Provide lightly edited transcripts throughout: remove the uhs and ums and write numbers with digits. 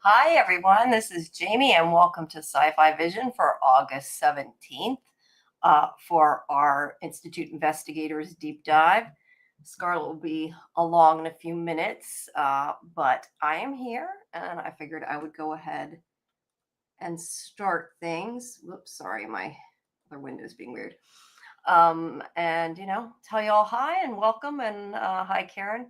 Hi, everyone. This is Jamie, and welcome to Sci-Fi Vision for August 17th for our Institute Investigators Deep Dive. Scarlet will be along in a few minutes, but I am here, and I figured I would go ahead and start things. Whoops, sorry, my other window is being weird. And, tell you all hi and welcome, and hi, Karen.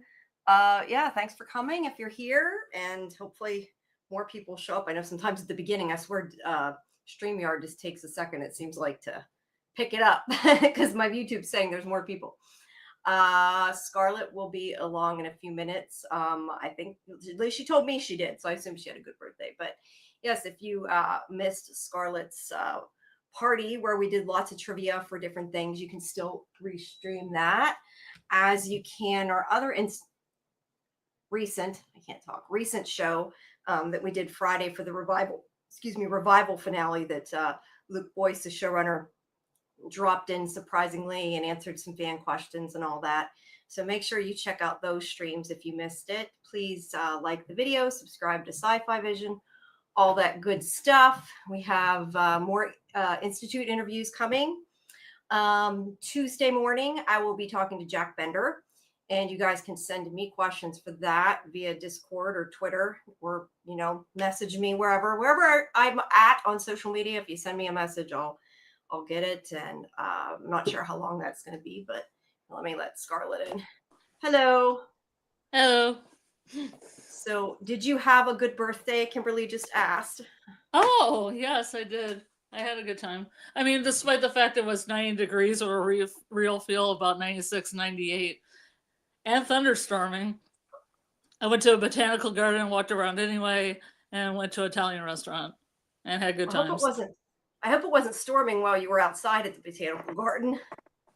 Yeah, thanks for coming if you're here, and hopefully more people show up. I know sometimes at the beginning, I swear, StreamYard just takes a second, it seems like, to pick it up because my YouTube's saying there's more people. Scarlet will be along in a few minutes. I think at least she told me she did, so I assume she had a good birthday. But yes, if you missed Scarlet's party where we did lots of trivia for different things, you can still restream that, as you can our other recent show that we did Friday for the revival finale that Luke Boyce, the showrunner, dropped in surprisingly and answered some fan questions and all that. So make sure you check out those streams if you missed it. Please like the video, subscribe to Sci-Fi Vision, all that good stuff. We have more Institute interviews coming. Tuesday morning, I will be talking to Jack Bender, and you guys can send me questions for that via Discord or Twitter, or, message me wherever I'm at on social media. If you send me a message, I'll get it. And I'm not sure how long that's going to be, but let Scarlet in. Hello. Hello. So did you have a good birthday? Kimberly just asked. Oh, yes, I did. I had a good time. I mean, despite the fact it was 90 degrees or a real feel about 96, 98, and thunderstorming, I went to a botanical garden and walked around anyway, and went to an Italian restaurant and had good times. I hope it wasn't storming while you were outside at the botanical garden.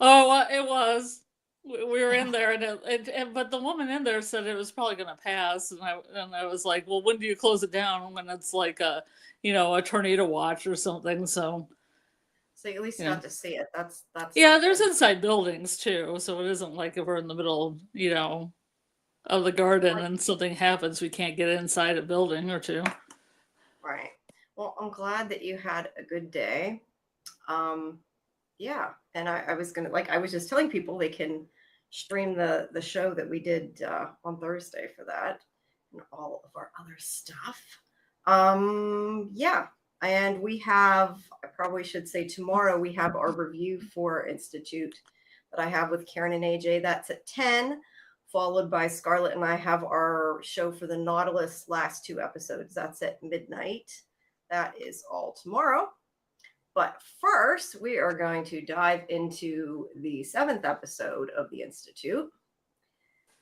Oh, it was. We were in there, but the woman in there said it was probably going to pass, and I was like, well, when do you close it down? When it's like a tornado watch or something. So you at least got to see it. That's yeah. There's inside buildings too, so it isn't like if we're in the middle, of the garden and something happens, we can't get inside a building or two. Right. Well, I'm glad that you had a good day. Yeah, and I was gonna, I was just telling people they can stream the show that we did on Thursday for that, and all of our other stuff. Yeah, and we have, I probably should say tomorrow, we have our review for Institute that I have with Karen and AJ. That's at 10, followed by Scarlet and I have our show for the Nautilus last 2 episodes. That's at midnight. That is all tomorrow. But first, we are going to dive into the 7th episode of the Institute.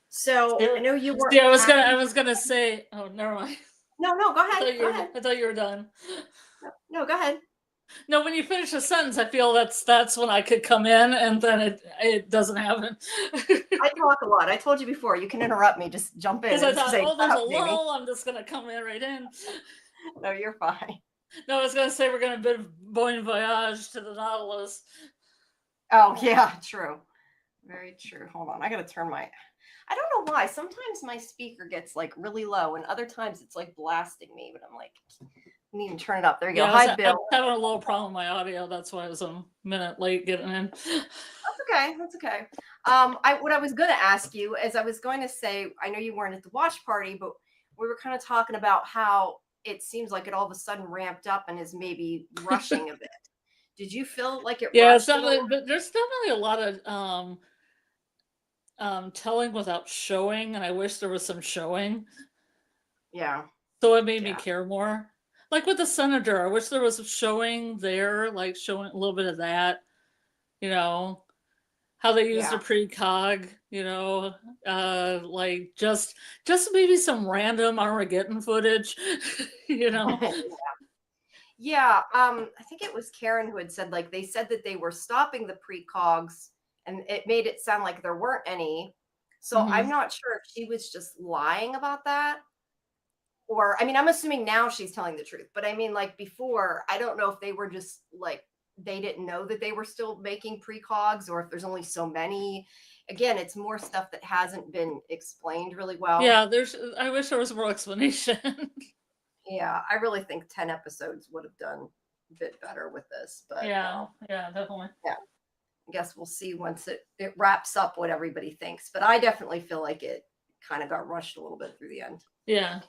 So I know you were. Yeah, I was gonna say. Oh, never mind. No, go ahead. I thought you were done. No, go ahead. No, when you finish a sentence, I feel that's when I could come in, and then it doesn't happen. I talk a lot. I told you before. You can interrupt me. Just jump in. Because I thought, there's a lull. I'm just gonna come in right in. No, you're fine. No, I was gonna say we're gonna bid bon voyage to the Nautilus. Oh yeah, true. Very true. Hold on, I gotta turn my. I don't know why. Sometimes my speaker gets really low, and other times it's blasting me. But I'm like, I need even turn it up. There you go. Hi, Bill. I was having a little problem with my audio. That's why I was a minute late getting in. That's okay. What I was going to ask you is, I was going to say, I know you weren't at the watch party, but we were kind of talking about how it seems like it all of a sudden ramped up and is maybe rushing a bit. Did you feel like it? Yeah, but there's definitely a lot of telling without showing, and I wish there was some showing. Yeah. So it made me care more. Like with the senator, I wish there was showing there, like showing a little bit of that. How they used a precog, like just maybe some random Armageddon footage, Yeah, I think it was Karen who had said, they said that they were stopping the precogs, and it made it sound like there weren't any. So I'm not sure if she was just lying about that. Or, I mean, I'm assuming now she's telling the truth. But I mean, before, I don't know if they were just, they didn't know that they were still making precogs, or if there's only so many. Again, it's more stuff that hasn't been explained really well. Yeah, I wish there was more explanation. Yeah, I really think 10 episodes would have done a bit better with this, but Yeah, definitely. yeah, I guess we'll see once it wraps up what everybody thinks. But I definitely feel like it kind of got rushed a little bit through the end. Yeah.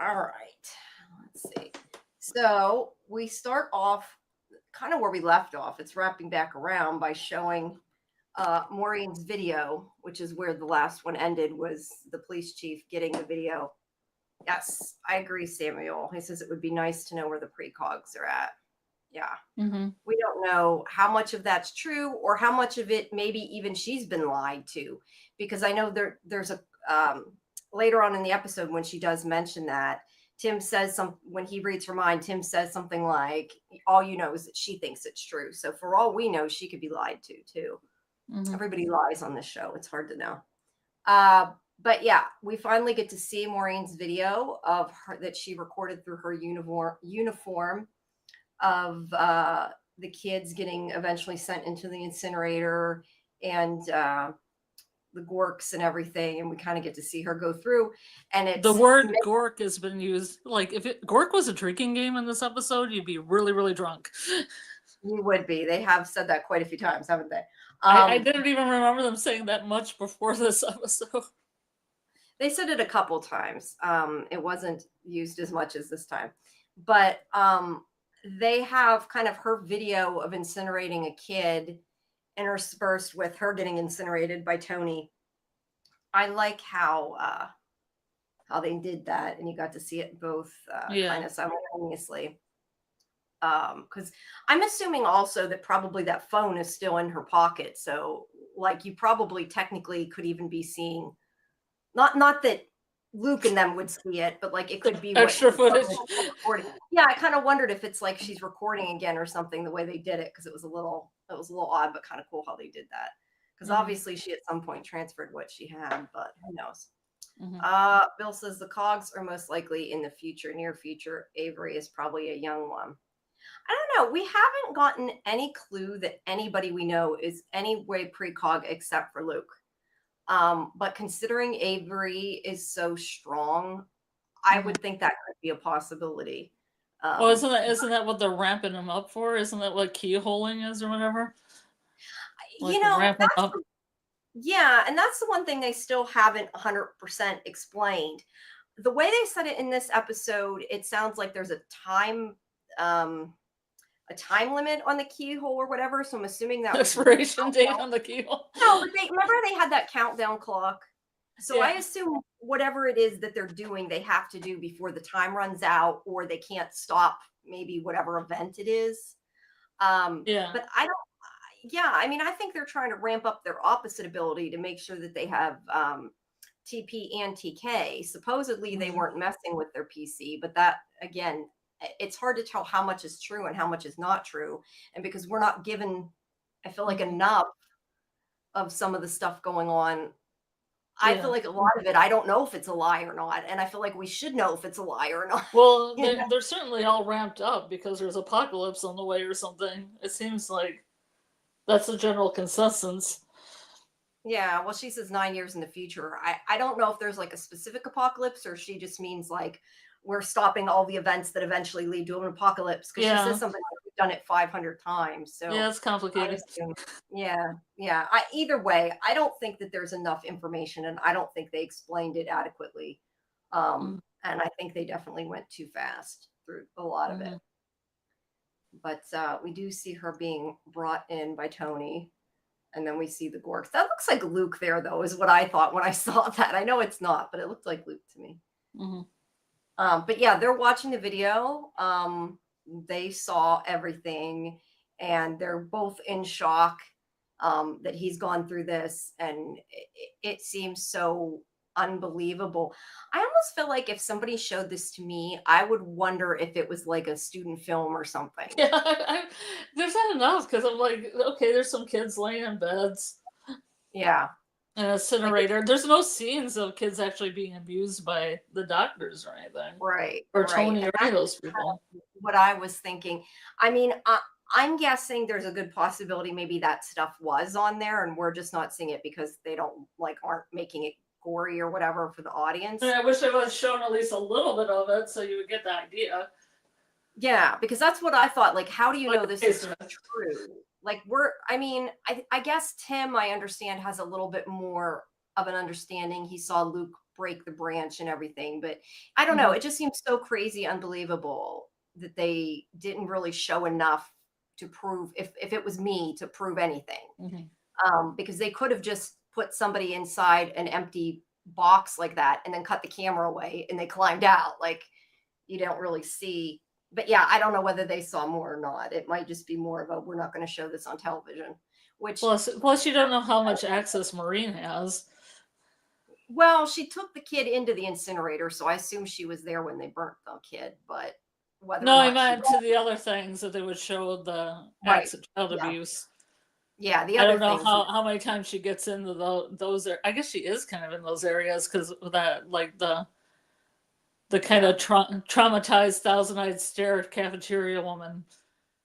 All right, let's see. So we start off kind of where we left off. It's wrapping back around by showing Maureen's video, which is where the last one ended, was the police chief getting the video. Yes, I agree, Samuel. He says it would be nice to know where the precogs are at. Yeah. Mm-hmm. We don't know how much of that's true or how much of it maybe even she's been lied to, because I know there's a later on in the episode when she does mention that Tim says when he reads her mind, Tim says something like, all you know is that she thinks it's true. So for all we know, she could be lied to too. Mm-hmm. Everybody lies on this show. It's hard to know. But yeah, we finally get to see Maureen's video of her that she recorded through her uniform of the kids getting eventually sent into the incinerator and the Gorks and everything. And we kind of get to see her go through. And it's the word Gork has been used. Like if Gork was a drinking game in this episode, you'd be really, really drunk. You would be. They have said that quite a few times, haven't they? I didn't even remember them saying that much before this episode. They said it a couple times. It wasn't used as much as this time. But they have kind of her video of incinerating a kid interspersed with her getting incinerated by Tony. I like how they did that, and you got to see it both kind of simultaneously. Because I'm assuming also that probably that phone is still in her pocket. So like you probably technically could even be seeing, not that Luke and them would see it, but like it could be extra footage. Yeah, I kind of wondered if it's like she's recording again or something, the way they did it, because it was a little odd, but kind of cool how they did that. Because obviously she at some point transferred what she had, but who knows. Bill says the cogs are most likely in the near future. Avery is probably a young one. I don't know. We haven't gotten any clue that anybody we know is any way precog except for Luke. But considering Avery is so strong, I would think that could be a possibility. Well, isn't that what they're ramping him up for? Isn't that what keyholing is or whatever? Like ramping up. Yeah, and that's the one thing they still haven't 100% explained. The way they said it in this episode, it sounds like there's a time limit on the keyhole or whatever. So I'm assuming that expiration date on the keyhole. No, but remember they had that countdown clock. So I assume whatever it is that they're doing, they have to do before the time runs out, or they can't stop maybe whatever event it is. But I don't. Yeah, I mean, I think they're trying to ramp up their opposite ability to make sure that they have TP and TK. Supposedly they weren't messing with their PC, but that again, it's hard to tell how much is true and how much is not true. And because we're not given, I feel like, enough of some of the stuff going on, I feel like a lot of it, I don't know if it's a lie or not. And I feel like we should know if it's a lie or not. Well, they're certainly all ramped up because there's apocalypse on the way or something. It seems like that's the general consensus. Yeah, well, she says 9 years in the future. I don't know if there's like a specific apocalypse, or she just means like we're stopping all the events that eventually lead to an apocalypse, because she says something like we've done it 500 times. So yeah, it's complicated. Yeah. Either way, I don't think that there's enough information, and I don't think they explained it adequately. And I think they definitely went too fast through a lot of it. But we do see her being brought in by Tony. And then we see the Gorks. That looks like Luke there, though, is what I thought when I saw that. I know it's not, but it looked like Luke to me. But yeah, they're watching the video. They saw everything, and they're both in shock that he's gone through this. And it seems so unbelievable. I almost feel like if somebody showed this to me, I would wonder if it was like a student film or something. Yeah, there's not enough, because I'm like, okay, there's some kids laying in beds. Yeah. An incinerator. There's no scenes of kids actually being abused by the doctors or anything. Right. Or Tony or any of those people. What I was thinking. I mean, I'm guessing there's a good possibility maybe that stuff was on there and we're just not seeing it because they aren't making it gory or whatever for the audience. And I wish I was shown at least a little bit of it so you would get the idea. Yeah, because that's what I thought. Like, how do you Like know the this is taste of it. true? Like, I guess Tim, I understand, has a little bit more of an understanding. He saw Luke break the branch and everything, but I don't know. Mhm. It just seems so crazy, unbelievable that they didn't really show enough to prove, if it was me, to prove anything. Mhm. Because they could have just put somebody inside an empty box like that and then cut the camera away and they climbed out. Like, you don't really see. But yeah, I don't know whether they saw more or not. It might just be more of a, we're not going to show this on television, which, Plus, you don't know how much access Maureen has. well, she took the kid into the incinerator, so I assume she was there when they burnt the kid, but whether No, or I not she meant to the other things that they would show the right. acts of child Yeah. abuse. Yeah, the I other don't know things. how many times she gets into those. I guess she is kind of in those areas because that, like the kind of traumatized thousand-eyed stare cafeteria woman.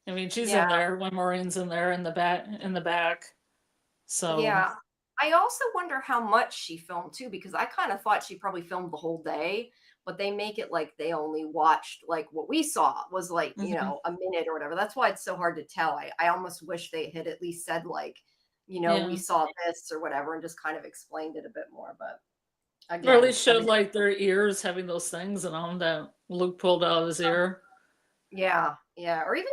I mean, she's in Yeah. there when Maureen's in there in the back. So Yeah. I also wonder how much she filmed too, because I kind of thought she probably filmed the whole day, but they make it like they only watched, like what we saw was like, Mhm. a minute or whatever. That's why it's so hard to tell. I almost wish they had at least said like, we Yeah, saw this or whatever and just kind of explained it a bit more. But or at again, least showed like their ears having those things in them that Luke pulled out of his ear. yeah, yeah. Or even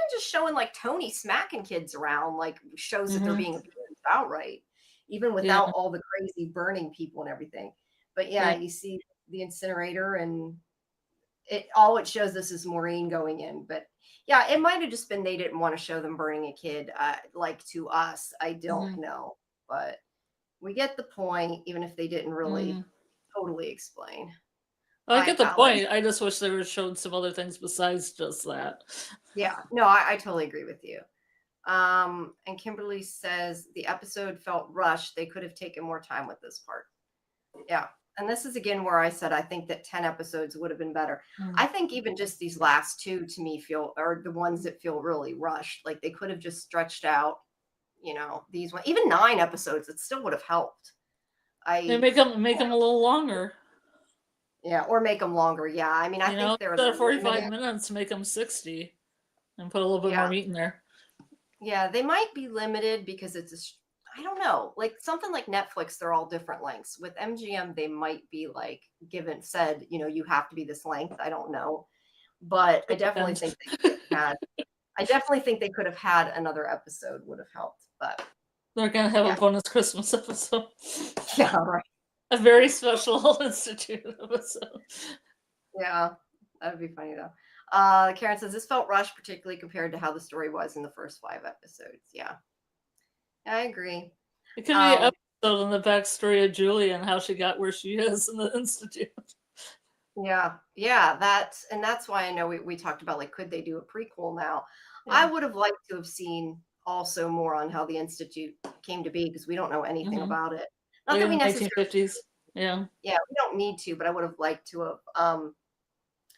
just showing like Tony smacking kids around, like shows that they're Hmm. being abused outright, even Yeah, without all the crazy burning people and everything. But yeah, yeah. you see the incinerator and it shows us is Maureen going in. But yeah, it might have just been they didn't want to show them burning a kid, like to us. I don't Hmm. know. But we get the point, even if they didn't really Hmm. totally explain. I Hi, get the Alex. point. I just wish they were showed some other things besides just that. Yeah, no, I totally agree with you. And Kimberly says the episode felt rushed. They could have taken more time with this part. Yeah. And this is again where I said I think that 10 episodes would have been better. I Mm. think even just these last two to me are the ones that feel really rushed. Like they could have just stretched out, these one, even 9 episodes, it still would have helped. They I, make them a little longer. yeah, or make them longer. Yeah. I mean, I think they're Instead of 45 limited. minutes, make them 60 and put a little bit Yeah. more meat in there. Yeah, they might be limited because I don't know, like something like Netflix, they're all different lengths. With MGM, they might be like said, you have to be this length. I don't know. But Depends. I definitely think they could have had another episode would have helped. But They're gonna have a yeah, bonus Christmas episode. yeah, right. A very special Institute episode. Yeah, that would be funny though. Karen says this felt rushed, particularly compared to how the story was in the first 5 episodes. Yeah, I agree. It could be an Um, episode on the backstory of Julie and how she got where she is in the Institute. yeah, that's why I know we talked about like, could they do a prequel now? I Yeah. would have liked to have seen also more on how the Institute came to be because we don't know anything Mm-hmm. about it. Not Like that in we the necessarily, 1950s. Yeah. yeah, we don't need to, but I would have liked to have.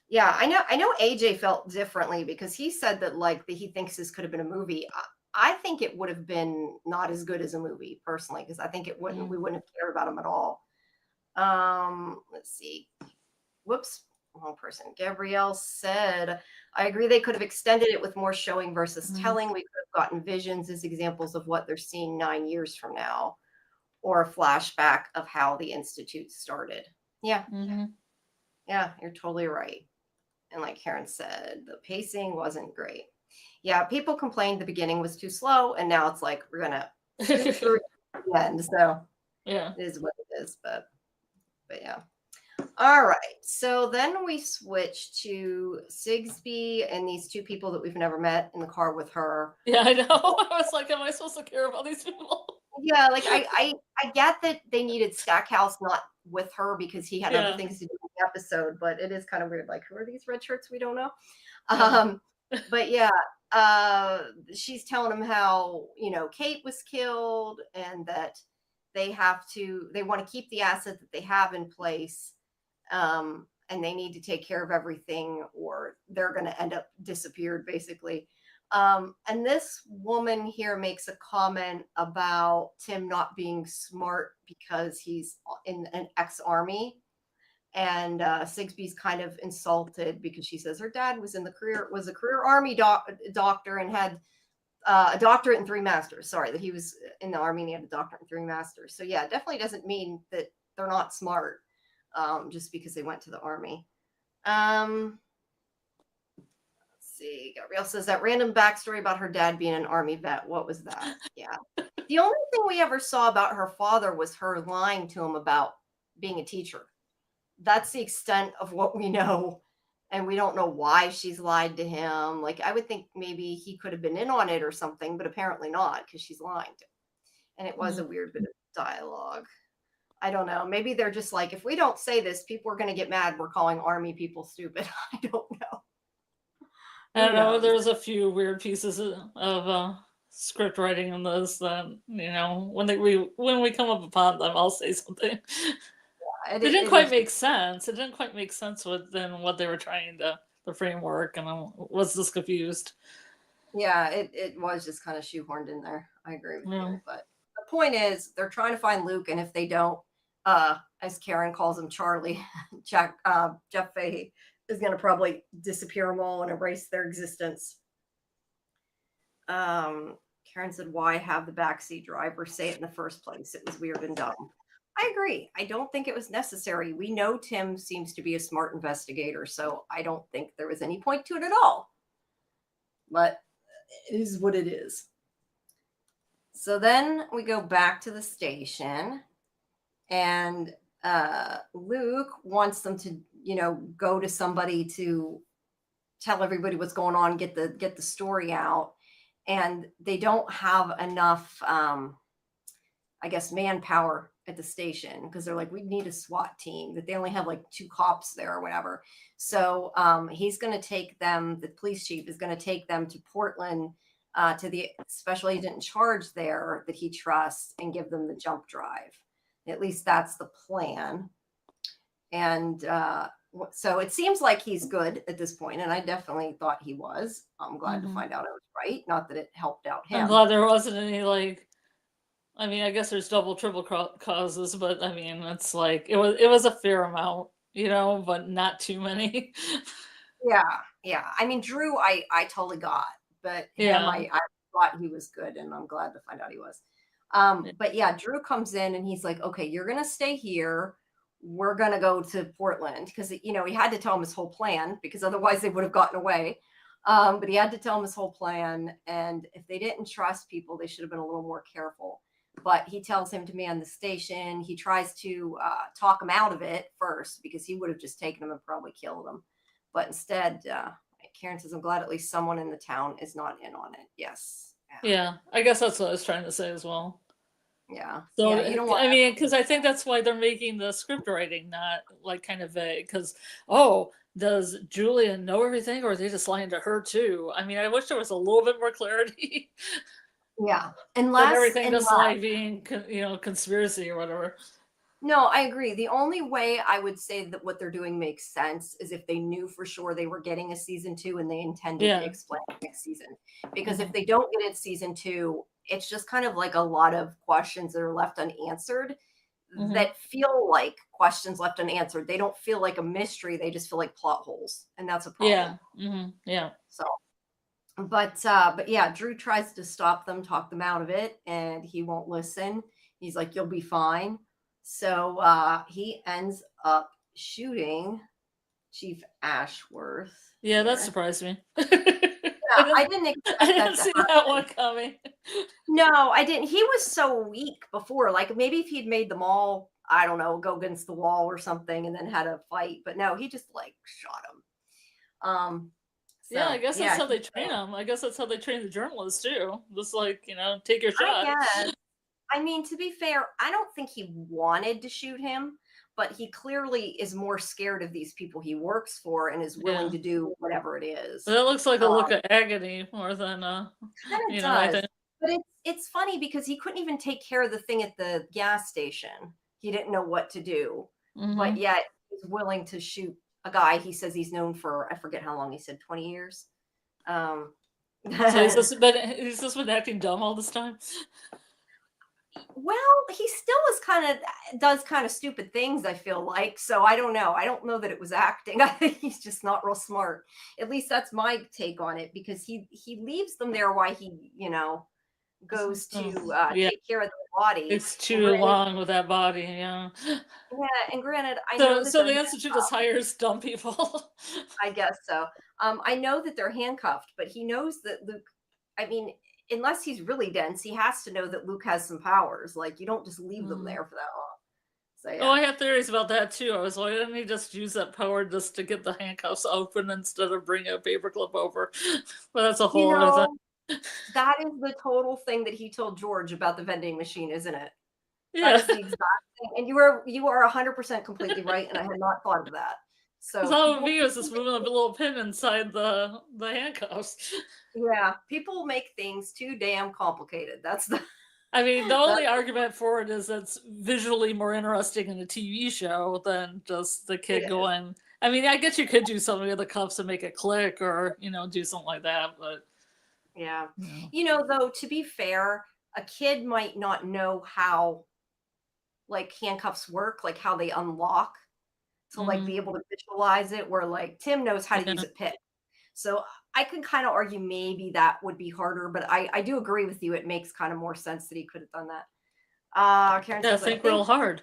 Yeah, I know AJ felt differently because he said that like that he thinks this could have been a movie. I think it would have been not as good as a movie personally because I think we Mm. wouldn't have cared about him at all. Let's see. Whoops, wrong person. Gabrielle said, I agree they could have extended it with more showing versus Mm. telling. We could have gotten visions as examples of what they're seeing 9 years from now, or a flashback of how the Institute started. Yeah, Mm-hmm. yeah, you're totally right. And like Karen said, the pacing wasn't great. Yeah, people complained the beginning was too slow, and now it's like we're gonna scoot through the end. So Yeah. it is what it is, but yeah. All right. So then we switch to Sigsby and these two people that we've never met in the car with her. Yeah, I know. I was like, am I supposed to care about these people? Yeah, like I get that they needed Stackhouse not with her because he had other Yeah. things to do in the episode, but it is kind of weird. Like, who are these red shirts? We don't know. Yeah. But yeah, she's telling him how, Kate was killed and that they want to keep the asset that they have in place. And they need to take care of everything or they're going to end up disappeared basically. And this woman here makes a comment about Tim not being smart because he's in an ex-army. And Sigsbee's kind of insulted because she says her dad was a career army doctor and had a doctorate and 3 masters. Sorry, that he was in the army and he had a doctorate and 3 masters. So yeah, it definitely doesn't mean that they're not smart just because they went to the army. Let's see. Gabrielle says that random backstory about her dad being an army vet. What was that? Yeah. The only thing we ever saw about her father was her lying to him about being a teacher. That's the extent of what we know. And we don't know why she's lied to him. Like, I would think maybe he could have been in on it or something, but apparently not because she's lying to him. And it was a weird bit of dialogue. I don't know. Maybe they're just like, if we don't say this, people are going to get mad. We're calling army people stupid. I don't know. I don't know. There's a few weird pieces of script writing in this that, you know, when we come up upon them, I'll say something. It didn't quite make sense. It didn't quite make sense within what they were trying to the framework, and I was just confused. Yeah, it was just kind of shoehorned in there. I agree with you. But the point is, they're trying to find Luke, and if they don't, as Karen calls him, Charlie, Jeff Fahey is going to probably disappear them all and erase their existence. Karen said, "Why have the backseat driver say it in the first place? It was weird and dumb." I agree. I don't think it was necessary. We know Tim seems to be a smart investigator, so I don't think there was any point to it at all. But it is what it is. So then we go back to the station, and Luke wants them to, you know, go to somebody to tell everybody what's going on, get the story out, and they don't have enough, I guess, manpower at the station because they're like, we need a SWAT team, that they only have like 2 cops there or whatever. So he's going to take them, the police chief is going to take them to Portland to the special agent in charge there that he trusts and give them the jump drive. At least that's the plan. And so it seems like he's good at this point, and I definitely thought he was. I'm glad to find out I was right. Not that it helped out him. I'm glad there wasn't any, like, I mean, I guess there's double, triple causes, but I mean, it's like it was a fair amount, you know, but not too many. Yeah. I mean, Drew, I totally got, but him, I thought he was good, and I'm glad to find out he was. But yeah, Drew comes in and he's like, "Okay, you're gonna stay here. We're gonna go to Portland," because, you know, he had to tell him his whole plan because otherwise they would have gotten away. But he had to tell him his whole plan, and if they didn't trust people, they should have been a little more careful. But he tells him to man the station. He tries to talk him out of it first because he would have just taken him and probably killed him. But instead, Karen says, "I'm glad at least someone in the town is not in on it." Yes. Yeah, I guess that's what I was trying to say as well. Yeah. So yeah, you don't want I mean, because I think that's why they're making the script writing not like kind of vague. Because does Julia know everything, or are they just lying to her too? I mean, I wish there was a little bit more clarity. Yeah, Unless everything just like being, you know, conspiracy or whatever. No, I agree. The only way I would say that what they're doing makes sense is if they knew for sure they were getting a season 2 and they intended to explain next season. Because if they don't get it season 2, it's just kind of like a lot of questions that are left unanswered that feel like questions left unanswered. They don't feel like a mystery. They just feel like plot holes, and that's a problem. Yeah. So, but yeah, Drew tries to stop them, talk them out of it, and he won't listen. He's like, "You'll be fine." So he ends up shooting Chief Ashworth. Yeah, that surprised me. I didn't expect I didn't see that one coming. No, I didn't. He was so weak before. Like, maybe if he'd made them all, I don't know, go against the wall or something and then had a fight. But no, he just like shot him. So, yeah, I guess that's how they train them. I guess that's how they train the journalists too. Just like, you know, take your shot. I mean, to be fair, I don't think he wanted to shoot him, but he clearly is more scared of these people he works for and is willing to do whatever it is. That looks like a look of agony more than you know, I think. But it's funny because he couldn't even take care of the thing at the gas station. He didn't know what to do, but yet he's willing to shoot a guy he says he's known for, I forget how long he said, 20 years. So he's just been acting dumb all this time. Well, he still is kind of does kind of stupid things, I feel like. So I don't know. I don't know that it was acting. I think he's just not real smart. At least that's my take on it, because he leaves them there while he, goes to Yeah, take care of the body. it's And too granted, long with that body. Yeah. I know So that so they're the institute just hires dumb people. I guess so. I know that they're handcuffed, but he knows that Luke, I mean, unless he's really dense, he has to know that Luke has some powers. Like, you don't just leave them Mm. there for that long. So Oh, yeah. I have theories about that too. I was like, why didn't he just use that power just to get the handcuffs open instead of bringing a paperclip over? But that's a You whole other know, thing. that is the total thing that he told George about the vending machine, isn't it? That Yeah, is the exact thing. And you are 100% completely right, and I had not thought of that. because So all it would people be was just moving a little pin inside the handcuffs. yeah, people make things too damn complicated. That's the I mean, the that only argument for it is it's visually more interesting in a TV show than just the it kid is. going. I mean, I guess you could do something with the cuffs and make it click, or do something like that. But Yeah. you know, Though, to be fair, a kid might not know how like handcuffs work, like how they unlock to like hmm be able to visualize it, where like Tim knows how to yeah, use a pick. So I can kind of argue maybe that would be harder, but I do agree with you. It makes kind of more sense that he could have done that. Karen yeah, says, think real hard.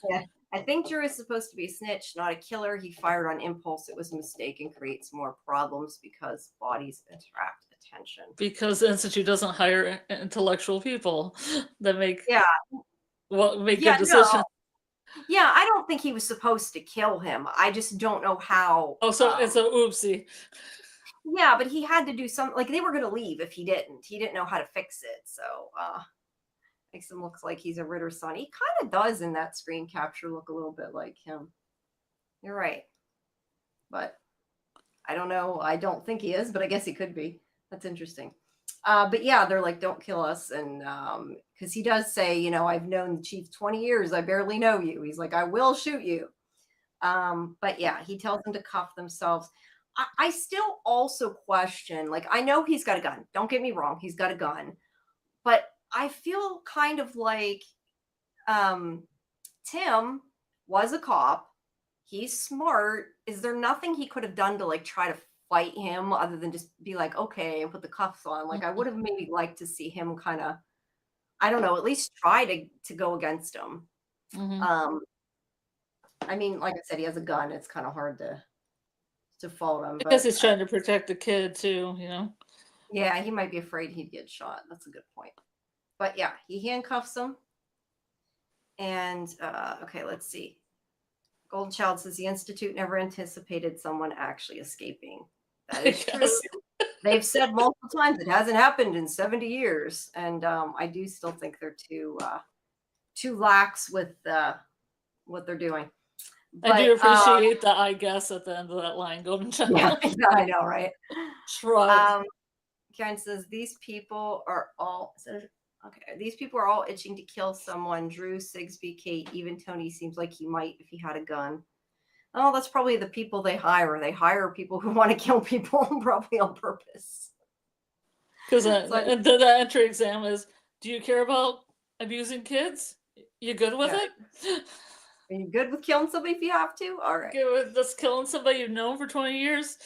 yeah, I think Drew is supposed to be a snitch, not a killer. He fired on impulse. It was a mistake and creates more problems because bodies attract attention. Because the institute doesn't hire intellectual people that Yeah, make yeah, good no, decisions. yeah. I don't think he was supposed to kill him. I just don't know how. Oh, so it's a oopsie. Yeah, but he had to do something. Like, they were going to leave if he didn't. He didn't know how to fix it. So makes him look like he's a Ritter son. He kind of does in that screen capture look a little bit like him. You're right, but I don't know. I don't think he is, but I guess he could be. That's interesting. But yeah, they're like, don't kill us. And because he does say, I've known the chief 20 years. I barely know you. He's like, I will shoot you. But yeah, he tells them to cuff themselves. I still also question, like, I know he's got a gun. Don't get me wrong. He's got a gun. But I feel kind of like um, Tim was a cop. He's smart. Is there nothing he could have done to like try to fight him other than just be like, okay, and put the cuffs on? Like, I would have maybe liked to see him kind of, I don't know, at least try to go against him. Mm-hmm. Um, I mean, like I said, he has a gun. It's kind of hard to fault him, I guess but he's trying to protect the kid too. yeah, he might be afraid he'd get shot. That's a good point. But yeah, he handcuffs him. And okay, let's see. Goldchild says the Institute never anticipated someone actually escaping. That I is true. guess. They've said multiple times it hasn't happened in 70 years. And I do still think they're too lax with what they're doing. I do But appreciate the I guess at the end of that line, Golden yeah, Child. yeah, I know, right? Shrug. Karen says these people are all okay. These people are all itching to kill someone. Drew, Sigsby, Kate, even Tony seems like he might if he had a gun. Oh, that's probably the people they hire. They hire people who want to kill people, probably on purpose. Because Like, the entry exam is, do you care about abusing kids? You good with yeah, it? are you good with killing somebody if you have to? All right. Good with just killing somebody you've known for 20 years?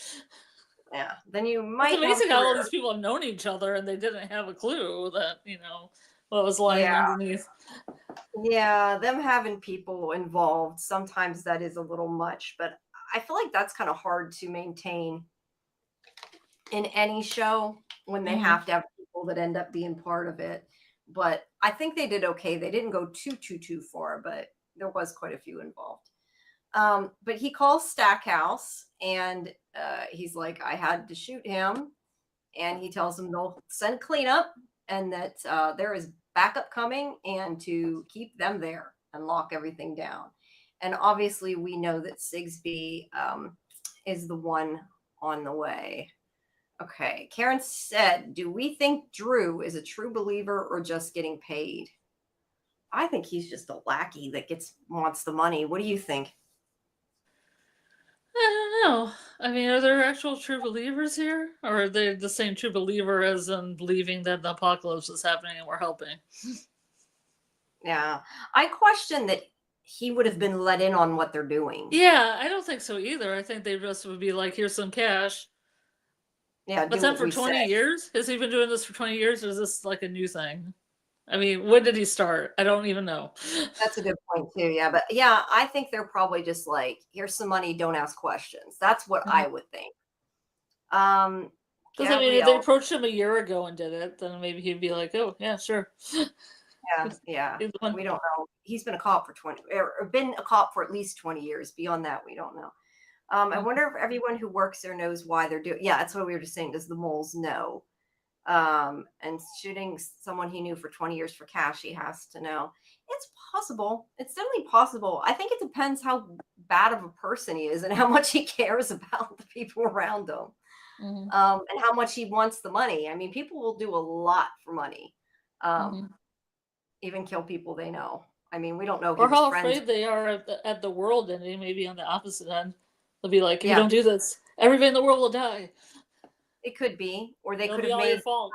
Yeah, then you It's might have a amazing how all career. these people have known each other and they didn't have a clue that, what was lying Yeah, underneath. yeah, them having people involved, sometimes that is a little much, but I feel like that's kind of hard to maintain in any show when they Mm-hmm. have to have people that end up being part of it. But I think they did okay. They didn't go too far, but there was quite a few involved. But he calls Stackhouse and he's like, I had to shoot him. And he tells them they'll send cleanup and that there is backup coming and to keep them there and lock everything down. And obviously, we know that Sigsby is the one on the way. Okay. Karen said, do we think Drew is a true believer or just getting paid? I think he's just a lackey that wants the money. What do you think? I don't know. I mean, are there actual true believers here? Or are they the same true believer as in believing that the apocalypse is happening and we're helping? Yeah. I question that he would have been let in on what they're doing. Yeah, I don't think so either. I think they just would be like, here's some cash. Yeah, But do then what for we say. 20 years? Has he been doing this for 20 years or is this like a new thing? I mean, when did he start? I don't even know. That's a good point too. Yeah, but yeah, I think they're probably just like, here's some money, don't ask questions. That's what I would think. Um, Because I mean, if they Gabrielle, approached him a year ago and did it, then maybe he'd be like, "Oh, yeah, sure." yeah, yeah. He's the one. We don't know. He's been a cop for 20 or been a cop for at least 20 years. Beyond that, we don't know. I wonder if everyone who works there knows why they're doing. Yeah, that's what we were just saying. Does the moles know? And shooting someone he knew for 20 years for cash, he has to know. It's possible. It's certainly possible. I think it depends how bad of a person he is and how much he cares about the people around him. Mhm, And how much he wants the money. I mean, people will do a lot for money, um, mhm. even kill people they know. I mean, we don't know he Or was how friends. afraid they are at the world ending. Maybe on the opposite end, they'll be like, "If you Yeah, don't do this, everybody in the world will die. it could be, or they It'll could be have all your made, fault."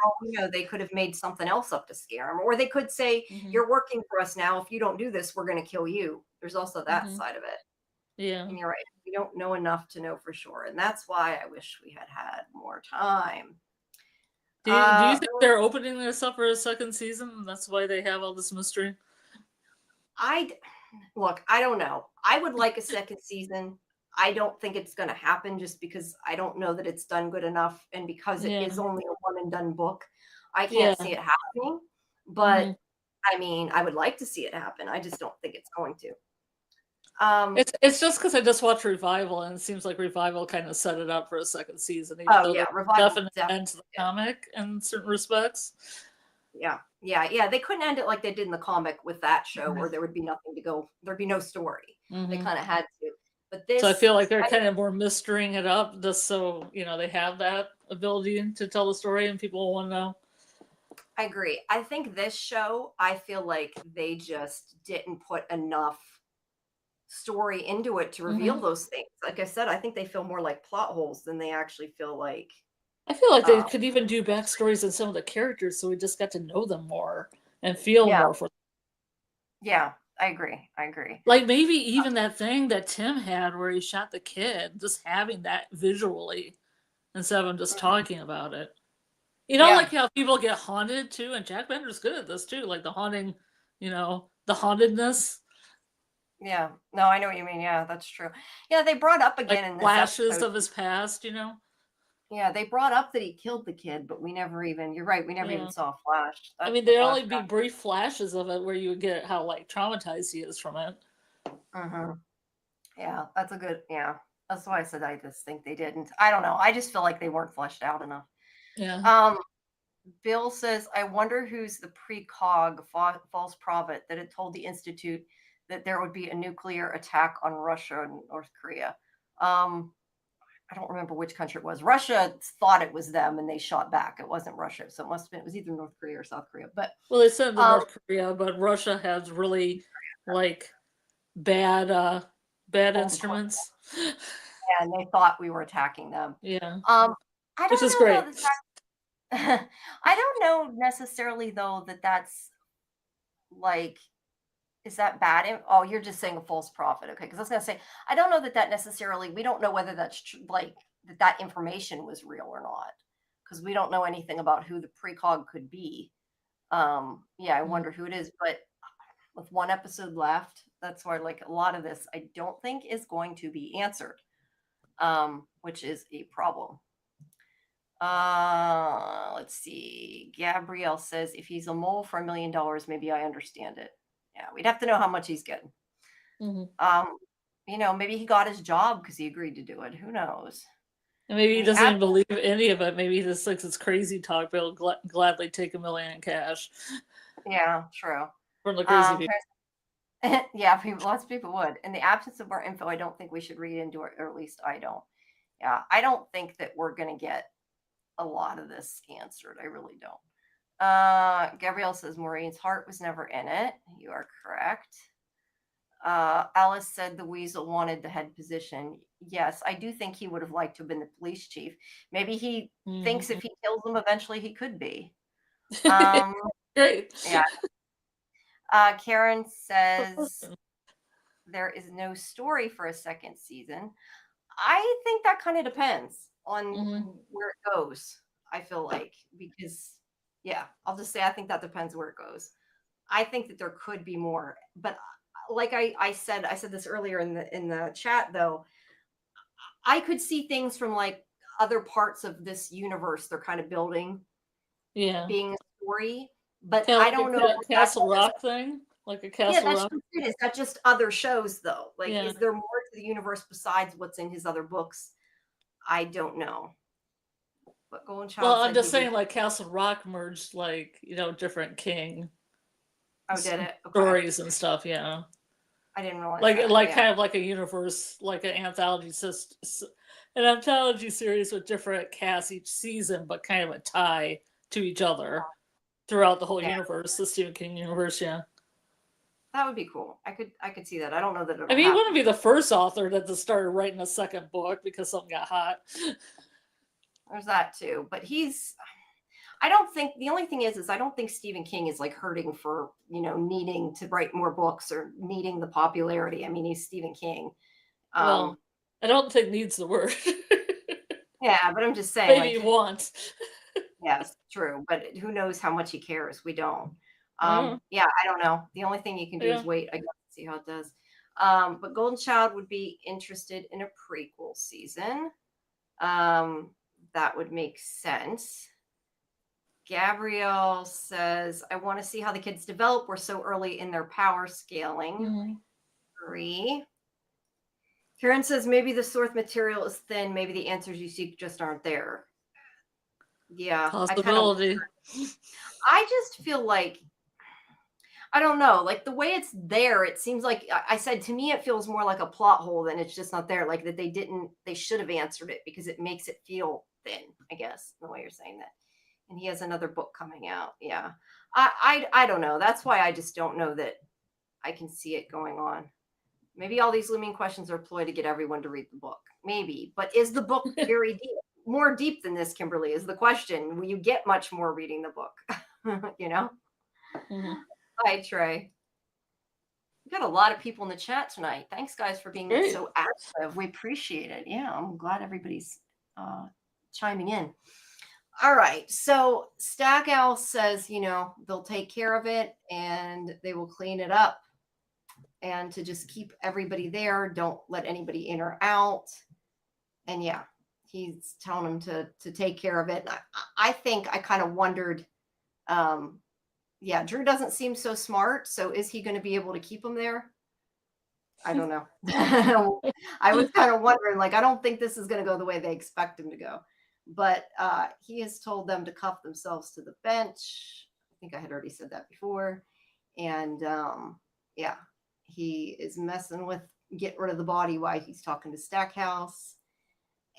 they could have made something else up to scare him, or they could say, Hmm. "You're working for us now. If you don't do this, we're going to kill you." There's also that Hmm. side of it, Yeah. and you're right. We don't know enough to know for sure, and that's why I wish we had had more time. Do you think There they're opening this up for a second season? And that's why they have all this mystery. I look, I don't know. I would like a second season. I don't think it's going to happen just because I don't know that it's done good enough. And because it is Yeah. only a one and done book, I can't see Yeah. it happening. But Hmm. I mean, I would like to see it happen. I just don't think it's going to. Um, It's just because I just watched Revival, and it seems like Revival kind of set it up for a second season, even oh, though yeah. there's a Revival definite definitely end to the did. comic in certain respects. Yeah. Yeah. Yeah. They couldn't end it like they did in the comic with that show Mhm. where there would be nothing to go. There'd be no story. They Mhm. kind of had to. But So I this, feel like they're I kind of more mystering it up, just so they have that ability to tell the story, and people want to know. I agree. I think this show, I feel like they just didn't put enough story into it to reveal Hmm. those things. Like I said, I think they feel more like plot holes than they actually feel like. I feel like they Uh, could even do backstories in some of the characters, so we just got to know them more and feel yeah, more for. yeah, I agree. I agree. Like maybe even that thing that Tim had where he shot the kid, just having that visually instead of him just Mhm. talking about it. Yeah, Like how people get haunted too, and Jack Bender's good at this too, like the haunting, the hauntedness, yeah. No, I know what you mean. Yeah, that's true. Yeah, they brought up like again in this flashes episode. of his past. Yeah, they brought up that he killed the kid, but we never even. You're right. We never even Yeah. saw a flash. I That mean, the there'd only be flashback. brief flashes of it where you would get how like traumatized he is from it. Hmm. Yeah, that's a good. Yeah, that's why I said I just think they didn't. I don't know. I just feel like they weren't fleshed out enough. Yeah. Um, Bill says, I wonder who's the precog false prophet that had told the Institute that there would be a nuclear attack on Russia and North Korea. Um, I don't remember which country it was. Russia thought it was them and they shot back. It wasn't Russia. So it must have been, it was either North Korea or South Korea. But Well, they sent to um, North Korea, but Russia has really like bad bad false prophet, instruments. and they thought we were attacking them. Yeah. Um, I Which is don't know great. though that I don't know necessarily though that that's like. Is that bad? Oh, you're just saying a false prophet. Okay. Because I was going to say, I don't know that that necessarily, we don't know whether that's true, like that information was real or not. Because we don't know anything about who the precog could be. Yeah, I Mhm. wonder who it is. But with one episode left, that's why, like, a lot of this, I don't think is going to be answered, which is a problem. Let's see. Gabrielle says, if he's a mole for $1 million, maybe I understand it. Yeah, we'd have to know how much he's getting. Mhm. Um, maybe he got his job because he agreed to do it. Who knows? And maybe he In the doesn't even believe any of it. Maybe he just thinks it's crazy talk, but he'll gladly take $1 million in cash yeah, true. from the crazy people. Yeah, lots of people would. In the absence of more info, I don't think we should read into it, or at least I don't. Yeah, I don't think that we're gonna get a lot of this answered. I really don't. Gabrielle says Maureen's heart was never in it. You are correct. Alice said the weasel wanted the head position. yes, I do think he would have liked to have been the police chief. Maybe he thinks if Mhm. he kills them, eventually he could be. Um, Great. yeah. Karen says there is no story for a second season. I think that kind of depends on Mhm. where it goes. I feel like because yeah, I'll just say I think that depends where it goes. I think that there could be more, but like I said this earlier in the chat though. I could see things from like other parts of this universe they're kind of building Yeah. being a story, but Kind of I like don't know a if that's Castle just Rock thing, like a yeah, Castle that's Rock. just it. Is that just other shows though? Like, Yeah. is there more to the universe besides what's in his other books? I don't know. But Golden Well, Child I'm said just he would. saying, like Castle Rock merged, like different king Oh, did it? Okay, stories and stuff. Yeah, I didn't realize like that. like Yeah, kind of like a universe, like an anthology an anthology series with different casts each season, but kind of a tie to each other throughout the whole yeah, universe, the Stephen King universe. Yeah, that would be cool. I could see that. I don't know that I it'll mean, he wouldn't happen. be the first author that just started writing a second book because something got hot. There's that too. But he's. I don't think the only thing is I don't think Stephen King is like hurting for needing to write more books or needing the popularity. I mean, he's Stephen King. Um, Well, I don't think needs the word. yeah, but I'm just saying, Maybe like, once. yes, true. But who knows how much he cares? We don't. Oh, Yeah, I don't know. The only thing you can do is yeah. wait, I guess, to see how it does. But Golden Child would be interested in a prequel season. That would make sense. Gabrielle says, I want to see how the kids develop. We're so early in their power scaling. Mhm. Agree. Karen says, maybe the source material is thin. Maybe the answers you seek just aren't there. Yeah, Possibility. I just feel like, I don't know, like the way it's there, it seems like I said to me, it feels more like a plot hole than it's just not there. Like that they should have answered it because it makes it feel thin, I guess, the way you're saying that. And he has another book coming out. Yeah. I don't know. That's why I just don't know that I can see it going on. Maybe all these looming questions are a ploy to get everyone to read the book. Maybe. But is the book very deep? More deep than this, Kimberly, is the question. Will you get much more reading the book? Mhm. Hi, Trey. We got a lot of people in the chat tonight. Thanks, guys, for being Great. so active. We appreciate it. Yeah, I'm glad everybody's chiming in. All right. So Stackhouse says, they'll take care of it and they will clean it up and to just keep everybody there. Don't let anybody in or out. And yeah, he's telling them to take care of it. I think I kind of wondered, yeah, Drew doesn't seem so smart. So is he going to be able to keep him there? I don't know. I was kind of wondering, like, I don't think this is going to go the way they expect him to go. But he has told them to cuff themselves to the bench. I think I had already said that before. And yeah, he is messing with getting rid of the body while he's talking to Stackhouse.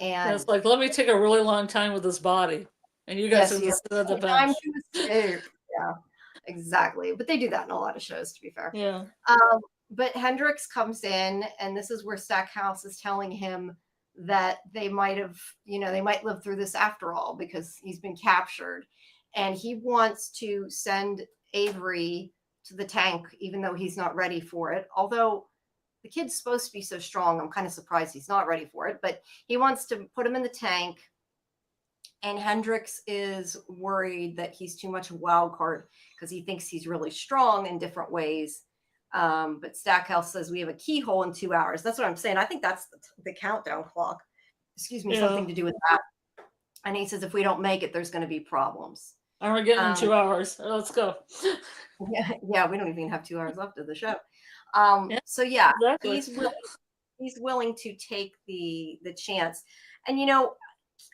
Yeah, And it's like, let me take a really long time with this body. And you guys yes, are he has just sit at the time bench. to escape. Yeah, exactly. But they do that in a lot of shows, to be fair. Yeah. But Hendrix comes in, and this is where Stackhouse is telling him that they might have, they might live through this after all because he's been captured. And he wants to send Avery to the tank, even though he's not ready for it. Although the kid's supposed to be so strong, I'm kind of surprised he's not ready for it. But he wants to put him in the tank. And Hendrix is worried that he's too much a wild card because he thinks he's really strong in different ways. But Stackhouse says we have a keyhole in 2 hours. That's what I'm saying. I think that's the countdown clock. Excuse me, Yeah. something to do with that. And he says if we don't make it, there's going to be problems. Are we getting in 2 hours? Let's go. Yeah, we don't even have 2 hours left of the show. Yeah, So yeah, exactly. he's willing to take the chance. And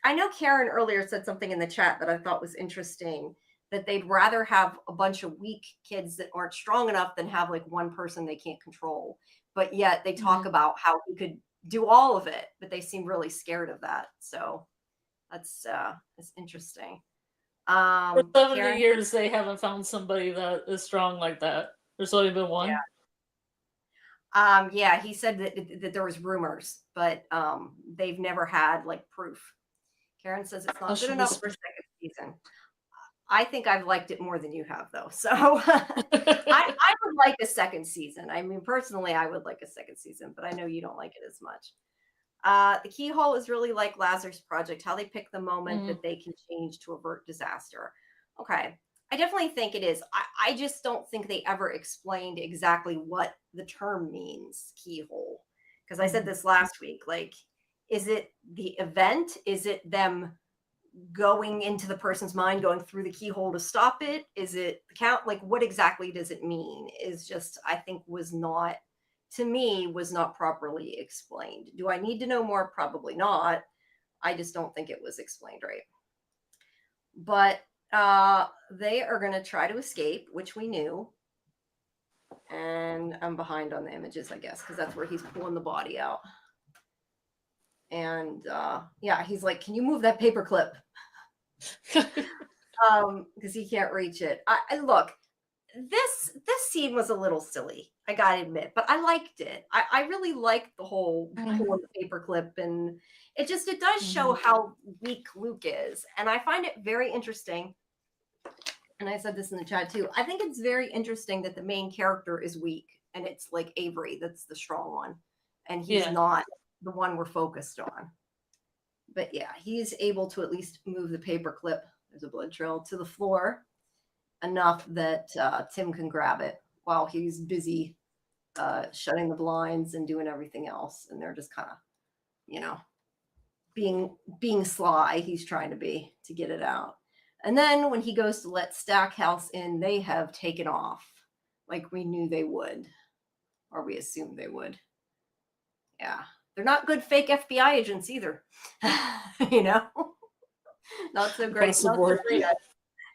I know Karen earlier said something in the chat that I thought was interesting, that they'd rather have a bunch of weak kids that aren't strong enough than have like one person they can't control. But yet they talk about how he could do all of it, but they seem really scared of that. So that's interesting. For 70 Karen, years, they haven't found somebody that is strong like that. There's only been one. yeah. Yeah, he said that there was rumors, but they've never had like proof. Karen says it's not Hush good enough for a whisper. second season. I think I've liked it more than you have, though. So I would like a second season. I mean, personally, I would like a second season, but I know you don't like it as much. The keyhole is really like Lazarus Project, how they pick the moment Mm, that they can change to avert disaster. Okay. I definitely think it is. I just don't think they ever explained exactly what the term means, keyhole. Because I said mm. this last week. Like, is it the event? Is it them going into the person's mind, going through the keyhole to stop it? Is it the count? Like, what exactly does it mean? Is just, I think, was not, to me, was not properly explained. Do I need to know more? Probably not. I just don't think it was explained right. But they are going to try to escape, which we knew. And I'm behind on the images, I guess, because that's where he's pulling the body out. And yeah, he's like, can you move that paper clip? Because he can't reach it. I look, this scene was a little silly, I gotta admit, but I liked it. I really liked the whole pulling the paperclip, and it does show how weak Luke is, and I find it very interesting. And I said this in the chat too. I think it's very interesting that the main character is weak, and it's like Avery that's the strong one, and he's Yeah. not the one we're focused on. But yeah, he's able to at least move the paperclip. There's a blood trail to the floor enough that Tim can grab it while he's busy shutting the blinds and doing everything else. And they're just kind of, you know, being sly. He's trying to be to get it out. And then when he goes to let Stackhouse in, they have taken off like we knew they would, or we assumed they would. Yeah, they're not good fake FBI agents either. You know, not so great. Across the Not so board. great.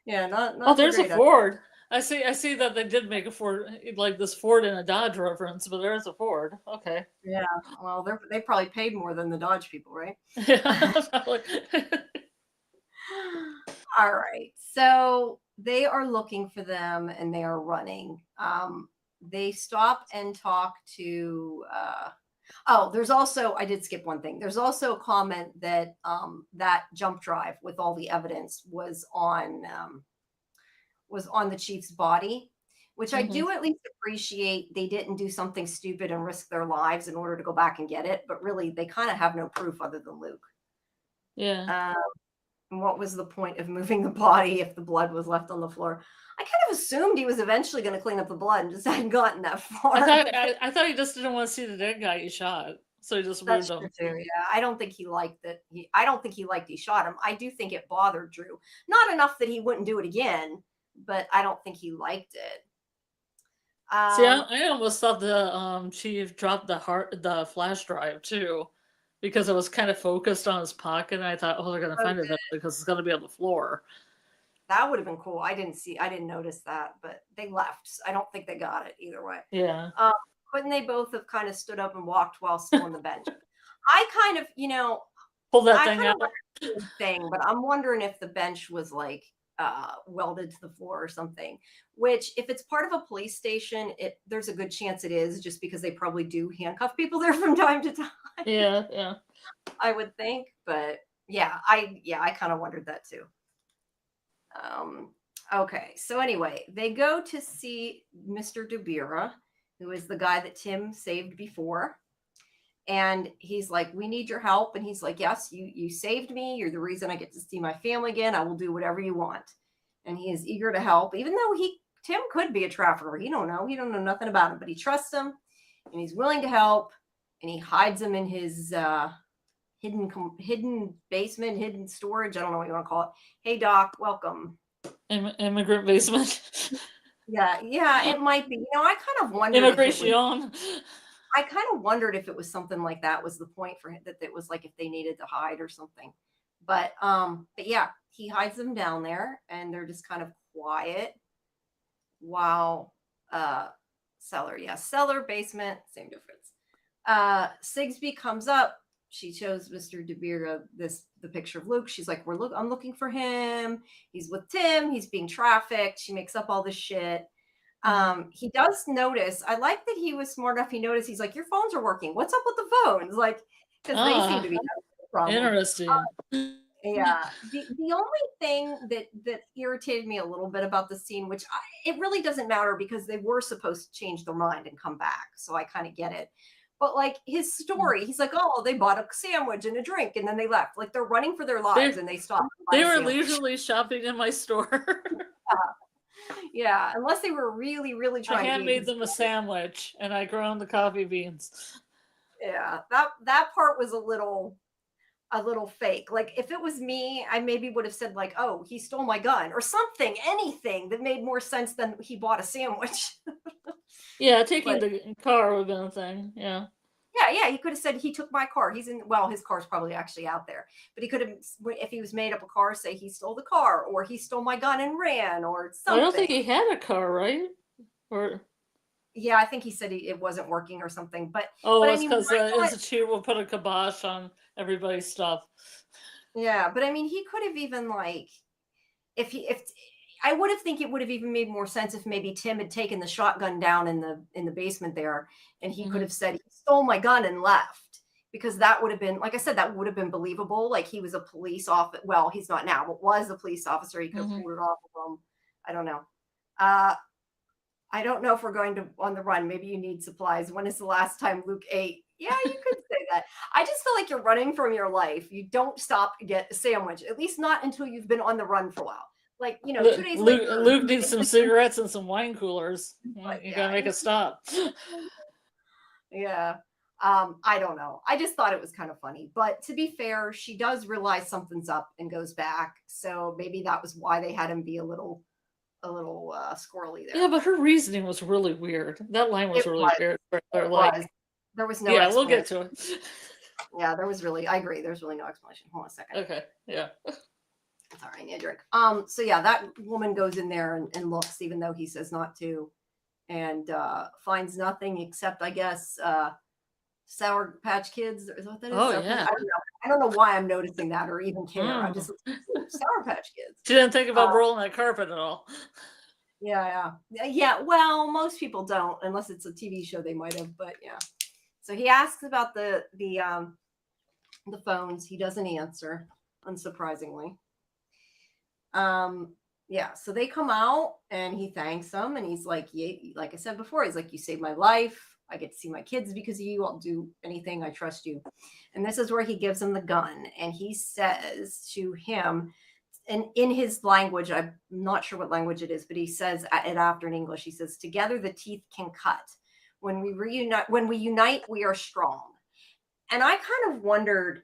Yeah, not Oh, so there's a great. Ford. I see that they did make a Ford, like this Ford and a Dodge reference, but there's a Ford. Okay. Yeah, well, they probably paid more than the Dodge people, right? Yeah. All right, so they are looking for them and they are running. They stop and talk to. Oh, there's also, I did skip one thing. There's also a comment that that jump drive with all the evidence was on the chief's body, which I do at least appreciate. They didn't do something stupid and risk their lives in order to go back and get it, but really they kind of have no proof other than Luke. Yeah. And what was the point of moving the body if the blood was left on the floor? I kind of assumed he was eventually going to clean up the blood and just hadn't gotten that far. I thought he just didn't want to see the dead guy he shot, so he just moved That's him. true too. Yeah, I don't think he liked that. I don't think he liked he shot him. I do think it bothered Drew. Not enough that he wouldn't do it again, but I don't think he liked it. See, I almost thought the chief dropped the flash drive too, because it was kind of focused on his pocket, and I thought, oh, they're gonna find it because it's gonna be on the floor. That would have been cool. I didn't notice that, but they left. I don't think they got it either way. Yeah. Couldn't they both have kind of stood up and walked while still on the bench? I kind of, pull that thing out. Thing, but I'm wondering if the bench was like welded to the floor or something. Which, if it's part of a police station, there's a good chance it is, just because they probably do handcuff people there from time to time. Yeah. I would think, but yeah, I kind of wondered that too. Okay, so anyway, they go to see Mr. Dubira, who is the guy that Tim saved before. And he's like, we need your help. And he's like, yes, you saved me. You're the reason I get to see my family again. I will do whatever you want. And he is eager to help, even though Tim could be a trafficker. He don't know nothing about him, but he trusts him and he's willing to help. And he hides him in his hidden basement, hidden storage. I don't know what you want to call it. Hey, Doc, welcome. Immigrant basement. Yeah, it might be. I kind of wondered. Immigration. I kind of wondered if it was something like that was the point for him, that it was like if they needed to hide or something. But yeah, he hides them down there and they're just kind of quiet while cellar, basement, same difference. Sigsbee comes up. She shows Mr. Dubira the picture of Luke. She's like, I'm looking for him. He's with Tim. He's being trafficked. She makes up all this shit. He does notice. I like that he was smart enough. He noticed. He's like, "Your phones are working. What's up with the phones?" Like, because they seem to Ah, be having a problem. interesting. Yeah. The only thing that irritated me a little bit about the scene, which it really doesn't matter because they were supposed to change their mind and come back, so I kind of get it. But like his story, he's like, "Oh, they bought a sandwich and a drink, and then they left." Like they're running for their lives, They and they stop to buy they a were sandwich. leisurely shopping in my store. Yeah, unless they were really, really I trying to be handmade them a considerate. sandwich and I ground the coffee beans. Yeah, that part was a little fake. Like if it was me, I maybe would have said like, "Oh, he stole my gun" or something, anything that made more sense than he bought a sandwich. Yeah, taking But the car would have been a thing. Yeah. yeah, he could have said he took my car. He's in well, his car's probably actually out there. But he could have if he was made up a car, say he stole the car or he stole my gun and ran or Well, I don't think something. he had a car, right? Or Yeah, I think he said it wasn't working or something. But oh, I it's mean, because why the not? institute will put a kibosh on everybody's stuff. Yeah, but I mean, he could have even like if I would have think it would have even made more sense if maybe Tim had taken the shotgun down in the basement there, and he could Hmm. have said he stole my gun and left because that would have been like I said that would have been believable. Like he was a police officer. Well, he's not now, but was a police officer. He could have Hmm. pulled it off of him. I don't know. Uh, I don't know if we're going to on the run. Maybe you need supplies. When is the last time Luke ate? Yeah, you could say that. I just feel like you're running from your life. You don't stop to get a sandwich, at least not until you've been on the run for a while. Like, 2 days later, Luke needs some cigarettes and some wine coolers. but You gotta make yeah, a stop. yeah. I don't know. I just thought it was kind of funny. But to be fair, she does realize something's up and goes back. So maybe that was why they had him be a little squirrely Yeah, there. but her reasoning was really weird. That line was It really was. weird. Where they're It like, was. There was no yeah, we'll get explanation. to it. Yeah, there was really. I agree. There's really no explanation. Hold on a second. Okay, yeah. Sorry, I need a drink. So yeah, that woman goes in there and looks, even though he says not to, and finds nothing except, I guess, Sour Patch Kids. Is that what that is? Oh, Sour Patch? yeah. I don't know. I don't know why I'm noticing that or even care. I Mm. just Sour Patch Kids. She didn't think Uh, about rolling that carpet at all. yeah. Well, most people don't, unless it's a TV show. They might have, but yeah. So he asks about the phones. He doesn't answer, unsurprisingly. Yeah, so they come out and he thanks them and he's like, yeah, like I said before, he's like, you saved my life. I get to see my kids because of you. I'll do anything. I trust you. And this is where he gives him the gun and he says to him, and in his language, I'm not sure what language it is, but he says it after in English. He says, "Together the teeth can cut. When we reunite, when we unite, we are strong." And I kind of wondered,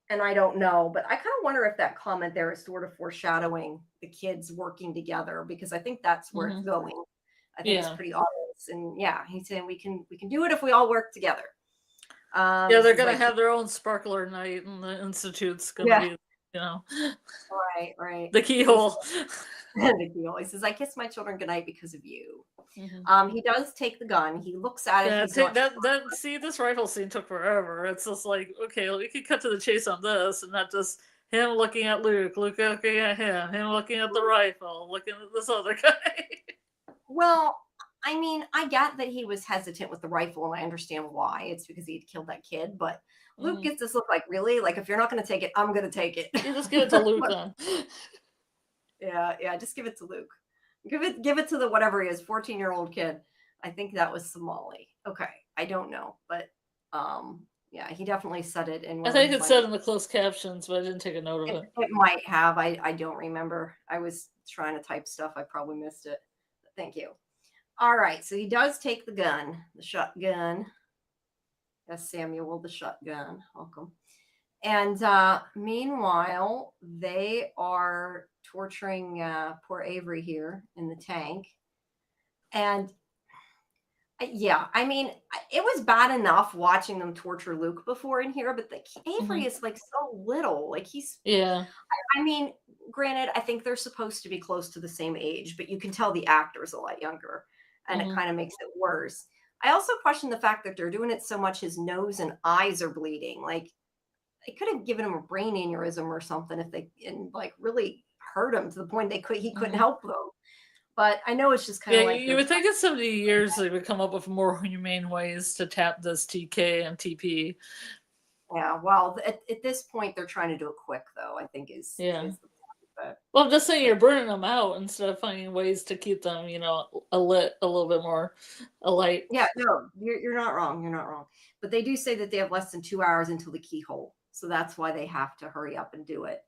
and I don't know, but I kind of wonder if that comment there is sort of foreshadowing the kids working together because I think that's where it's Hmm. going. I think it's Yeah. pretty obvious. And yeah, he's saying we can do it if we all work together. Yeah, He they're says gonna like, have their own sparkler night, and the institute's gonna yeah, be, you know, right. the He says, keyhole. he says, I kiss my children goodnight because of you. Hmm. He does take the gun. He looks at it. Yeah, He's not sure. see, this rifle scene took forever. It's just like, okay, well, we could cut to the chase on this, and not just him looking at Luke looking at him looking at the rifle, looking at this other guy. Well, I mean, I get that he was hesitant with the rifle, and I understand why. It's because he had killed that kid. But Luke Hmm. gets this look like, really? Like, if you're not going to take it, I'm going to take it. You just give it to Luke then. Yeah. Just give it to Luke. Give it to the whatever he is, 14-year-old kid. I think that was Somali. Okay, I don't know, but yeah, he definitely said it in I one of think his it said languages. in the closed captions, but I didn't take a note of it. It might have. I don't remember. I was trying to type stuff. I probably missed it. But thank you. All right, so he does take the gun, the shotgun. Yes, Samuel, the shotgun. Welcome. And meanwhile, they are torturing poor Avery here in the tank. And yeah, I mean, it was bad enough watching them torture Luke before in here, but Hmm. Avery is like so little. Like Yeah. I mean, granted, I think they're supposed to be close to the same age, but you can tell the actor's a lot younger, and it Hmm. kind of makes it worse. I also question the fact that they're doing it so much his nose and eyes are bleeding. Like they could have given him a brain aneurysm or something if they and like really hurt him to the point he couldn't Hmm. help them. But I know it's just kind Yeah, of like you would think in 70 years they would come up with more humane ways to tap this TK and TP. yeah. Well, at this point, they're trying to do it quick, though. I think Yeah. is the point. Well, I'm just saying you're burning them out instead of finding ways to keep them, a little bit more alight. Yeah, no, you're not wrong. You're not wrong. But they do say that they have less than 2 hours until the keyhole, so that's why they have to hurry up and do it.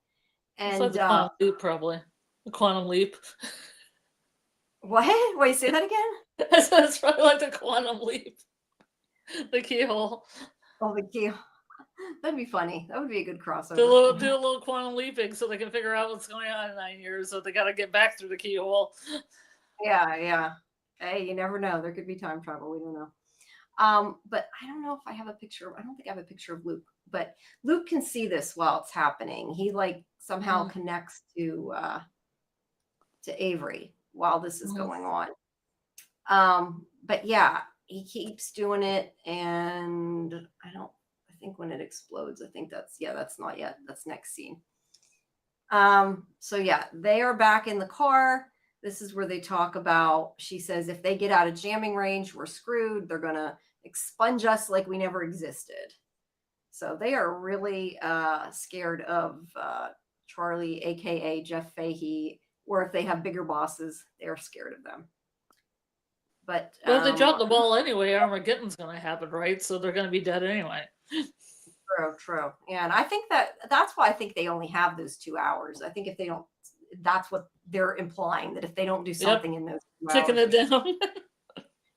It's like And the quantum leap, probably. The quantum leap. what? Wait, say that again. It's probably like the quantum leap. The keyhole. Oh, the keyhole. That'd be funny. That would be a good Do crossover. a little quantum leaping so they can figure out what's going on in 9 years. So they got to get back through the keyhole. Yeah, yeah. Hey, you never know. There could be time travel. We don't know. But I don't know if I have a picture. I don't think I have a picture of Luke, but Luke can see this while it's happening. He like somehow connects to Avery while this is going on. But yeah, he keeps doing it, and I think when it explodes, I think that's not yet. That's next scene. So yeah, they are back in the car. This is where they talk about, she says, if they get out of jamming range, we're screwed. They're going to expunge us like we never existed. So they are really scared of Charlie, aka Jeff Fahey, or if they have bigger bosses, they're scared of them. But well, if they drop the ball anyway, Armageddon's going to happen, right? So they're going to be dead anyway. True. Yeah, and I think that's why I think they only have those 2 hours. I think if they don't, that's what they're implying, that if they don't do something in those 2 Ticking hours, it down.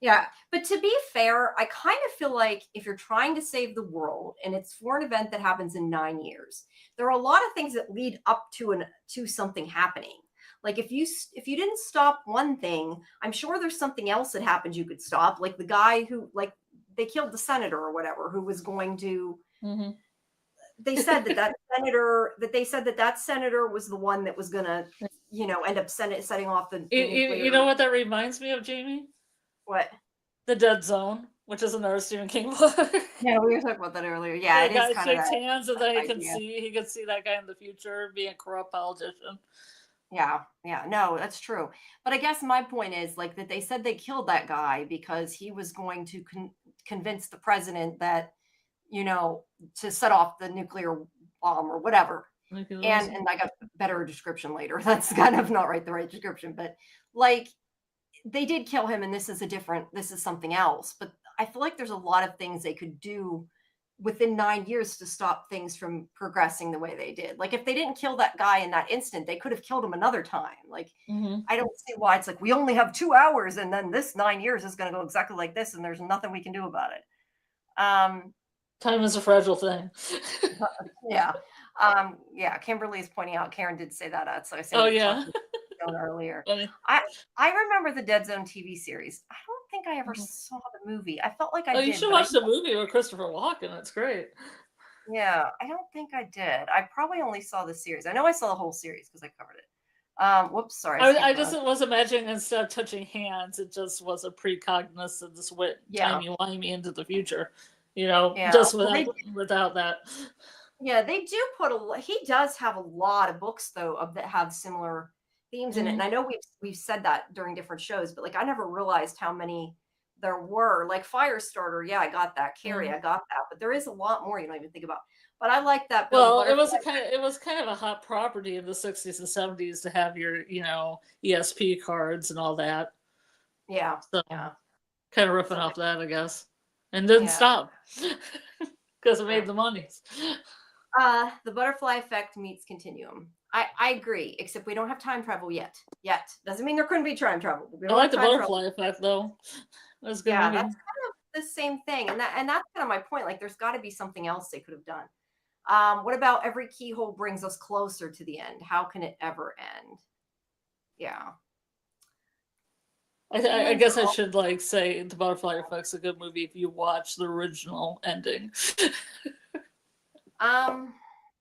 yeah. But to be fair, I kind of feel like if you're trying to save the world and it's for an event that happens in 9 years, there are a lot of things that lead up to something happening. Like if you didn't stop one thing, I'm sure there's something else that happened you could stop. Like the guy who, like, they killed the senator or whatever, who was going to. Mm-hmm. They said that senator was the one that was going to, end up setting off the nuclear. You know what that reminds me of, Jamie? What? The Dead Zone, which is another Stephen King book. Yeah, we were talking about that earlier. Yeah, it is kind of shakes hands, and then he can see that guy in the future being a corrupt politician. Yeah, no, that's true. But I guess my point is like that they said they killed that guy because he was going to convince the president that, to set off the nuclear bomb or whatever. And I got a better description later. That's kind of not the right description, but like they did kill him, and this is something else. But I feel like there's a lot of things they could do within 9 years to stop things from progressing the way they did. Like if they didn't kill that guy in that instant, they could have killed him another time. Like I don't see why it's like we only have 2 hours and then this 9 years is going to go exactly like this and there's nothing we can do about it. Time is a fragile thing. Yeah. Kimberly is pointing out, Karen did say that. So I said, earlier. I remember the Dead Zone TV series. I don't think I ever saw the movie. I felt like I did. You should watch the movie with Christopher Walken. It's great. Yeah, I don't think I did. I probably only saw the series. I know I saw the whole series because I covered it. Whoops, sorry. I just was imagining instead of touching hands, it just was a precognizance went timey-wimey into the future. Just without that. Yeah, they do he does have a lot of books though that have similar themes in it. And I know we've said that during different shows, but like I never realized how many there were. Like Firestarter, I got that. Carrie, I got that. But there is a lot more you don't even think about. But I like that. Well, it was kind of a hot property in the 60s and 70s to have your, ESP cards and all that. Yeah. So kind of ripping off that, I guess. And didn't stop. Because it made the money. The butterfly effect meets continuum. I agree, except we don't have time travel yet. Doesn't mean there couldn't be time travel. I like the butterfly effect though. That's good. Yeah, that's kind of the same thing, and that's kind of my point. Like, there's got to be something else they could have done. What about every keyhole brings us closer to the end? How can it ever end? Yeah. I guess I should say the butterfly effect's a good movie if you watch the original ending.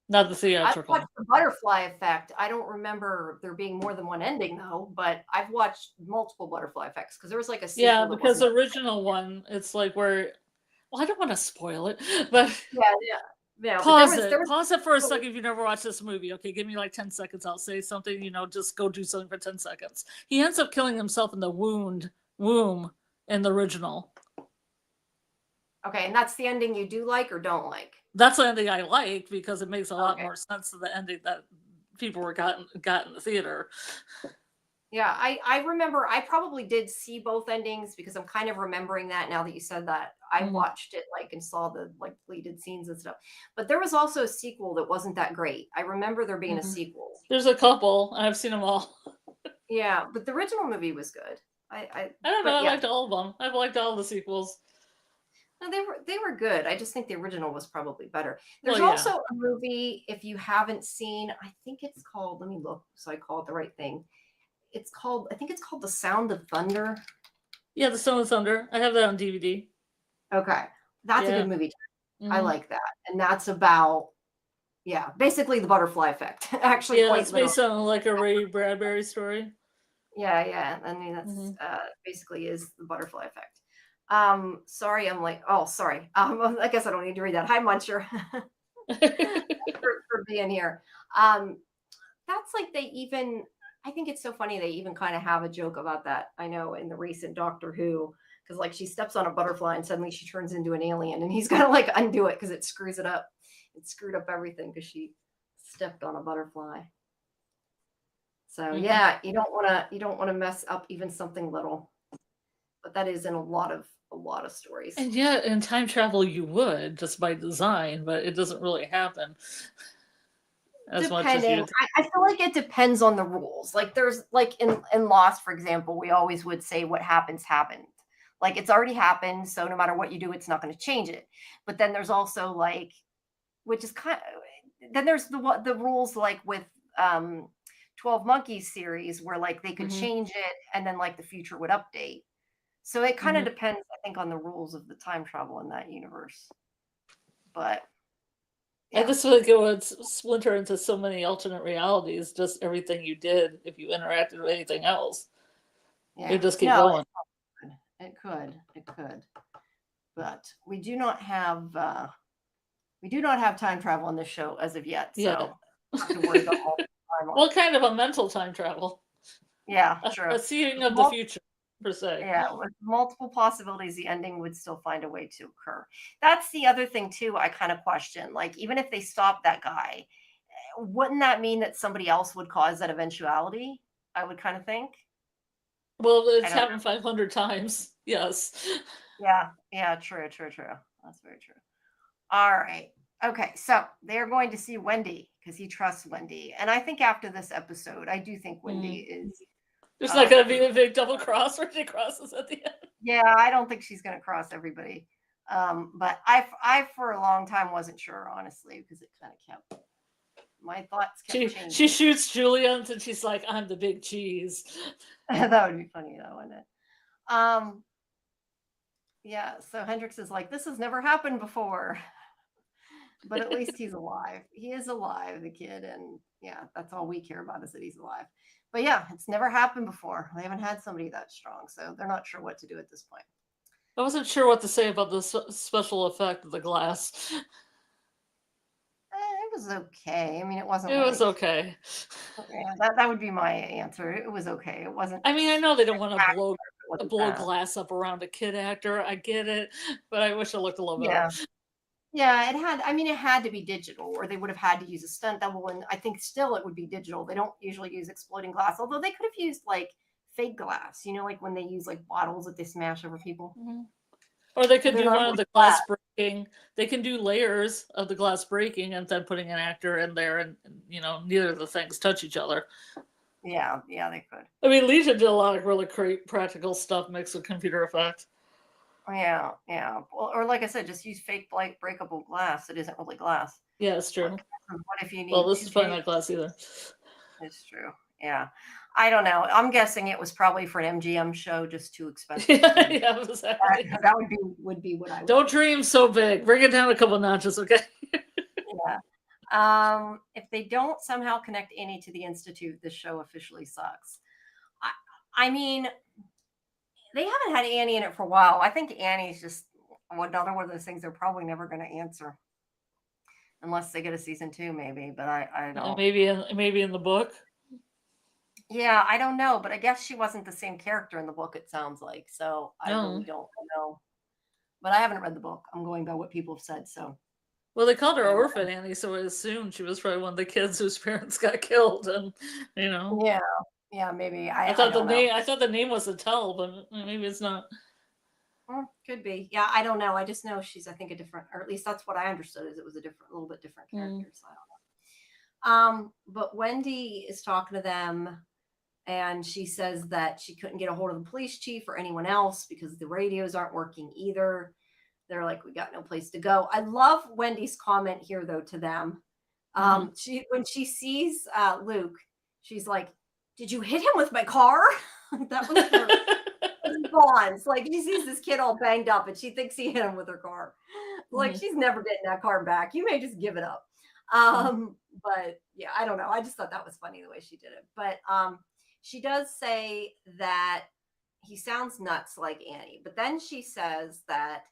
Not the theatrical. I've watched the butterfly effect. I don't remember there being more than one ending though, but I've watched multiple butterfly effects because there was like a sequel. Yeah, because the original one, it's like where, well, I don't want to spoil it, but Yeah, but Pause there it. was Pause it for a second if you never watched this movie. Okay, give me like 10 seconds. I'll say something, just go do something for 10 seconds. He ends up killing himself in the womb in the original. okay, and that's the ending you do like or don't like? That's the ending I like because it makes a lot Okay. more sense to the ending that people got in the theater. Yeah, I remember I probably did see both endings because I'm kind of remembering that now that you said that. I Mhm. watched it like and saw the like deleted scenes and stuff. But there was also a sequel that wasn't that great. I remember there being a Mhm. sequel. There's a couple. I've seen them all. Yeah, but the original movie was good. I don't know. But I yeah, liked all of them. I've liked all the sequels. no, they were good. I just think the original was probably better. There's Well, yeah. also a movie if you haven't seen. I think it's called. Let me look so I call it the right thing. I think it's called The Sound of Thunder. Yeah, The Stone of Thunder. I have that on DVD. Okay, that's a Yeah. good movie. I Mhm. like that, and that's about basically the butterfly effect. Actually, Yeah, quite it's literally. based on like a Ray Bradbury story. Yeah. I mean, that's Mhm. basically is the butterfly effect. Sorry, I'm like, oh, sorry. I guess I don't need to read that. Hi, Muncher, for being here. Um, that's like they even. I think it's so funny they even kind of have a joke about that. I know in the recent Doctor Who, because like she steps on a butterfly and suddenly she turns into an alien, and he's got to like undo it because it screws it up. It screwed up everything because she stepped on a butterfly. So Mhm. yeah, you don't want to mess up even something little. But that is in a lot of stories. And yet, in time travel, you would just by design, but it doesn't really happen as much as Depending, you. I feel like it depends on the rules. Like there's like in Lost, for example, we always would say what happens happened. Like it's already happened, so no matter what you do, it's not going to change it. But then there's also like, which is kind of, then there's the rules like with 12 Monkeys series where like they could Mhm. change it and then like the future would update. So it kind of Mhm. depends, I think, on the rules of the time travel in that universe. But I yeah, just feel like it would splinter into so many alternate realities. Just everything you did, if you interacted with anything else, it yeah. would just keep No, going. it could. But we do not have time travel on this show as of yet, Yeah. so have to worry about multiple timelines. What kind of a mental time travel? Yeah, A, true. a seeing With of the mul- future, per se. yeah, with multiple possibilities, the ending would still find a way to occur. That's the other thing too. I kind of question, like, even if they stop that guy, wouldn't that mean that somebody else would cause that eventuality? I would kind of think. Well, I it's don't. happened 500 times. Yes. Yeah, true. That's very true. All right. Okay, so they're going to see Wendy because he trusts Wendy. And I think after this episode, I do think Wendy Mm. is There's not going to be pretty. a big double cross where she crosses at the end. Yeah, I don't think she's going to cross everybody. But I for a long time wasn't sure, honestly, because it kind of kept my thoughts kept She changing. shoots Julia and she's like, I'm the big cheese. That would be funny though, wouldn't it? Um, yeah, so Hendrix is like, this has never happened before. But at least he's alive. He is alive, the kid, and yeah, that's all we care about is that he's alive. But yeah, it's never happened before. They haven't had somebody that strong, so they're not sure what to do at this point. I wasn't sure what to say about the special effect of the glass. It was okay. I mean, it wasn't It was like okay. yeah, that would be my answer. It was okay. It wasn't I mean, I know they don't want to spectacular. It wasn't blow bad. glass up around a kid actor. I get it, but I wish it looked a little better. Yeah. Yeah, it had. I mean, it had to be digital, or they would have had to use a stunt double. And I think still it would be digital. They don't usually use exploding glass, although they could have used like fake glass. Like when they use like bottles that they smash over people. Mhm. Or they But could they're do not one of really the glass. glass breaking. They can do layers of the glass breaking and then putting an actor in there, and neither of the things touch each other. Yeah, they could. I mean, Legion did a lot of really great practical stuff mixed with computer effects. Yeah. Well, or like I said, just use fake breakable glass. It isn't really glass. Yeah, it's true. What if you Well, need this two is probably pages? not glass either. It's true. Yeah. I don't know. I'm guessing it was probably for an MGM show, just too expensive. Yeah, exactly. That would be what I would Don't think. dream so big. Bring it down a couple notches, okay? Yeah. If they don't somehow connect Annie to the Institute, this show officially sucks. I mean, they haven't had Annie in it for a while. I think Annie's just another one of those things they're probably never going to answer. unless they get a season 2, maybe. But I don't. Maybe in the book. Yeah, I don't know, but I guess she wasn't the same character in the book. It sounds like so. I really No. don't know. But I haven't read the book. I'm going by what people have said. So. Well, they called her Orphan Annie, so I assumed she was probably one of the kids whose parents got killed, and Yeah, yeah, maybe. I I thought the don't know. name. I thought the name was a tell, but maybe it's not. Could be. Yeah, I don't know. I just know she's, I think, a different, or at least that's what I understood, is it was a little bit different character. So I don't know. But Wendy is talking to them, and she says that she couldn't get a hold of the police chief or anyone else because the radios aren't working either. They're like, we got no place to go. I love Wendy's comment here, though, to them. When she sees Luke, she's like, "Did you hit him with my car?" That was her response. Like, she sees this kid all banged up, and she thinks he hit him with her car. Like, she's never getting that car back. You may just give it up. But yeah, I don't know. I just thought that was funny the way she did it. But she does say that he sounds nuts like Annie. But then she says that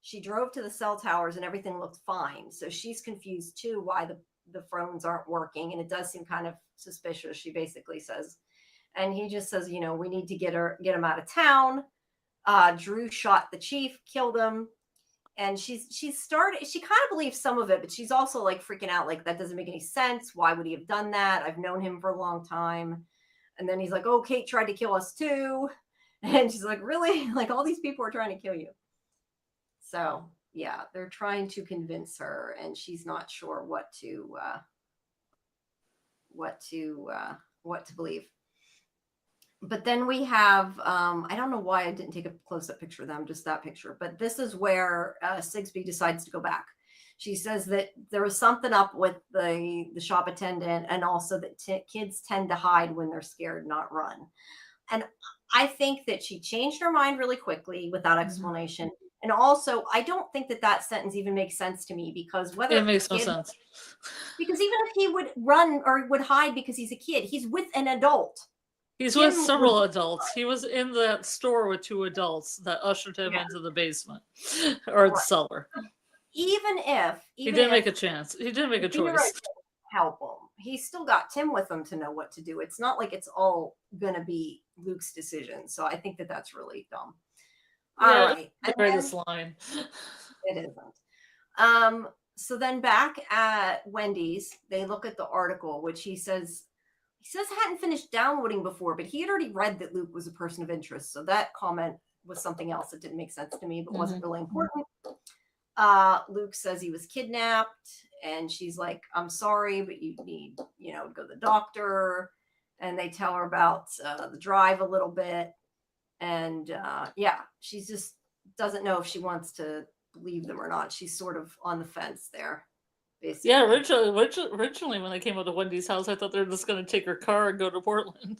she drove to the cell towers and everything looked fine. So she's confused too why the phones aren't working. And it does seem kind of suspicious, she basically says. And he just says, we need to get him out of town. Drew shot the chief, killed him. And she kind of believes some of it, but she's also like freaking out. Like, that doesn't make any sense. Why would he have done that? I've known him for a long time. And then he's like, oh, Kate tried to kill us too. And she's like, really? Like, all these people are trying to kill you. So yeah, they're trying to convince her, and she's not sure what to believe. But then we have, I don't know why I didn't take a close-up picture of them, just that picture. But this is where Sigsbee decides to go back. She says that there was something up with the shop attendant, and also that kids tend to hide when they're scared, not run. And I think that she changed her mind really quickly without explanation. And also, I don't think that sentence even makes sense to me, because it makes no sense. Because even if he would run or would hide because he's a kid, he's with an adult. He's with several adults. He was in that store with 2 adults that ushered him into the basement or the cellar. Even if he didn't make a chance, he didn't make a choice. Help him. He's still got Tim with him to know what to do. It's not like it's all gonna be Luke's decision. So I think that's really dumb. All right. The greatest line. It isn't. So then back at Wendy's, they look at the article, which he says hadn't finished downloading before, but he had already read that Luke was a person of interest. So that comment was something else that didn't make sense to me, but wasn't really important. Luke says he was kidnapped, and she's like, I'm sorry, but you need, to go to the doctor. And they tell her about the drive a little bit. And she just doesn't know if she wants to believe them or not. She's sort of on the fence there, basically. Yeah, originally when they came out to Wendy's house, I thought they were just going to take her car and go to Portland.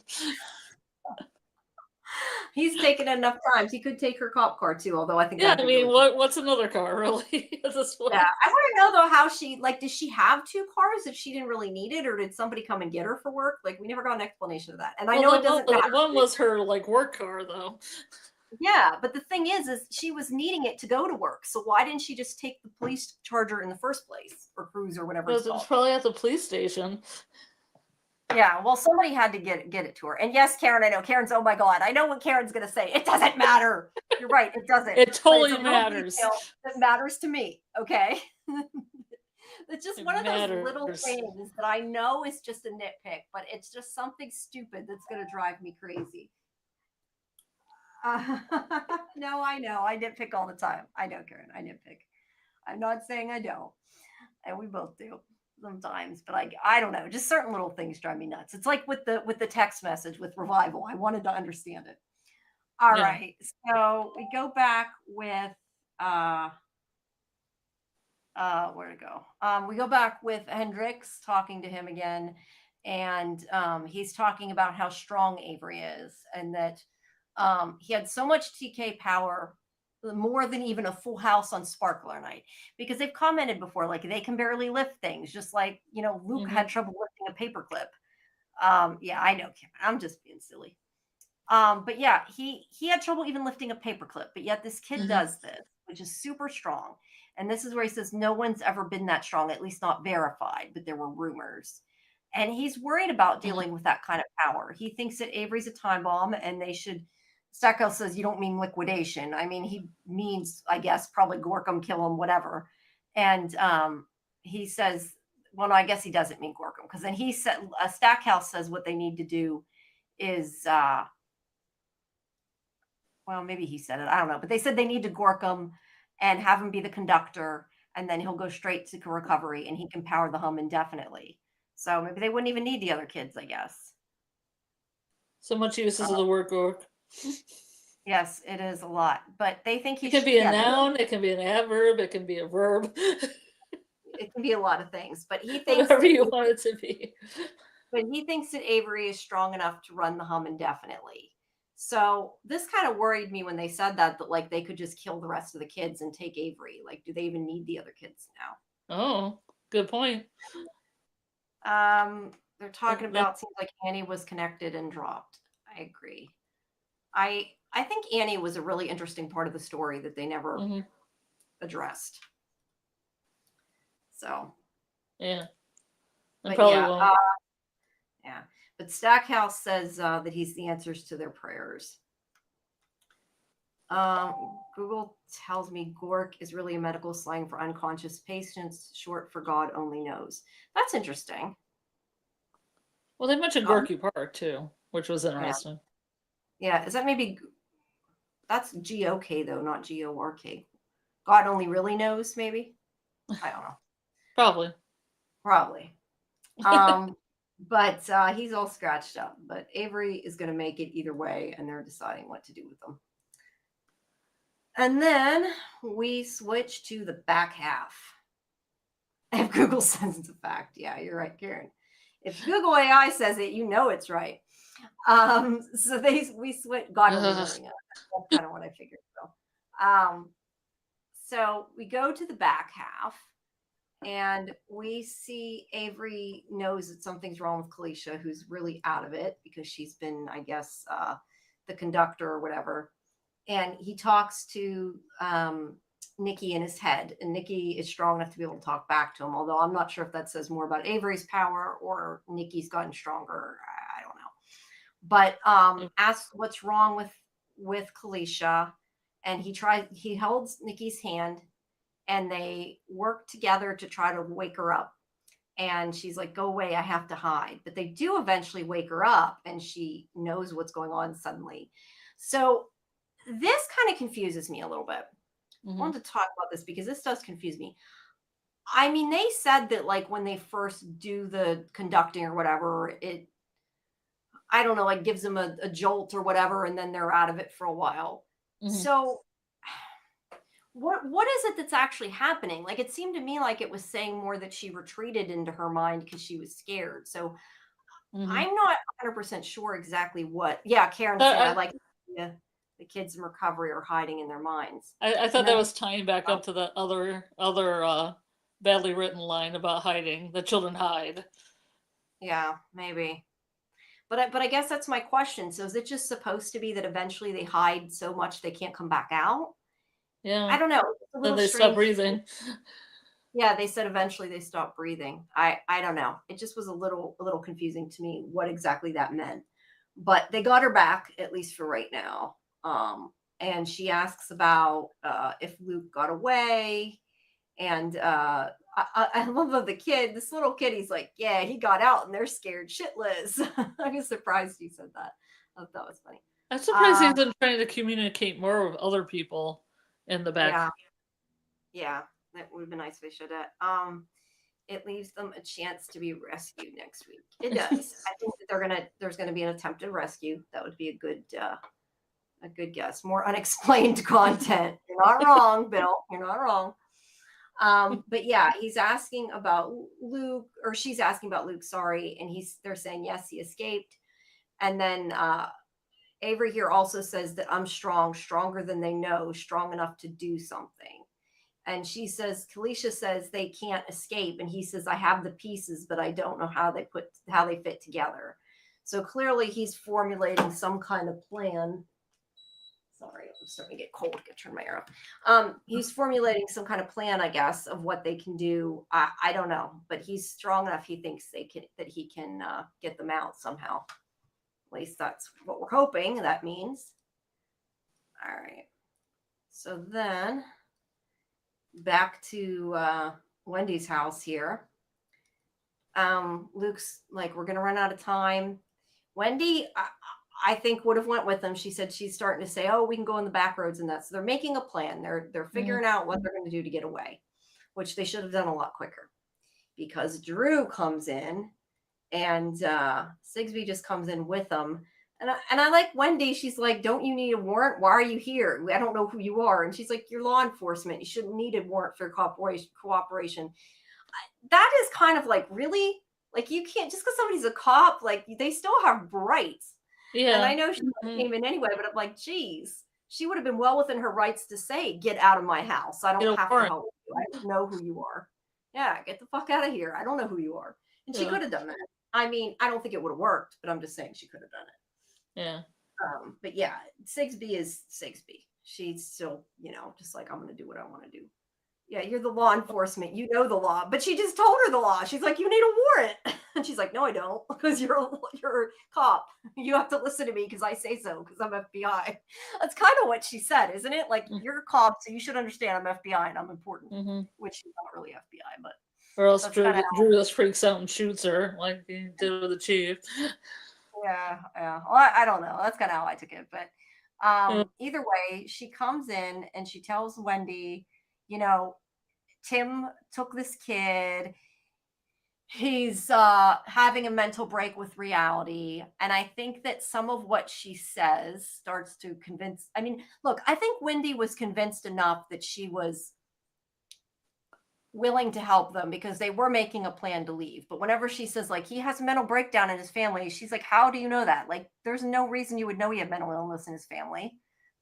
He's taken enough times. He could take her cop car too, although I think. Yeah, I mean, what's another car really? At this point? Yeah, I want to know though how she does she have 2 cars if she didn't really need it, or did somebody come and get her for work? Like, we never got an explanation of that. And I know it doesn't matter. One was her work car though. Yeah, but the thing is she was needing it to go to work. So why didn't she just take the police charger in the first place, or cruise, or whatever it's called? It's probably at the police station. Yeah, well, somebody had to get it to her. And yes, Karen, I know. Karen's, oh my God, I know what Karen's going to say. It doesn't matter. You're right, it doesn't. It totally matters. It matters to me, okay? It's just one of those little things that I know is just a nitpick, but it's just something stupid that's going to drive me crazy. No, I know. I nitpick all the time. I know, Karen. I nitpick. I'm not saying I don't. And we both do sometimes, but I don't know. Just certain little things drive me nuts. It's like with the text message with Revival. I wanted to understand it. All right. So we go back with where to go? We go back with Hendrix talking to him again, and he's talking about how strong Avery is, and that he had so much TK power, more than even a full house on Sparkler Night, because they've commented before, like, they can barely lift things, just like, Luke had trouble lifting a paperclip. Yeah, I know, Karen. I'm just being silly. But yeah, he had trouble even lifting a paperclip, but yet this kid Mhm. does this, which is super strong. And this is where he says no one's ever been that strong, at least not verified, but there were rumors. And he's worried about Mhm. dealing with that kind of power. He thinks that Avery's a time bomb and they should. Stackhouse says you don't mean liquidation. I mean, he means, I guess, probably gork him, kill him, whatever. And he says, well, no, I guess he doesn't mean gork him, because then he said, Stackhouse says what they need to do is well, maybe he said it. I don't know. But they said they need to gork him and have him be the conductor, and then he'll go straight to recovery and he can power the hum indefinitely. So maybe they wouldn't even need the other kids, I guess. So much Uh, uses of the word gork. yes, it is a lot. But they think It he can should, be a yeah, noun, it can be an adverb, it can be a verb, it can be a lot of things. But he thinks whatever that you want it to be. Avery is strong enough to run the hum indefinitely. So this kind of worried me when they said that like they could just kill the rest of the kids and take Avery. Like, do they even need the other kids now? Oh, good point. They're talking about, seems like Annie was connected and dropped. I agree. I think Annie was a really interesting part of the story that they never Mhm. addressed. So, Yeah, I but probably yeah, won't. yeah. But Stackhouse says that he's the answers to their prayers. Google tells me gork is really a medical slang for unconscious patients, short for God only knows. That's interesting. Well, they mentioned Um, Gorky Park too, which was yeah, interesting. yeah. Is that maybe that's GOK though, not GORK? God only really knows, maybe. I don't know. Probably. Probably. But he's all scratched up. But Avery is going to make it either way, and they're deciding what to do with them. And then we switch to the back half. If Google says it's a fact, yeah, you're right, Karen. If Google AI says it, you know it's right. So we switch. God only really knows. That's kind of what I figured. So we go to the back half, and we see Avery knows that something's wrong with Kalisha, who's really out of it because she's been, I guess, the conductor or whatever. And he talks to Nikki in his head, and Nikki is strong enough to be able to talk back to him. Although I'm not sure if that says more about Avery's power or Nikki's gotten stronger. I don't know. But asks what's wrong with Kalisha, and he holds Nikki's hand, and they work together to try to wake her up. And she's like, go away, I have to hide. But they do eventually wake her up, and she knows what's going on suddenly. So this kind of confuses me a little bit. I Mhm. wanted to talk about this because this does confuse me. I mean, they said that like when they first do the conducting or whatever, it, I don't know, like gives them a jolt or whatever, and then they're out of it for a while. Mhm. So what is it that's actually happening? Like, it seemed to me like it was saying more that she retreated into her mind because she was scared. So Mhm. I'm not 100% sure exactly what. Yeah, Karen's saying I I, like the kids in recovery are hiding in their minds. I And thought that then was tying back up to the other badly written line about hiding. The children hide. yeah, maybe. But I guess that's my question. So is it just supposed to be that eventually they hide so much they can't come back out? Yeah. I don't know. It's a Then little they stop strange. breathing. Yeah, they said eventually they stopped breathing. I don't know. It just was a little confusing to me what exactly that meant. But they got her back at least for right now. And she asks about if Luke got away, and I love that the kid, this little kid, he's like, yeah, he got out and they're scared shitless. I was surprised he said that. I thought that was funny. I'm surprised he Uh, isn't trying to communicate more with other people in the back. yeah, yeah, that would have been nice if they showed that. It leaves them a chance to be rescued next week. It does. I think that there's gonna be an attempted rescue. That would be a good guess. More unexplained content. You're not wrong, Bill. You're not wrong. But yeah, he's asking about Luke, or she's asking about Luke, sorry, and they're saying yes, he escaped. And then Avery here also says that I'm strong, stronger than they know, strong enough to do something. And she says, Kalisha says they can't escape, and he says I have the pieces, but I don't know how they fit together. So clearly he's formulating some kind of plan. Sorry, I'm starting to get cold. I can turn my air off. He's formulating some kind of plan, I guess, of what they can do. I don't know, but he's strong enough. He thinks that he can get them out somehow. At least that's what we're hoping that means. All right. So then back to Wendy's house here. Luke's like, we're going to run out of time. Wendy, I think would have went with them. She said she's starting to say, oh, we can go in the back roads and that. So they're making a plan. They're figuring out what they're going to do to get away, which they should have done a lot quicker, because Drew comes in and Sigsbee just comes in with them. And I like Wendy. She's like, don't you need a warrant? Why are you here? I don't know who you are. And she's like, you're law enforcement. You shouldn't need a warrant for cooperation. That is kind of like, really? Like, you can't, just because somebody's a cop, like, they still have rights. Yeah. And I know she came in anyway, but I'm like, geez, she would have been well within her rights to say, get out of my house. I don't have to help you. I don't know who you are. Yeah, get the fuck out of here. I don't know who you are. And she could have done that. I mean, I don't think it would have worked, but I'm just saying she could have done it. Yeah. But yeah, Sigsbee is Sigsbee. She's still, just like, I'm going to do what I want to do. Yeah, you're the law enforcement. You know the law. But she just told her the law. She's like, you need a warrant. And she's like, no, I don't, because you're a cop. You have to listen to me because I say so, because I'm FBI. That's kind of what she said, isn't it? Like, you're a cop, so you should understand I'm FBI and I'm important, which she's not really FBI, but. Or else Drew just freaks out and shoots her like he did with the chief. Yeah. Well, I don't know. That's kind of how I took it. But either way, she comes in and she tells Wendy, Tim took this kid. He's having a mental break with reality. And I think that some of what she says starts to convince. I mean, look, I think Wendy was convinced enough that she was willing to help them because they were making a plan to leave. But whenever she says, like, he has a mental breakdown in his family, she's like, how do you know that? Like, there's no reason you would know he had mental illness in his family.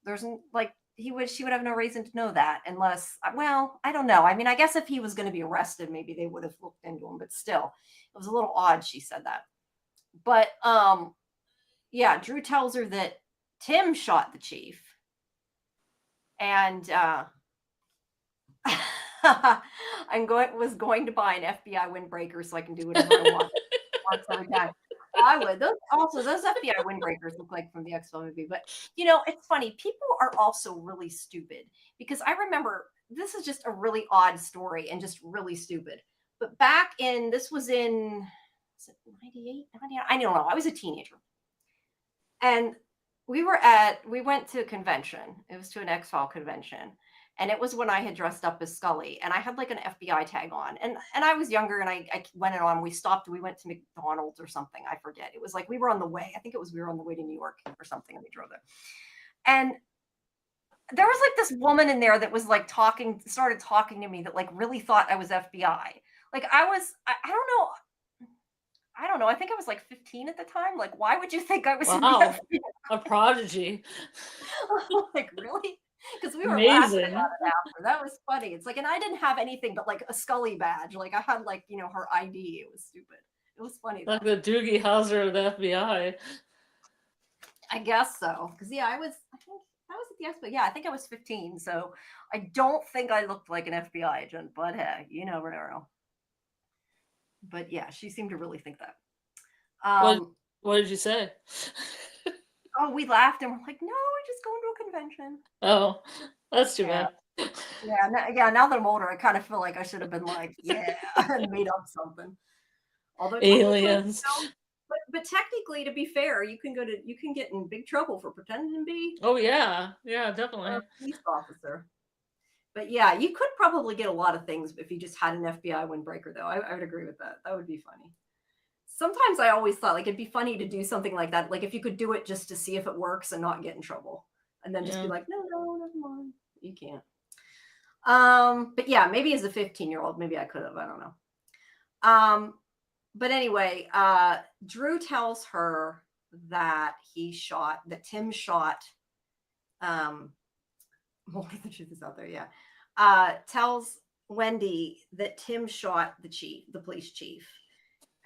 There's like, she would have no reason to know that unless, well, I don't know. I mean, I guess if he was going to be arrested, maybe they would have looked into him, but still, it was a little odd she said that. But yeah, Drew tells her that Tim shot the chief. And was going to buy an FBI windbreaker so I can do whatever I want. Every time. I would. Those FBI windbreakers look like from the X-Men movie. But, it's funny. People are also really stupid, because I remember, this is just a really odd story and just really stupid. But this was in 98, 99? I don't know. I was a teenager. And we went to a convention. It was to an X-File convention. And it was when I had dressed up as Scully, and I had like an FBI tag on, and I was younger, and I went on. We stopped. We went to McDonald's or something. I forget. It was like we were on the way. I think we were on the way to New York or something, and we drove there. And there was like this woman in there that was like started talking to me that like really thought I was FBI. Like I don't know. I think I was like 15 at the time. Like, why would you think I was in the FBI? A prodigy? Like, really? Because we were laughing about it after. That was funny. It's like, and I didn't have anything but like a Scully badge. Like I had like, her ID. It was stupid. It was funny. Like the Doogie Howser of the FBI. I guess so. Because I was at the expo. Yeah, I think I was 15. So I don't think I looked like an FBI agent, but hey, you never know. But yeah, she seemed to really think that. What did you say? Oh, we laughed and we're like, no, we're just going to a convention. Oh, that's too bad. Yeah. Now that I'm older, I kind of feel like I should have been like, yeah, and made up something. Although aliens. But technically, to be fair, you can get in big trouble for pretending to be. Oh yeah, definitely. A police officer. But yeah, you could probably get a lot of things if you just had an FBI windbreaker, though. I would agree with that. That would be funny. Sometimes I always thought like it'd be funny to do something like that. Like if you could do it just to see if it works and not get in trouble, and then just be like, no, never mind. You can't. But yeah, maybe as a 15-year-old, maybe I could have. I don't know. But anyway, Drew tells her that Tim shot. More of the truth is out there. Yeah. Tells Wendy that Tim shot the police chief.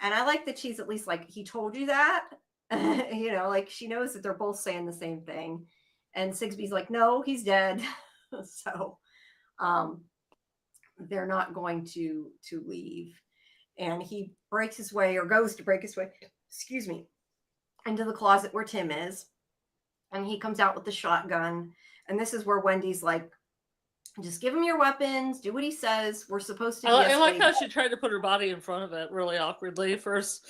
And I like that she's at least like, he told you that. You know, like she knows that they're both saying the same thing. And Sigsbee's like, no, he's dead. So um, they're not going to leave. And he breaks his way, or goes to break his way, excuse me, into the closet where Tim is. And he comes out with the shotgun. And this is where Wendy's like, just give him your weapons, do what he says. We're supposed to I like de-escalate. how she tried to put her body in front of it really awkwardly first.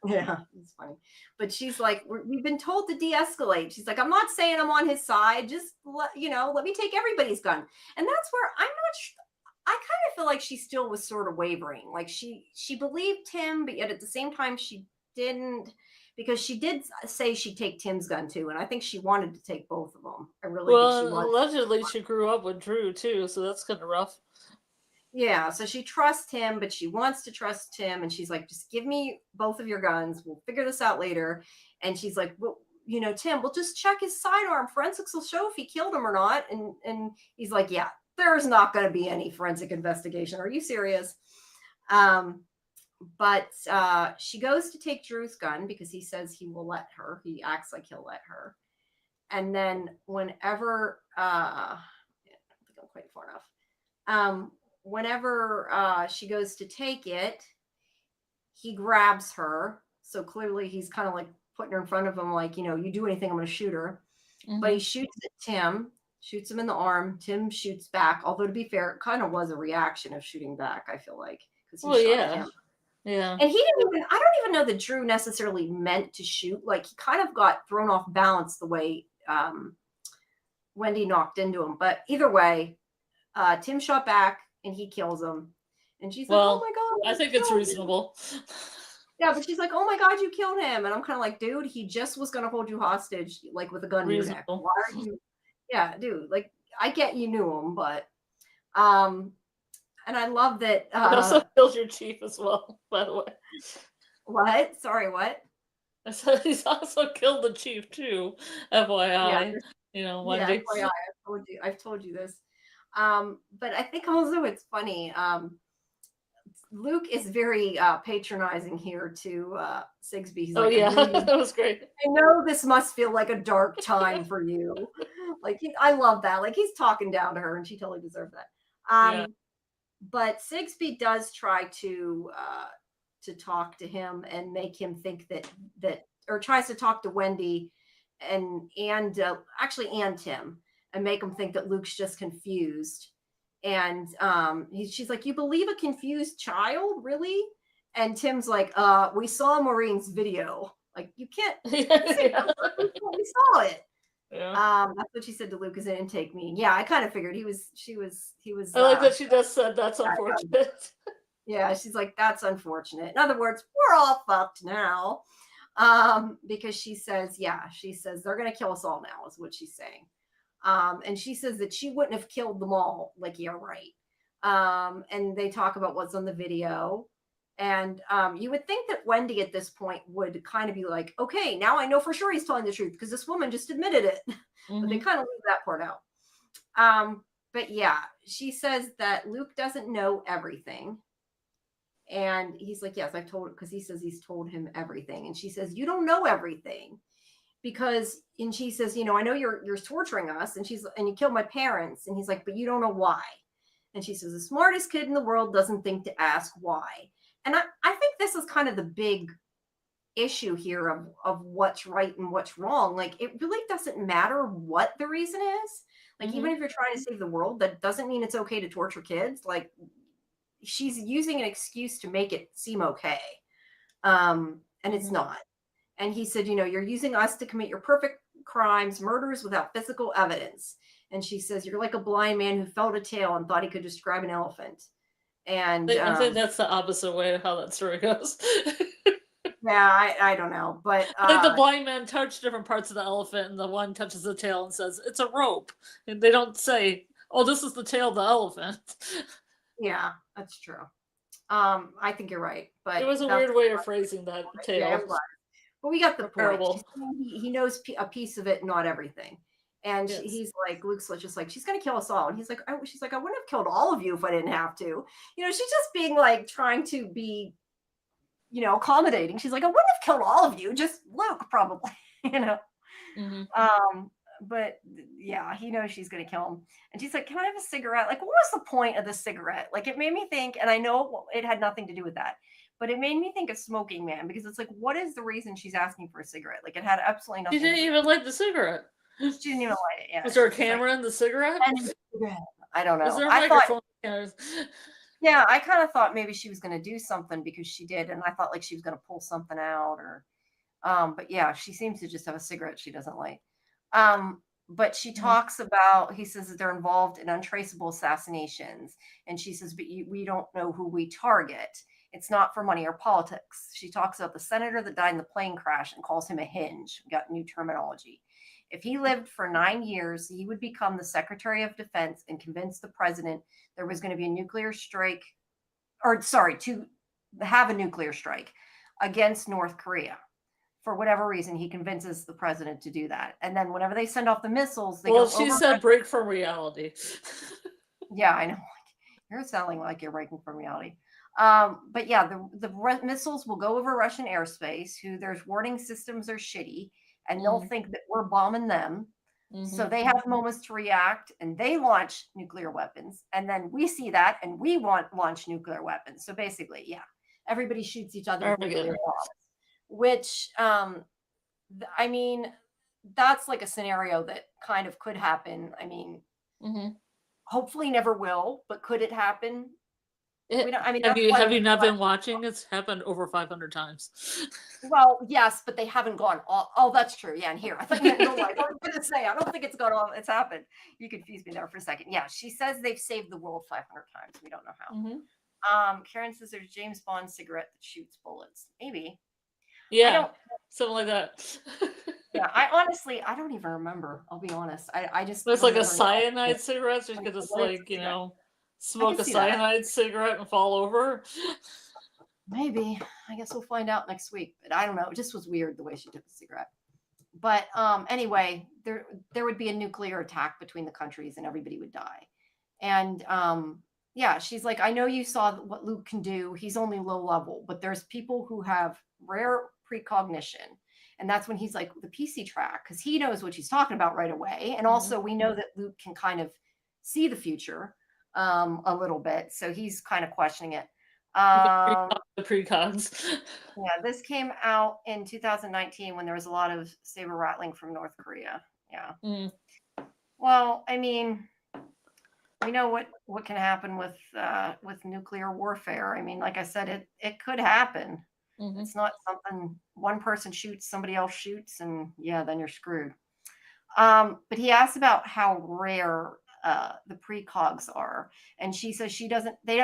Yeah, it's funny. But she's like, we've been told to de-escalate. She's like, I'm not saying I'm on his side. Just let me take everybody's gun. And that's where I'm not sure. I kind of feel like she still was sort of wavering. Like she believed him, but yet at the same time she didn't, because she did say she'd take Tim's gun too, and I think she wanted to take both of them. I really think she wanted. Allegedly she grew up with Drew too, so that's kind of rough. Yeah, so she trusts him, but she wants to trust Tim, and she's like, just give me both of your guns. We'll figure this out later. And she's like, well, Tim, we'll just check his sidearm. Forensics will show if he killed him or not. And he's like, yeah, there's not going to be any forensic investigation. Are you serious? But she goes to take Drew's gun because he says he will let her. He acts like he'll let her. And then whenever, I don't think I'm quite far enough. Whenever she goes to take it, he grabs her. So clearly he's kind of like putting her in front of him, like, you do anything, I'm going to shoot her. Mm-hmm. But he shoots at Tim, shoots him in the arm. Tim shoots back. Although, to be fair, it kind of was a reaction of shooting back, I feel like. Because he shot at him. Yeah. And I don't even know that Drew necessarily meant to shoot. Like, he kind of got thrown off balance the way Wendy knocked into him. But either way, Tim shot back and he kills him. And she's like, oh my God. I think it's reasonable. Yeah, but she's like, oh my God, you killed him. And I'm kind of like, dude, he just was going to hold you hostage, like with a gun in your neck. Why are you? Yeah, dude, like, I get you knew him, but and I love that. He also killed your chief as well, by the way. What? Sorry, what? I said he's also killed the chief too, FYI. Wendy. Yeah, FYI, I've told you this. But I think also it's funny. Luke is very patronizing here to Sigsbee. He's like, yeah, that was great. I know this must feel like a dark time for you. Like, I love that. Like, he's talking down to her, and she totally deserved that. But Sigsbee does try to talk to him and make him think that or tries to talk to Wendy and Tim and make him think that Luke's just confused. And she's like, you believe a confused child, really? And Tim's like, we saw Maureen's video. Like, you can't say that. We saw it. Yeah. That's what she said to Luke as an intake meeting. Yeah, I kind of figured he was. I like that she just said that's unfortunate. Yeah, she's like, that's unfortunate. In other words, we're all fucked now. Because she says they're gonna kill us all now, is what she's saying. And she says that she wouldn't have killed them all. Like, yeah, right. And they talk about what's on the video. And you would think that Wendy at this point would kind of be like, okay, now I know for sure he's telling the truth because this woman just admitted it. Mm-hmm. But they kind of leave that part out. But yeah, she says that Luke doesn't know everything. And he's like, yes, I've told, because he says he's told him everything. And she says, you don't know everything. And she says, I know you're torturing us. And you killed my parents. And he's like, but you don't know why. And she says, the smartest kid in the world doesn't think to ask why. And I think this is kind of the big issue here of what's right and what's wrong. Like, it really doesn't matter what the reason is. Like, even if you're trying to save the world, that doesn't mean it's okay to torture kids. Like, she's using an excuse to make it seem okay. And it's not. And he said, you're using us to commit your perfect crimes, murders without physical evidence. And she says, you're like a blind man who felt a tail and thought he could describe an elephant. And I think that's the opposite way of how that story goes. Yeah, I don't know. But I think the blind man touched different parts of the elephant, and the one touches the tail and says, it's a rope. And they don't say, oh, this is the tail of the elephant. Yeah, that's true. I think you're right. But it was a weird way of phrasing that tail. Yeah, but we got the point. He knows a piece of it, not everything. And he's like, Luke's just like, she's going to kill us all. And he's like, she's like, I wouldn't have killed all of you if I didn't have to. She's just being like, trying to be accommodating. She's like, I wouldn't have killed all of you, just Luke, probably, you know. Mm-hmm. But yeah, he knows she's gonna kill him. And she's like, can I have a cigarette? Like, what was the point of the cigarette? Like, it made me think, and I know it had nothing to do with that, but it made me think of Smoking Man, because it's like, what is the reason she's asking for a cigarette? Like, it had absolutely She nothing didn't to do. even light the cigarette. She didn't even light it. Yeah. Was there a She's just like, camera in the cigarette? I don't Was know. there a I thought, microphone? yeah, I kind of thought maybe she was going to do something, because she did. And I thought like she was going to pull something out, or, but yeah, she seems to just have a cigarette she doesn't light. But she talks about, he says that they're involved in untraceable assassinations. And she says, but we don't know who we target. It's not for money or politics. She talks about the senator that died in the plane crash and calls him a hinge. We got new terminology. If he lived for 9 years, he would become the Secretary of Defense and convince the president there was going to be a nuclear strike, or sorry, to have a nuclear strike against North Korea. For whatever reason, he convinces the president to do that. And then whenever they send off the missiles, they go she over. said break from reality. Yeah, I know. You're sounding like you're breaking from reality. But yeah, the missiles will go over Russian airspace, who their warning systems are shitty, and they'll think that we're bombing them. So they have moments to react, and they launch nuclear weapons. And then we see that, and we launch nuclear weapons. So basically, yeah, everybody shoots each other with nuclear bombs. Which, I mean, that's like a scenario that kind of could happen. I mean, hopefully never will, but could it happen? Have you not been watching? It's happened over 500 times. Well, yes, but they haven't gone all. Oh, that's true. Yeah, and here I thought you meant real life. I was going to say, I don't think it's gone all. It's happened. You confused me there for a second. Yeah, she says they've saved the world 500 times. We don't know how. Karen says there's James Bond cigarette that shoots bullets. Maybe. Yeah, something like that. Yeah, I don't even remember. I'll be honest. I just. It's like a cyanide cigarette. So you could just smoke a cyanide cigarette and fall over. Maybe. I guess we'll find out next week. But I don't know. It just was weird the way she took the cigarette. But anyway, there would be a nuclear attack between the countries and everybody would die. And yeah, she's like, I know you saw what Luke can do. He's only low level, but there's people who have rare precognition. And that's when he's like the PC track, because he knows what she's talking about right away. And also we know that Luke can kind of see the future a little bit. So he's kind of questioning it. The precogs. Yeah, this came out in 2019 when there was a lot of saber rattling from North Korea. Yeah. Well, I mean, we know what can happen with nuclear warfare. I mean, like I said, it could happen. It's not something one person shoots, somebody else shoots, and yeah, then you're screwed. But he asked about how rare the precogs are, and she says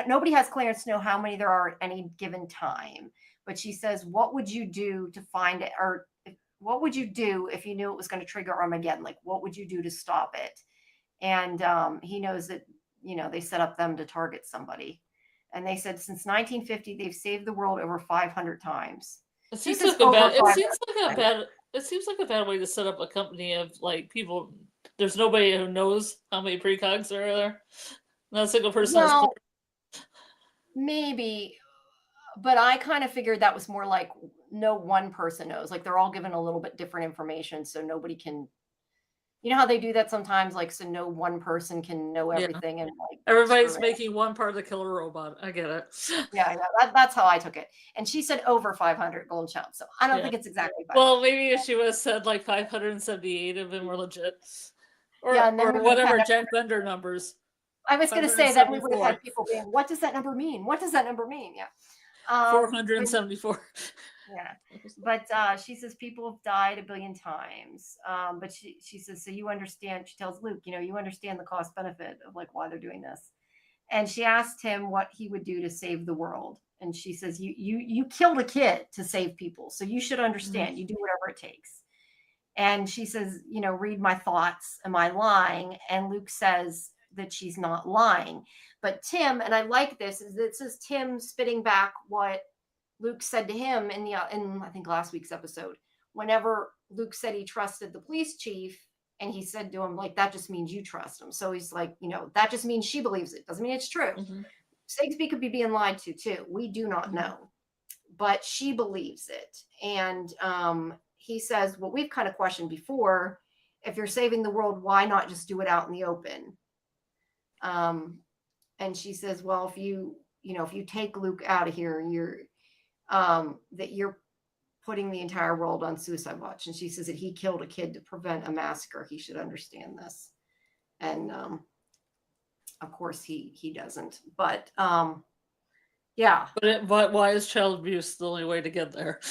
nobody has clearance to know how many there are at any given time. But she says, what would you do to find it, or what would you do if you knew it was going to trigger Armageddon? Like, what would you do to stop it? And he knows that, they set up them to target somebody. And they said since 1950, they've saved the world over 500 times. It seems like a bad way to set up a company of like people. There's nobody who knows how many precogs are there. Not a single person. Well, maybe, but I kind of figured that was more like no one person knows. Like they're all given a little bit different information, so nobody can. You know how they do that sometimes, like so no one person can know everything, and like everybody's making one part of the killer robot. I get it. Yeah, I know. That's how I took it. And she said over 500 Golden Child, so I don't think it's exactly 500. Well, maybe if she would have said like 578 of them were legit, or whatever Jack Bender numbers. I was going to say that we would have had people being, what does that number mean? What does that number mean? Yeah. 474. Yeah, but she says people have died 1 billion times. But she says, so you understand, she tells Luke, you understand the cost benefit of like why they're doing this. And she asked him what he would do to save the world. And she says, you killed a kid to save people. So you should understand, you do whatever it takes. And she says, read my thoughts. Am I lying? And Luke says that she's not lying. But Tim, and I like this, is it says Tim spitting back what Luke said to him in I think last week's episode, whenever Luke said he trusted the police chief, and he said to him, like, that just means you trust him. So he's like, that just means she believes it. Doesn't mean it's true. Sigsbee could be being lied to too. We do not know. but she believes it. And he says, what we've kind of questioned before, if you're saving the world, why not just do it out in the open? And she says, well, if you take Luke out of here, you're putting the entire world on suicide watch. And she says that he killed a kid to prevent a massacre. He should understand this. And of course he doesn't. But yeah. But why is child abuse the only way to get there?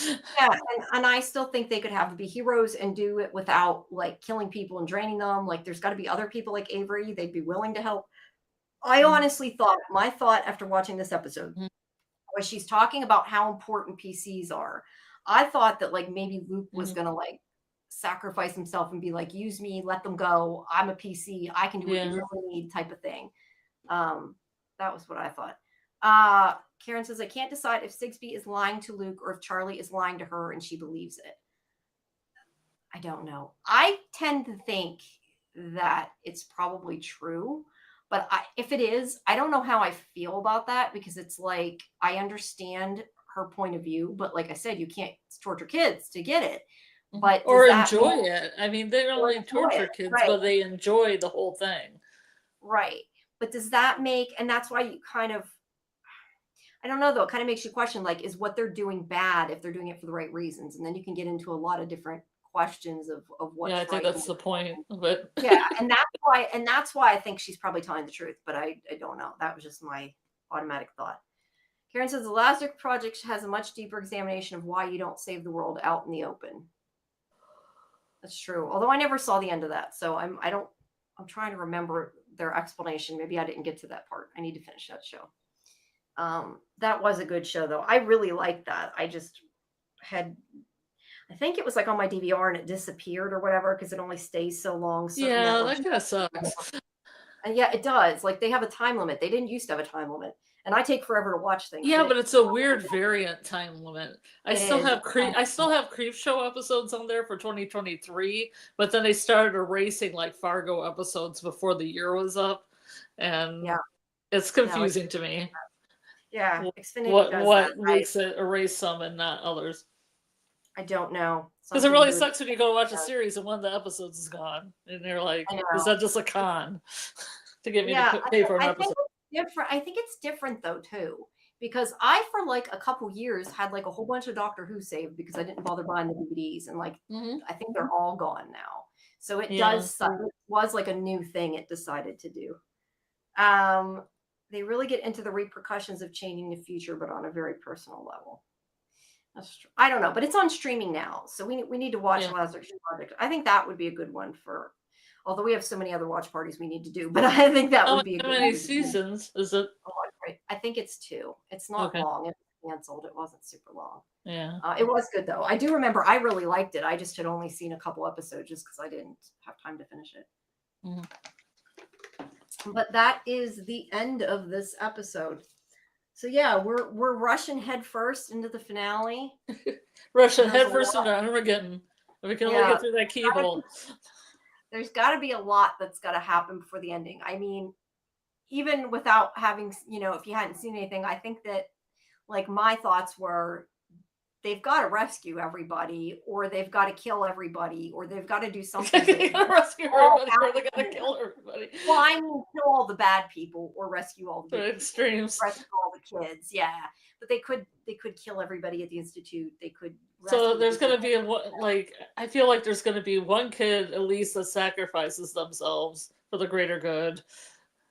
Yeah, and I still think they could have to be heroes and do it without like killing people and draining them. Like there's got to be other people like Avery. They'd be willing to help. I honestly thought, my thought after watching this episode was she's talking about how important PCs are. I thought that like maybe Luke was going to like sacrifice himself and be like, use me, let them go. I'm a PC. I can do what you really need type of thing. That was what I thought. Karen says, I can't decide if Sigsbee is lying to Luke or if Charlie is lying to her and she believes it. I don't know. I tend to think that it's probably true. But if it is, I don't know how I feel about that, because it's like, I understand her point of view, but like I said, you can't torture kids to get it. But or enjoy it. I mean, they don't only torture kids, right, but they enjoy the whole thing. Right. But does that make, and that's why you kind of, I don't know though, it kind of makes you question, like, is what they're doing bad if they're doing it for the right reasons? And then you can get into a lot of different questions of what's I think that's the point. But yeah, and that's why I think she's probably telling the truth, but I don't know. That was just my automatic thought. Karen says the Lazarus Project has a much deeper examination of why you don't save the world out in the open. That's true. Although I never saw the end of that, so I'm trying to remember their explanation. Maybe I didn't get to that part. I need to finish that show. That was a good show though. I really liked that. I just had, I think it was like on my DVR and it disappeared or whatever because it only stays so long. Yeah, that kind of sucks. And yeah, it does. Like they have a time limit. They didn't used to have a time limit, and I take forever to watch things. Yeah, but it's a weird variant time limit. I still have Creep Show episodes on there for 2023, but then they started erasing like Fargo episodes before the year was up, and it's confusing to me. Yeah, what makes it erase some and not others? I don't know. Because it really sucks when you go to watch a series and one of the episodes is gone, and they're like, "Is that just a con to get me to pay for an episode?" I think it's different though too, because I for like a couple years had like a whole bunch of Doctor Who saved because I didn't bother buying the DVDs, and like I think they're all gone now. So it does suck. It was like a new thing it decided to do. They really get into the repercussions of changing the future, but on a very personal level. I don't know, but it's on streaming now, so we need to watch Lazarus Project. I think that would be a good one for. Although we have so many other watch parties we need to do, but I think that would be a good one. How many seasons is it? I think it's 2. It's not long. It was canceled. It wasn't super long. Yeah. It was good though. I do remember I really liked it. I just had only seen a couple episodes just because I didn't have time to finish it. But that is the end of this episode. So yeah, we're rushing headfirst into the finale. Rushing headfirst into Armageddon. We can only get through that keyhole. There's got to be a lot that's got to happen before the ending. I mean, even without having, if you hadn't seen anything, I think that like my thoughts were they've got to rescue everybody, or they've got to kill everybody, or they've got to do something. They got to rescue everybody, or they got to kill everybody. Well, I mean, kill all the bad people, or rescue all the extremes. Rescue all the kids, yeah. But they could kill everybody at the Institute. They could. So there's going to be I feel like there's going to be one kid at least that sacrifices themselves for the greater good.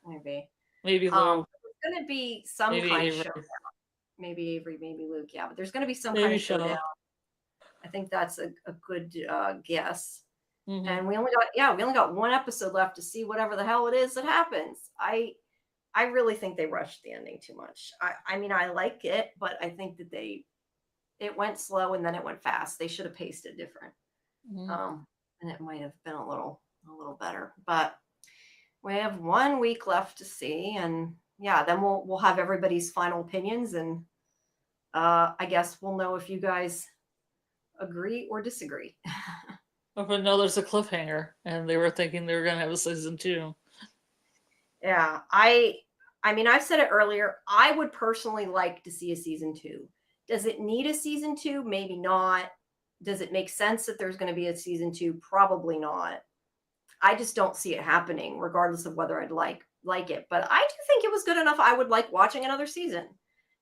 Maybe Luke. There's going to be some kind of showdown. Maybe Avery, maybe Luke, yeah. But there's going to be some kind of showdown. I think that's a good guess. And we only got one episode left to see whatever the hell it is that happens. I really think they rushed the ending too much. I mean, I like it, but I think that it went slow and then it went fast. They should have paced it different. And it might have been a little better. But we have 1 week left to see, and then we'll have everybody's final opinions, and I guess we'll know if you guys agree or disagree. But no, there's a cliffhanger, and they were thinking they were going to have a season 2. Yeah, I mean, I've said it earlier. I would personally like to see a season 2, Does it need a season 2? Maybe not. Does it make sense that there's going to be a season 2? Probably not. I just don't see it happening, regardless of whether I'd like it. But I do think it was good enough. I would like watching another season,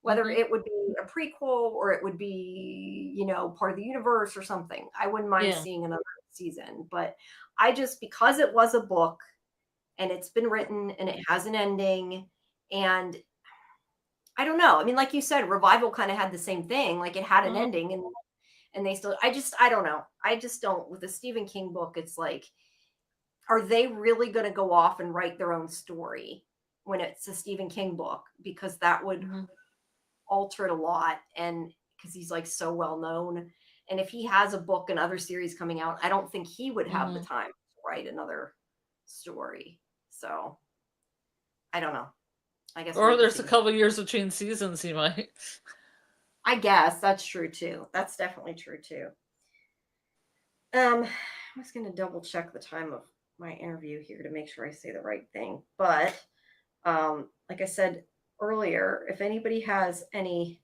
whether it would be a prequel or it would be, part of the universe or something. I wouldn't mind seeing another season. But I just, because it was a book and it's been written and it has an ending, and I don't know. I mean, like you said, Revival kind of had the same thing. Like it had an ending and they still, I don't know. I just don't. With a Stephen King book, it's like, are they really going to go off and write their own story when it's a Stephen King book? Because that would alter it a lot. And because he's like so well known. And if he has a book and other series coming out, I don't think he would have the time to write another story. So I don't know. I guess. Or there's a couple years between seasons, he might. I guess that's true too. That's definitely true too. I was going to double check the time of my interview here to make sure I say the right thing. But like I said earlier, if anybody has any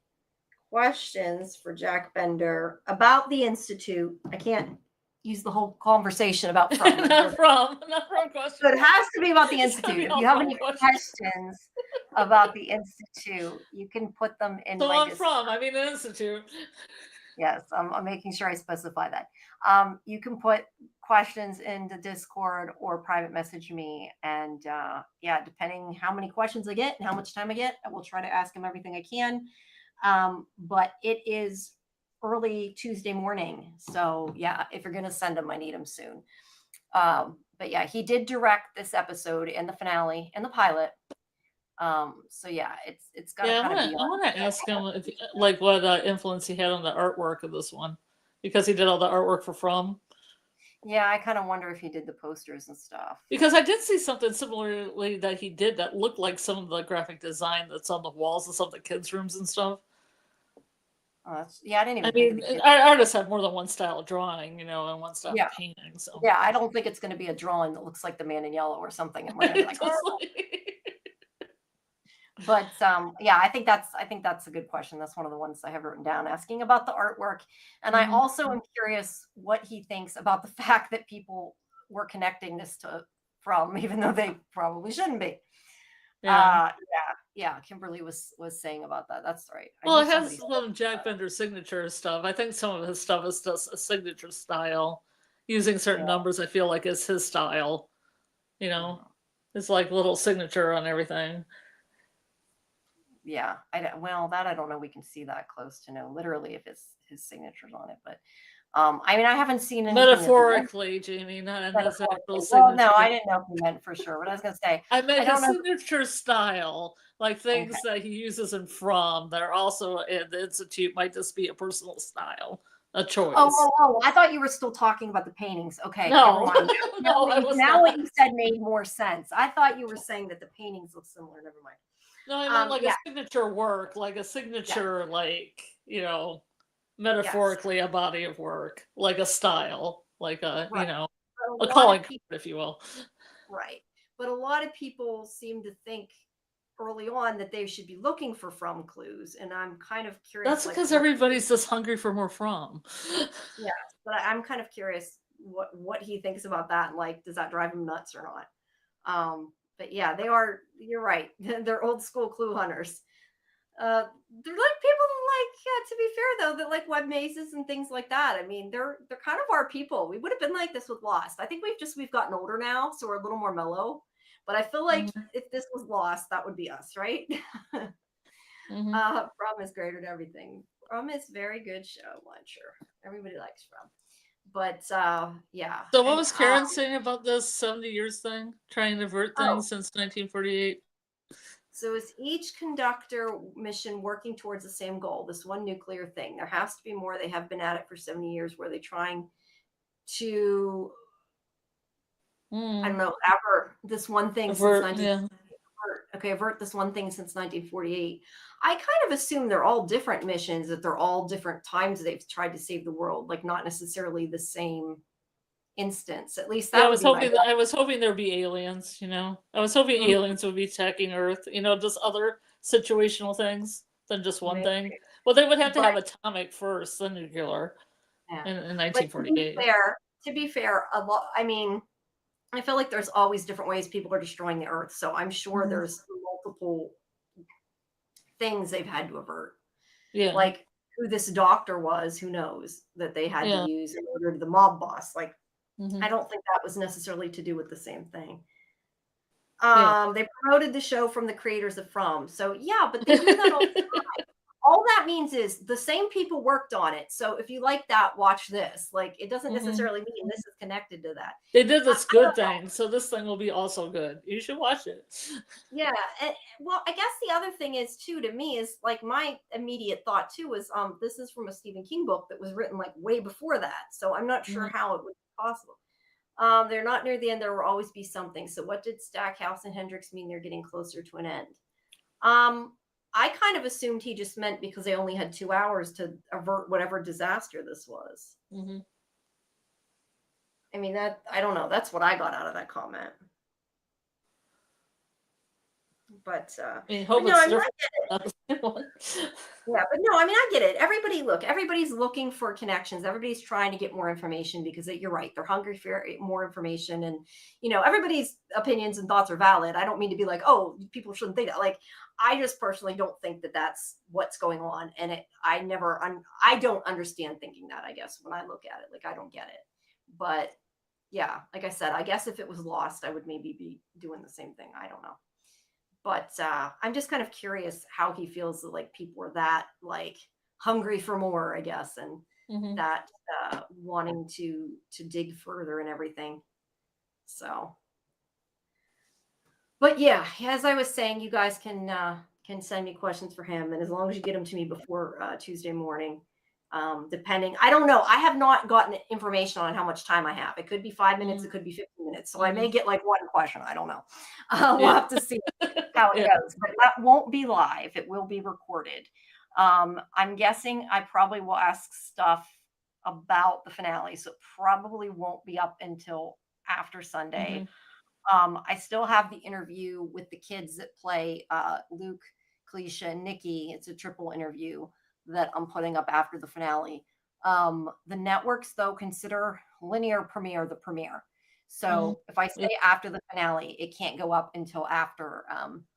questions for Jack Bender about the Institute, I can't use the whole conversation about from. not from questions. So it has to be about the Institute. If you have any questions about the Institute, you can put them in so my I mean the Institute. Yes, I'm making sure I specify that. You can put questions into Discord or private message me. And depending how many questions I get and how much time I get, I will try to ask him everything I can. But it is early Tuesday morning. So if you're going to send him, I need him soon. But he did direct this episode and the finale and the pilot. It's got to kind of be. I want to ask him what influence he had on the artwork of this one, because he did all the artwork for From. Yeah, I kind of wonder if he did the posters and stuff. Because I did see something similarly that he did that looked like some of the graphic design that's on the walls of some of the kids' rooms and stuff. I didn't even. Artists have more than one style of drawing, and one style of painting. So I don't think it's going to be a drawing that looks like the Man in Yellow or something, and we're going to be like, But I think that's a good question. That's one of the ones I have written down, asking about the artwork. And I also am curious what he thinks about the fact that people were connecting this to From, even though they probably shouldn't be. Kimberly was saying about that. That's right. Well, it has some Jack Bender signature stuff. I think some of his stuff is just a signature style. Using certain numbers, I feel like is his style. It's like little signature on everything. Yeah, I don't know. We can see that close to know literally if it's his signature's on it, but I haven't seen anything metaphorically, Jamie, not his actual signature. Well, no, I didn't know if he meant for sure. What I was gonna say, I meant his signature style, like things that he uses in From that are also in the Institute might just be a personal style, a choice. Oh! I thought you were still talking about the paintings. Okay, no, now what you said made more sense. I thought you were saying that the paintings look similar. Never mind. No, I meant a signature work, like a signature, metaphorically a body of work, like a style, like a a calling card, if you will. Right, but a lot of people seem to think early on that they should be looking for From clues, and I'm kind of curious. That's because everybody's just hungry for more From. Yeah, but I'm kind of curious what he thinks about that. Like, does that drive him nuts or not? But they are. You're right. They're old school clue hunters. They're like people to be fair though, that like web mazes and things like that. I mean, they're kind of our people. We would have been like this with Lost. I think we've gotten older now, so we're a little more mellow. But I feel like if this was Lost, that would be us, right? From is great at everything. From is very good show. I'm sure everybody likes From. But So what was Karen saying about this 70 years thing? Trying to avert things since 1948? So is each conductor mission working towards the same goal, this one nuclear thing? There has to be more. They have been at it for 70 years. Were they trying to, I don't know, avert this one thing since 1948? Avert this one thing since 1948. I kind of assume they're all different missions, that they're all different times they've tried to save the world, like not necessarily the same instance. At least that I was hoping there'd be aliens, I was hoping aliens would be attacking Earth, just other situational things than just one thing. Well, they would have to But have atomic first, then nuclear yeah, in but 1948. to be fair, a lot. I mean, I feel like there's always different ways people are destroying the Earth. So I'm sure Mhm. there's multiple things they've had to avert. Yeah, Like who this doctor was, who knows that they had to yeah. use in order to the mob boss. Like Hmm. I don't think that was necessarily to do with the same thing. Yeah. They promoted the show from the creators of From. So yeah, but they do that all that means is the same people worked on it. So if you like that, watch this. Like it doesn't Hmm. necessarily mean this is connected to that. They did I, this I good don't know. thing, so this thing will be also good. You should watch it. Yeah. Well, I guess the other thing is too to me is like my immediate thought too is this is from a Stephen King book that was written like way before that. So I'm not sure Mhm. how it would be possible. They're not near the end. There will always be something. So what did Stackhouse and Hendrix mean? They're getting closer to an end. Um, I kind of assumed he just meant because they only had 2 hours to avert whatever disaster this was. Mhm. I mean, that I don't know. That's what I got out of that comment. But I mean, but hope no, it's I mean, different. Not the same one. yeah, but no, I mean, I get it. Everybody's looking for connections. Everybody's trying to get more information because you're right. They're hungry for more information. And, everybody's opinions and thoughts are valid. I don't mean to be like, oh, people shouldn't think that. Like, I just personally don't think that that's what's going on. And I don't understand thinking that, I guess, when I look at it. Like, I don't get it. But yeah, like I said, I guess if it was lost, I would maybe be doing the same thing. I don't know. But I'm just kind of curious how he feels that like people are that like hungry for more, I guess, and Mhm. that wanting to dig further and everything. So, but yeah, as I was saying, you guys can send me questions for him, and as long as you get them to me before Tuesday morning, depending, I don't know, I have not gotten information on how much time I have. It could be 5 minutes, it Mhm. could be 15 minutes, so I may Mhm. get like one question. I don't know. We'll Yeah. have to see how it Yeah. goes, but that won't be live. It will be recorded. I'm guessing I probably will ask stuff about the finale, so it probably won't be up until after Sunday. Mhm. I still have the interview with the kids that play Luke, Cleisha, and Nikki. It's a triple interview that I'm putting up after the finale. The networks, though, consider linear premiere the premiere. Mhm. So if I Yeah. say after the finale, it can't go up until after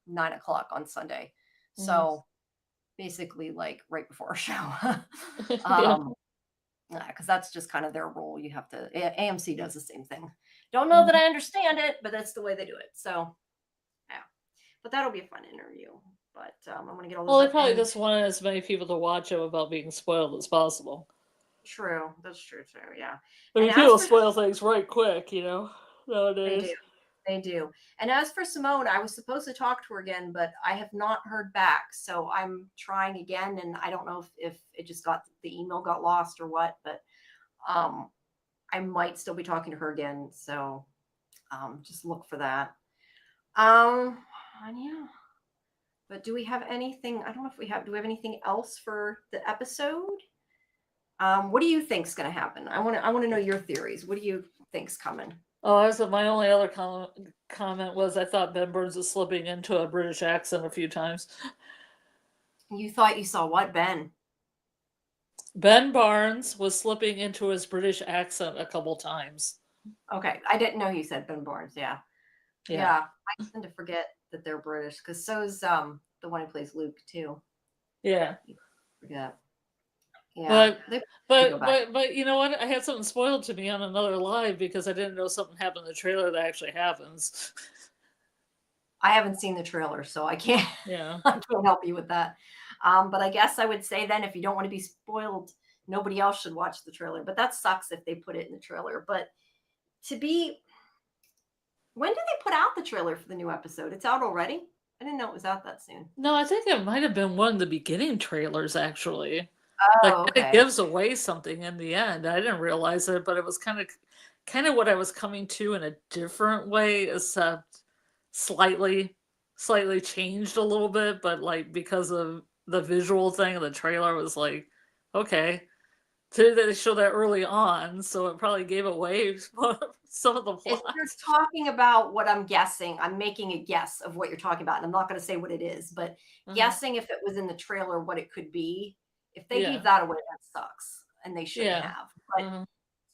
9 o'clock on Sunday. Mhm. So basically, like right before our show. Yeah. um, because that's just kind of their role. You have to. AMC does the same thing. Don't know that Mhm. I understand it, but that's the way they do it. So yeah, but that'll be a fun interview. But I'm gonna get all Well, those they up. probably And just wanted as many people to watch it without being spoiled as possible. true, that's true too. Yeah. I And mean, as people for spoil things right quick, they do, nowadays. they do. And as for Simone, I was supposed to talk to her again, but I have not heard back. So I'm trying again, and I don't know if it just got the email got lost or what, but um, I might still be talking to her again. So just look for that. And yeah. But do we have anything? I don't know if we have. Do we have anything else for the episode? What do you think's going to happen? I want to know your theories. What do you think's coming? Oh, I said my only other comment was I thought Ben Burns was slipping into a British accent a few times. You thought you saw what, Ben? Ben Barnes was slipping into his British accent a couple times. Okay, I didn't know you said Ben Barnes. Yeah, Yeah. yeah. I tend to forget that they're British because so's the one who plays Luke too. Yeah. Forget. Yeah, But they go but back. but but you know what? I had something spoiled to me on another live because I didn't know something happened in the trailer that actually happens. I haven't seen the trailer, so I can't. Yeah. I can't help you with that. But I guess I would say then, if you don't want to be spoiled, nobody else should watch the trailer. But that sucks if they put it in the trailer. But to be, when did they put out the trailer for the new episode? It's out already. I didn't know it was out that soon. No, I think it might have been one of the beginning trailers actually. That Oh, kind of okay. gives away something in the end. I didn't realize it, but it was kind of what I was coming to in a different way, except slightly changed a little bit, but like because of the visual thing, the trailer was like, okay. They show that early on, so it probably gave away some of the If plot. you're talking about what I'm guessing, I'm making a guess of what you're talking about, and I'm not going to say what it is, but Uh-huh. guessing if it was in the trailer, what it could be. If they gave that away, that sucks, and they shouldn't have. But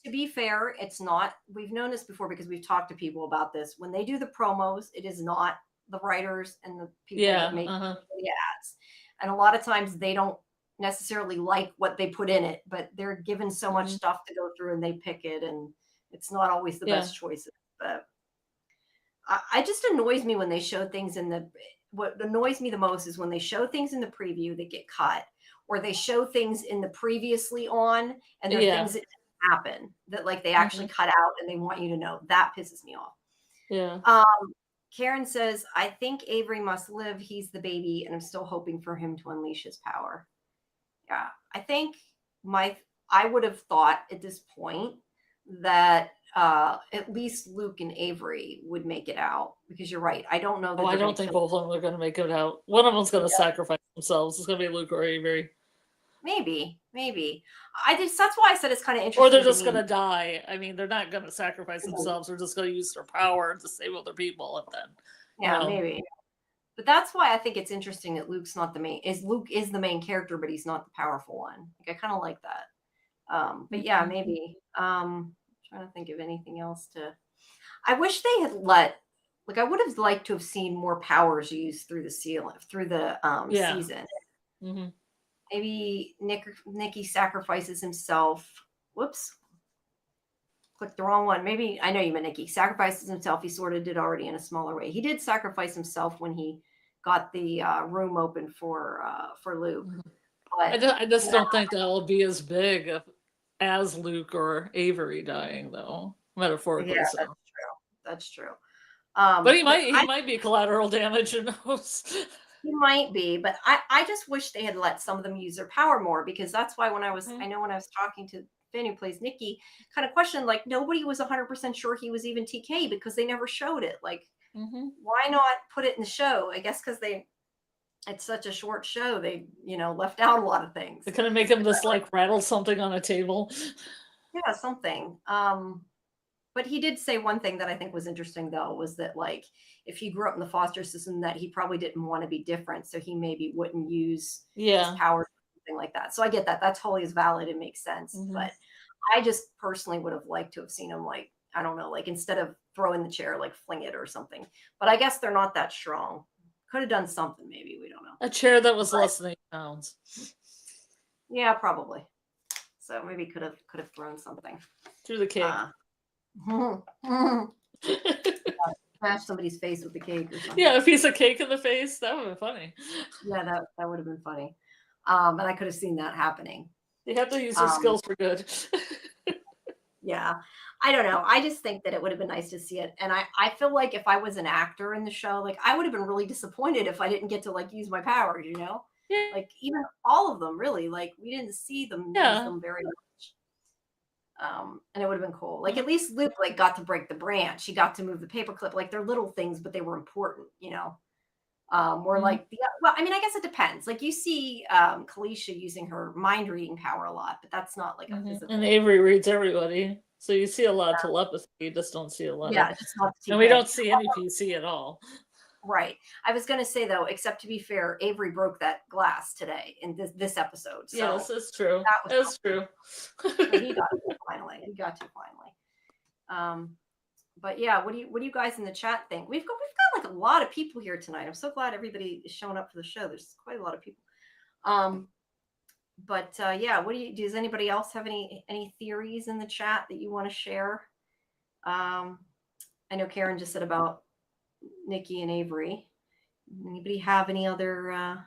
to be fair, it's not. We've known this before because we've talked to people about this. When they do the promos, it is not the writers and the people that make the ads. And a lot of times they don't necessarily like what they put in it, but they're given so much stuff to go through and they pick it, and it's not always the best choices. But it just annoys me when they show things what annoys me the most is when they show things in the preview that get cut, or they show things in the previously on and there are things that didn't happen that like they actually cut out and they want you to know. That pisses me off. Yeah. Karen says, I think Avery must live. He's the baby, and I'm still hoping for him to unleash his power. Yeah, I think I would have thought at this point that at least Luke and Avery would make it out, because you're right. I don't know that. I don't think both of them are going to make it out. One of them's going to sacrifice themselves. It's going to be Luke or Avery. Maybe. That's why I said it's kind of interesting. Or they're just going to die. I mean, they're not going to sacrifice themselves. They're just going to use their power to save other people, and then maybe. But that's why I think it's interesting that Luke's not the main. Luke is the main character, but he's not the powerful one. Like, I kind of like that. But yeah, maybe. I'm trying to think of anything else to. I wish they had I would have liked to have seen more powers used through the season. Season. Mm-hmm. Maybe Nikki sacrifices himself. Whoops. Clicked the wrong one. Maybe, I know you meant Nikki. Sacrifices himself. He sort of did already in a smaller way. He did sacrifice himself when he got the room open for Luke. But I just don't think that will be as big as Luke or Avery dying, though. Metaphorically, yeah, so. That's true. But he might be collateral damage, who knows? He might be, but I just wish they had let some of them use their power more, because that's why when I was talking to Finn, who plays Nikki, kind of questioned, like, nobody was 100% sure he was even TK because they never showed it. Like, why not put it in the show? I guess because it's such a short show, they, left out a lot of things. They couldn't make him just like rattle something on a table. Yeah, something. But he did say one thing that I think was interesting, though, was that, like, if he grew up in the foster system, that he probably didn't want to be different, so he maybe wouldn't use his powers or something like that. So I get that. That totally is valid. It makes sense. But I just personally would have liked to have seen him, like, I don't know, like, instead of throwing the chair, like, fling it or something. But I guess they're not that strong. Could have done something, maybe. We don't know. A chair that was less than 8 pounds. Yeah, probably. So maybe could have thrown something. Through the cake. Smash somebody's face with the cake or something. Yeah, a piece of cake in the face. That would have been funny. Yeah, that would have been funny. And I could have seen that happening. You have to use your skills for good. Yeah. I don't know. I just think that it would have been nice to see it. And I feel like if I was an actor in the show, like, I would have been really disappointed if I didn't get to, like, use my powers, Yeah. Like, even all of them, really. Like, we didn't see them use them very much. And it would have been cool. Like, at least Luke, like, got to break the branch. He got to move the paperclip. Like, they're little things, but they were important, Or like, I mean, I guess it depends. Like, you see Kalisha using her mind reading power a lot, but that's not like a physical. And Avery reads everybody. So you see a lot of telepathy. You just don't see a lot of. Just not and we don't see any PC at all. Right. I was going to say, though, except to be fair, Avery broke that glass today in this episode. So yes, it's true. It's true. He got to finally. But yeah, what do you guys in the chat think? We've got like a lot of people here tonight. I'm so glad everybody is showing up for the show. There's quite a lot of people. But yeah, does anybody else have any theories in the chat that you want to share? I know Karen just said about Nikki and Avery. Anybody have any other?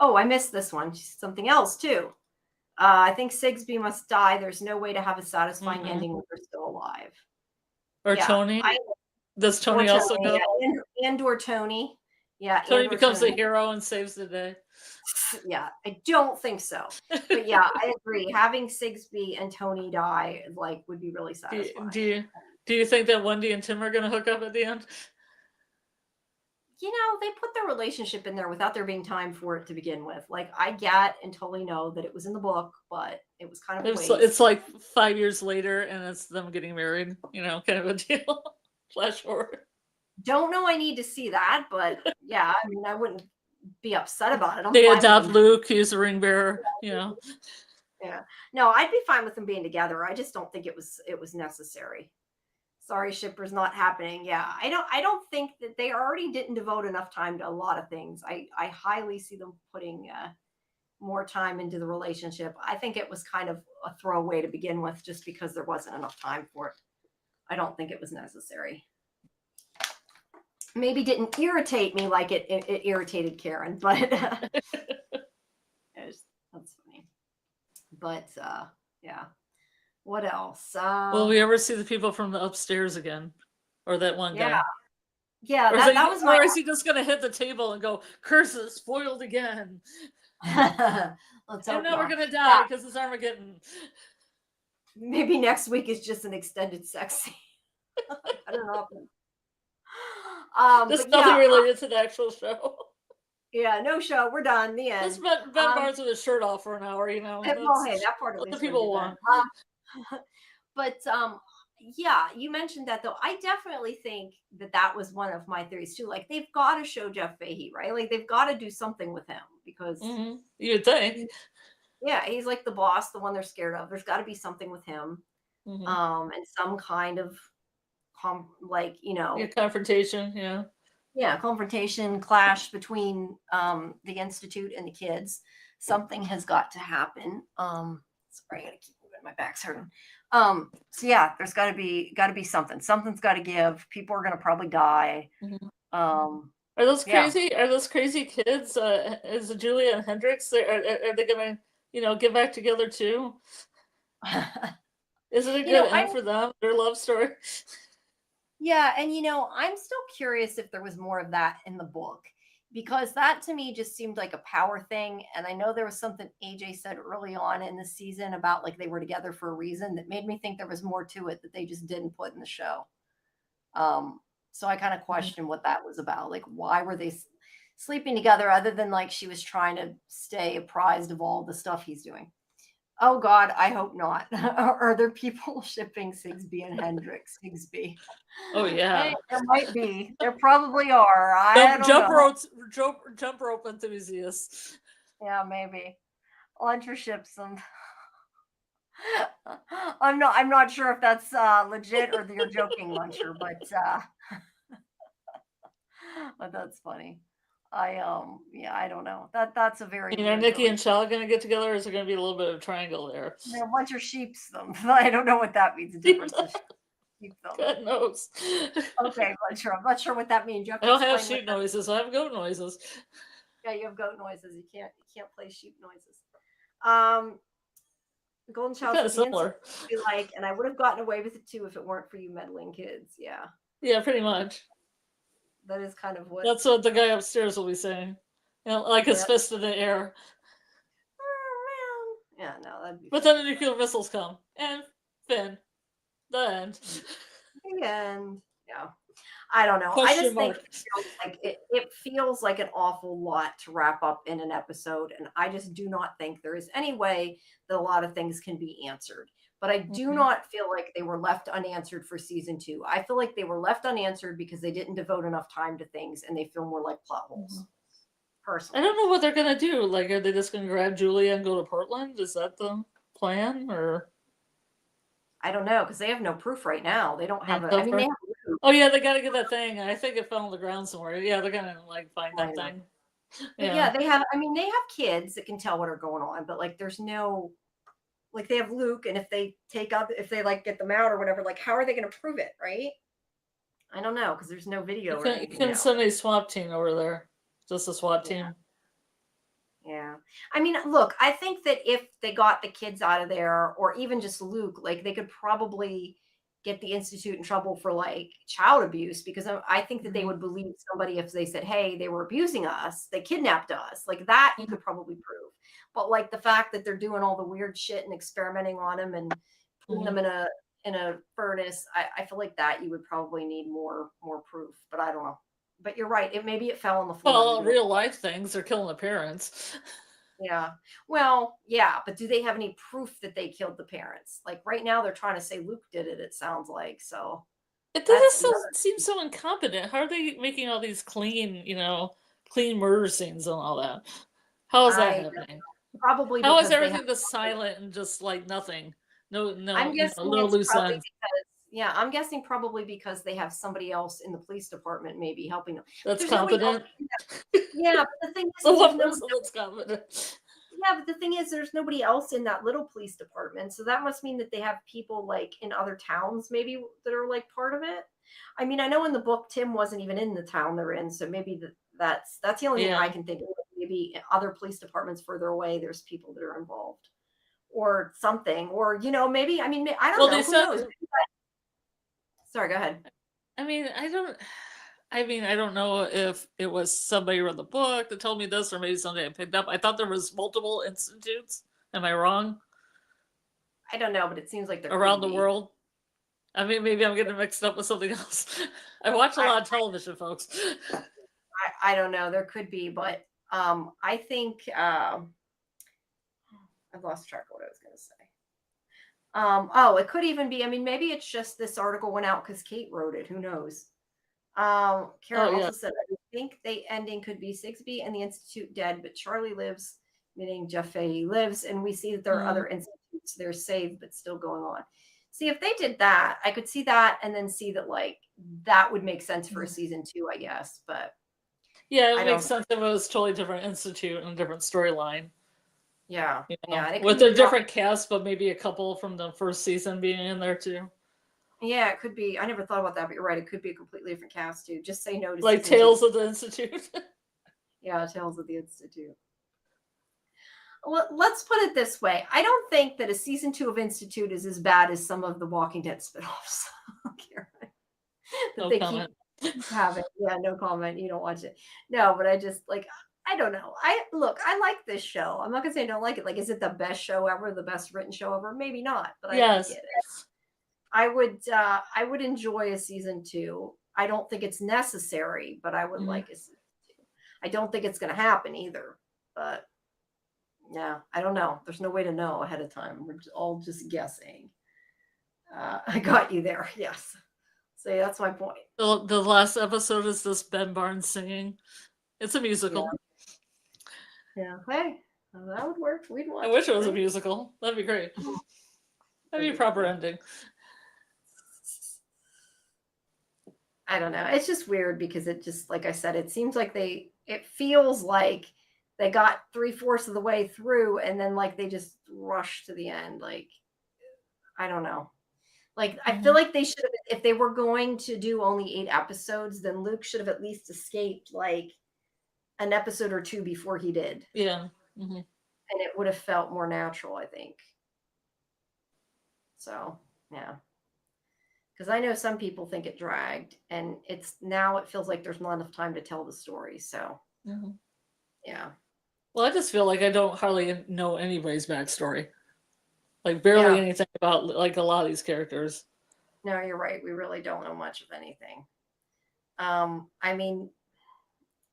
Oh, I missed this one. Something else too. I think Sigsbee must die. There's no way to have a satisfying ending when they're still alive. Or Tony? Does Tony also go? Yeah, and/or Tony. Yeah. Tony becomes a hero and saves the day. Yeah, I don't think so. But yeah, I agree. Having Sigsbee and Tony die, like, would be really satisfying. Do you think that Wendy and Tim are going to hook up at the end? They put their relationship in there without there being time for it to begin with. Like, I get and totally know that it was in the book, but it was kind of a waste. It's like 5 years later and it's them getting married, kind of a deal. Flash forward. Don't know I need to see that, but yeah, I mean, I wouldn't be upset about it. I'm They fine with adopt them. Luke, he's the ring bearer, you know. Yeah. No, I'd be fine with them being together. I just don't think it was necessary. Sorry, shippers not happening. Yeah. I don't think that they already didn't devote enough time to a lot of things. I highly see them putting more time into the relationship. I think it was kind of a throwaway to begin with just because there wasn't enough time for it. I don't think it was necessary. Maybe didn't irritate me like it irritated Karen, but that's funny. But yeah. What else? Will we ever see the people from the upstairs again? Or that one Yeah. guy? Yeah, Or that was my or is he just gonna hit the table and go, curses, foiled again? let's I'm hope never not. gonna die because it's Armageddon. Maybe next week is just an extended sex scene. I don't know. There's But nothing yeah, related to the actual show. yeah, no show. We're done. The end. Just Ben Barnes with his shirt off for an hour, you know. Well, hey, that part at what the least would people be want. But yeah, you mentioned that though. I definitely think that that was one of my theories too. Like they've got to show Jeff Fahey, right? Like they've got to do something with him because You'd think. yeah, he's like the boss, the one they're scared of. There's got to be something with him, and some kind of like confrontation, yeah, confrontation, clash between the institute and the kids. Something has got to happen. Sorry, I gotta keep moving. My back's hurting. So yeah, there's got to be something. Something's got to give. People are gonna probably die. Are those crazy? Yeah. Are those crazy kids? Is Julia and Hendrix? Are they gonna get back together too? Is it a good end for them? Their love story. Yeah, and I'm still curious if there was more of that in the book because that to me just seemed like a power thing. And I know there was something AJ said early on in the season about like they were together for a reason that made me think there was more to it that they just didn't put in the show. So I kind of questioned what that was about. Like, why were they sleeping together other than like she was trying to stay apprised of all the stuff he's doing? Oh God, I hope not. Are there people shipping Sigsbee and Hendrix? Sigsbee. Oh yeah, hey, there might be. There probably are. Jump rope enthusiasts. Yeah, maybe. Luncher ships them. I'm not sure if that's legit or you're joking, Luncher, but but that's funny. I don't know. That's a very Nikki and Shell gonna get together, or is there gonna be a little bit of a triangle there? A bunch of sheeps them. I don't know what that means. The difference is sheep them. God knows. Okay, I'm not sure what that means. I don't have sheep noises. I have goat noises. Yeah, you have goat noises. You can't play sheep noises. Golden Child is similar. Like, and I would have gotten away with it too if it weren't for you meddling kids. Yeah. Yeah, pretty much. That is kind of what. That's what the guy upstairs will be saying. Like his fist in the air. Oh, man. Yeah, no, that'd be. But then the nuclear missiles come, and Finn, the end. The end. Yeah. I don't know. I just think it feels like an awful lot to wrap up in an episode, and I just do not think there is any way that a lot of things can be answered. But I do not feel like they were left unanswered for season 2. I feel like they were left unanswered because they didn't devote enough time to things, and they feel more like plot holes. Personally, I don't know what they're gonna do. Like, are they just gonna grab Julia and go to Portland? Is that the plan, or? I don't know because they have no proof right now. They don't have. I mean, they have proof. Oh yeah, they got to get that thing. I think it fell on the ground somewhere. Yeah, they're gonna like find that thing. Yeah, they have. I mean, they have kids that can tell what are going on, but like, there's no. Like they have Luke, and if they like get them out or whatever, like how are they going to prove it, right? I don't know because there's no video. You can send a SWAT team over there, just a SWAT team. Yeah, I mean, look, I think that if they got the kids out of there, or even just Luke, like they could probably get the institute in trouble for like child abuse because I think that they would believe somebody if they said, "Hey, they were abusing us, they kidnapped us," like that you could probably prove. But like the fact that they're doing all the weird shit and experimenting on them and putting them in a furnace, I feel like that you would probably need more proof. But I don't know. But you're right. Maybe it fell on the floor. Well, real life things are killing the parents. Yeah. Well, yeah, but do they have any proof that they killed the parents? Like right now, they're trying to say Luke did it. It sounds like so. It doesn't seem so incompetent. How are they making all these clean, clean murder scenes and all that. How is that I happening? probably How is because they have. everything just silent and just like nothing? No, I'm guessing no it's loose probably ends. because, yeah, I'm guessing probably because they have somebody else in the police department maybe helping them. That's There's nobody else. competent. Yeah, but the thing The is there's one no. person that's competent. Yeah, but the thing is, there's nobody else in that little police department. So that must mean that they have people like in other towns, maybe that are like part of it. I mean, I know in the book Tim wasn't even in the town they're in, so maybe that's the only thing I Yeah. can think of. Maybe in other police departments further away, there's people that are involved, or something, or maybe. I mean, I don't Well, know. they Who said. knows? Sorry, go ahead. I mean, I don't. I mean, I don't know if it was somebody wrote the book that told me this, or maybe something I picked up. I thought there was multiple institutes. Am I wrong? I don't know, but it seems like there Around could the be. world. I mean, maybe I'm getting mixed up with something else. I watch a I, lot of television, folks. I don't know. There could be, but I think I've lost track of what I was going to say. Oh, it could even be. I mean, maybe it's just this article went out because Kate wrote it. Who knows? Oh Karen yeah. also said, I think the ending could be Sigsbee and the Institute dead, but Charlie lives, meaning Jaffe lives, and we see that there are other institutes that are saved but still going on. See, if they did that, I could see that and then see that like that would make sense for a season 2, I guess. But Yeah, I it don't. makes sense if it was totally different institute and a different storyline. Yeah, yeah, and it With could a be different cast, but maybe a couple from the first season being in there too. Yeah, it could be. I never thought about that, but you're right. It could be a completely different cast too. Just say no to Like season 2. Tales of the Institute. Yeah, Tales of the Institute. Let's put it this way. I don't think that a season 2 of Institute is as bad as some of the Walking Dead spinoffs. that No they comment. keep having. Yeah, no comment. You don't watch it. No, but I just like I don't know. I like this show. I'm not gonna say I don't like it. Like, is it the best show ever, the best written show ever? Maybe not, but I like Yes. it. I would enjoy a season 2. I don't think it's necessary, but I would like a season 2. I don't think it's gonna happen either, but yeah, I don't know. There's no way to know ahead of time. We're all just guessing. I got you there. Yes. So yeah, that's my point. The last episode is this Ben Barnes singing. It's a musical. Yeah. Hey, that would work. We'd watch I wish it was a right? musical. That'd be great. That'd be a proper ending. I don't know. It's just weird because it just, like I said, it seems like it feels like they got 3/4 of the way through and then like they just rushed to the end. Like, I don't know. Like, I feel like they should have, if they were going to do only 8 episodes, then Luke should have at least escaped like an episode or 2 before he did. Yeah. And it would have felt more natural, I think. So, yeah. Because I know some people think it dragged, and it feels like there's not enough time to tell the story. So, yeah. Well, I just feel like I don't hardly know anybody's backstory. Like barely anything about like a lot of these characters. No, you're right. We really don't know much of anything. I mean,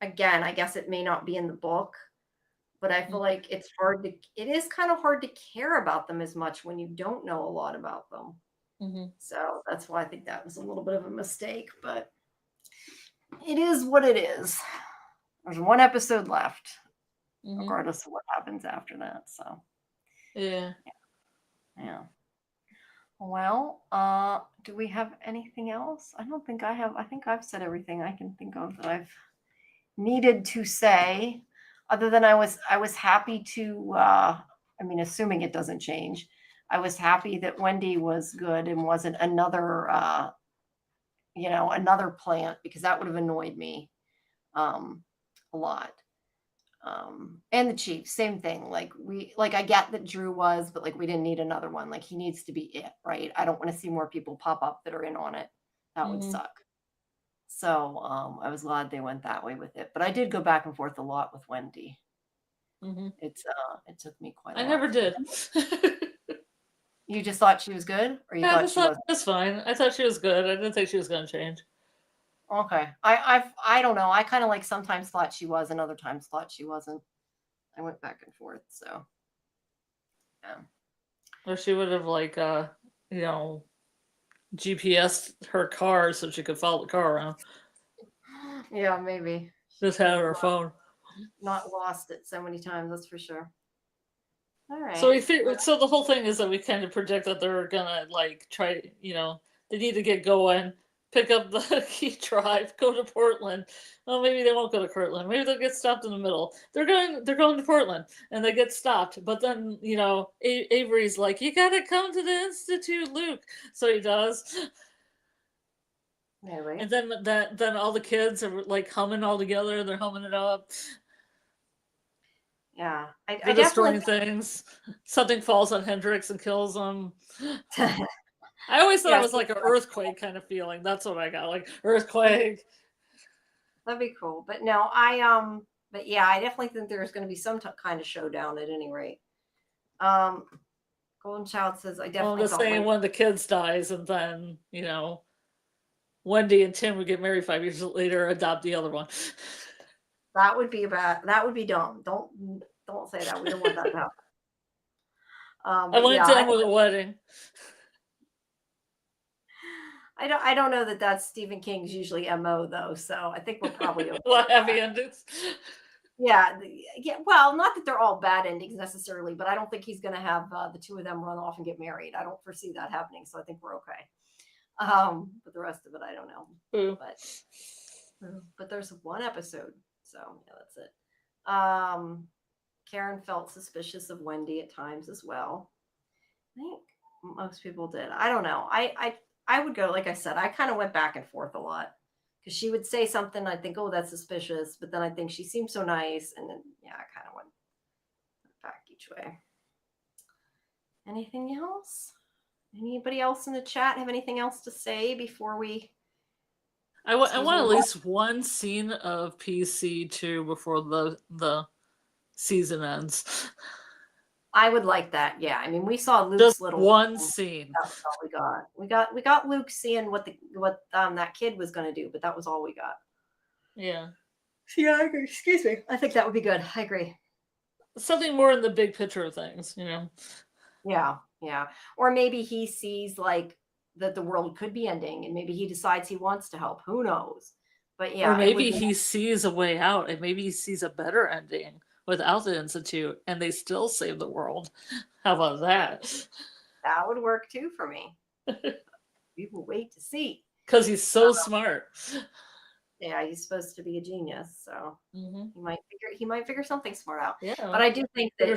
again, I guess it may not be in the book, but I feel like it is kind of hard to care about them as much when you don't know a lot about them. So that's why I think that was a little bit of a mistake, but it is what it is. There's 1 episode left, regardless of what happens after that. So, yeah. Well, do we have anything else? I don't think I have. I think I've said everything I can think of that I've needed to say, other than I was happy to, I mean, assuming it doesn't change, I was happy that Wendy was good and wasn't another, another plant, because that would have annoyed me a lot. And the chief, same thing. Like I get that Drew was, but like we didn't need another one. Like he needs to be it, right? I don't want to see more people pop up that are in on it. That would suck. So I was glad they went that way with it. But I did go back and forth a lot with Wendy. It took me quite a I lot. never did. You just thought she was good, or you Yeah, thought she was? that's fine. I thought she was good. I didn't think she was going to change. Okay. I don't know. I kind of like sometimes thought she was, and other times thought she wasn't. I went back and forth. So yeah. Or she would have like GPS her car so she could follow the car around. Yeah, maybe Just had her phone. Not lost it so many times, that's for sure. All right. So so the whole thing is that we kind of predict that they're gonna like try, they need to get going, pick up the key drive, go to Portland. Well, maybe they won't go to Portland. Maybe they'll get stopped in the middle. They're going to Portland and they get stopped. But then, Avery's like, you gotta come to the Institute, Luke. So he does. Maybe. And then all the kids are like humming all together. They're humming it up. Yeah, They're destroying things. Something falls on Hendrix and kills them. I always thought it was like an earthquake kind of feeling. That's what I got, like earthquake. That'd be cool. But no, but yeah, I definitely think there's going to be some kind of showdown at any rate. Golden Child says, I definitely. Well, the saying when the kids dies, and then Wendy and Tim would get married 5 years later, adopt the other one. That would be bad. That would be dumb. Don't say that. We don't want that to happen. I went to with a wedding. I don't know that that's Stephen King's usually MO though, so I think we're probably okay. Well, happy endings. Yeah. Well, not that they're all bad endings necessarily, but I don't think he's going to have the two of them run off and get married. I don't foresee that happening, so I think we're okay. But the rest of it, I don't know. Ooh. But there's one episode, so yeah, that's it. Karen felt suspicious of Wendy at times as well. I think most people did. I don't know. I would go, like I said, I kind of went back and forth a lot because she would say something. I think, oh, that's suspicious. But then I think she seems so nice. And then, yeah, I kind of went back each way. Anything else? Anybody else in the chat have anything else to say before we? I want at least one scene of PC2 before the season ends. I would like that. Yeah, I mean, we saw Luke's just little one scene. That's all we got. We got Luke seeing what that kid was going to do, but that was all we got. Yeah. Yeah, I agree. Excuse me. I think that would be good. I agree. Something more in the big picture of things, Yeah, yeah. Or maybe he sees like that the world could be ending, and maybe he decides he wants to help. Who knows? But yeah. Or maybe he sees a way out, and maybe he sees a better ending without the Institute, and they still save the world. How about that? That would work too for me. We will wait to see. Because he's so smart. Yeah, he's supposed to be a genius, so mm-hmm. he might figure something smart out. Yeah, but I do think that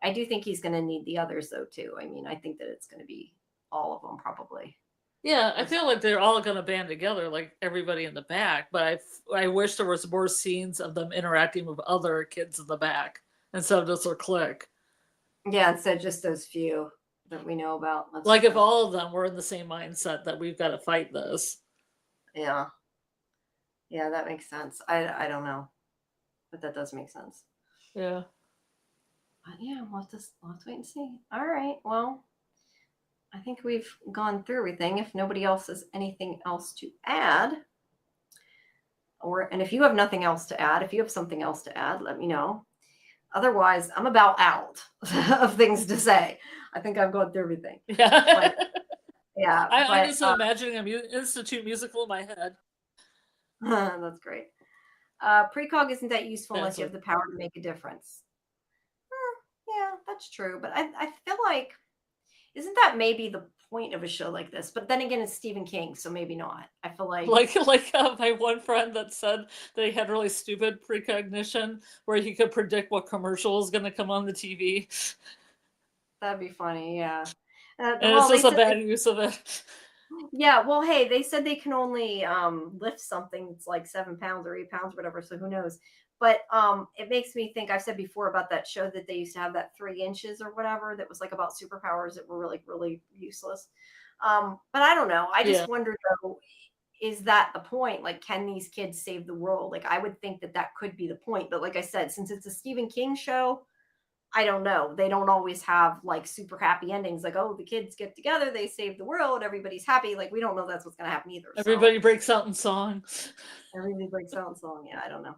I do think he's going to need the others though too. I mean, I think that it's going to be all of them probably. Yeah, I feel like they're all going to band together, like everybody in the back. But I wish there was more scenes of them interacting with other kids in the back instead of just their clique. Yeah, instead of just those few that we know about. Like if all of them were in the same mindset that we've got to fight this. Yeah. Yeah, that makes sense. I don't know, but that does make sense. Yeah. But yeah, we'll have to wait and see. All right. Well, I think we've gone through everything. If nobody else has anything else to add, and if you have nothing else to add, if you have something else to add, let me know. Otherwise, I'm about out of things to say. I think I've gone through everything. Yeah. Yeah. I'm just imagining an Institute musical in my head. That's great. Precog isn't that useful unless you have the power to make a difference. Yeah, that's true. But I feel like, isn't that maybe the point of a show like this? But then again, it's Stephen King, so maybe not. I feel like my one friend that said that he had really stupid precognition where he could predict what commercial is going to come on the TV. That'd be funny, yeah. And it's just a bad use of it. Yeah, well, hey, they said they can only lift something that's like 7 pounds or 8 pounds, whatever. So who knows? But it makes me think, I've said before about that show that they used to have that 3 inches or whatever that was like about superpowers that were really, really useless. But I don't know. I just wonder though, is that the point? Like, can these kids save the world? Like, I would think that could be the point. But like I said, since it's a Stephen King show, I don't know. They don't always have like super happy endings. Like, oh, the kids get together, they save the world, everybody's happy. Like, we don't know that's what's going to happen either. Everybody breaks out in song. Everybody breaks out in song. Yeah, I don't know.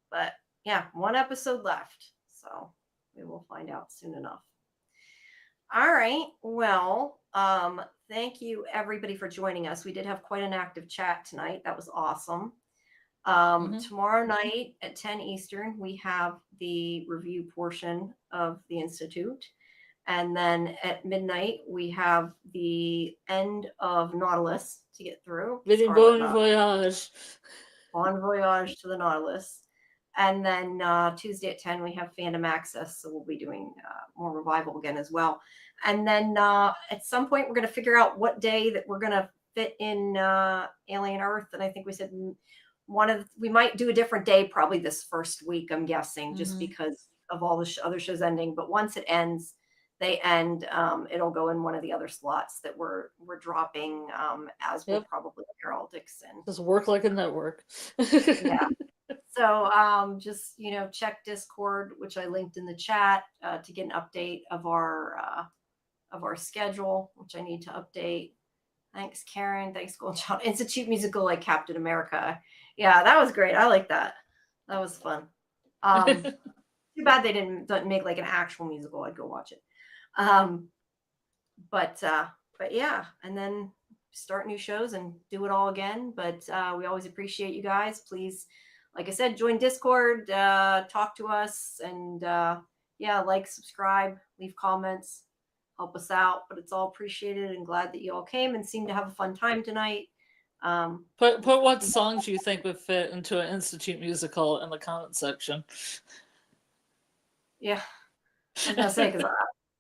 But yeah, 1 episode left. So we will find out soon enough. All right. Well, Thank you everybody for joining us. We did have quite an active chat tonight. That was awesome. Tomorrow night at 10 Eastern, we have the review portion of the Institute. And then at midnight, we have the end of Nautilus to get through. Bon voyage. Bon voyage to the Nautilus. And then Tuesday at 10, we have Fandom Access. So we'll be doing more Revival again as well. And then at some point, we're going to figure out what day that we're going to fit in Alien Earth. And I think we said we might do a different day probably this first week, I'm guessing, just because of all the other shows ending. But once it ends, they end, it'll go in one of the other slots that we're dropping, as will probably Heraldics. And just work like a network. Yeah. So just, check Discord, which I linked in the chat, to get an update of our schedule, which I need to update. Thanks, Karen. Thanks, Gold Child. Institute Musical like Captain America. Yeah, that was great. I like that. That was fun. Too bad they didn't make like an actual musical. I'd go watch it. But yeah, and then start new shows and do it all again. But we always appreciate you guys. Please, like I said, join Discord, talk to us, and like, subscribe, leave comments, help us out. But it's all appreciated, and glad that you all came and seemed to have a fun time tonight. Put what songs you think would fit into an Institute musical in the comment section. Yeah, I was gonna say, because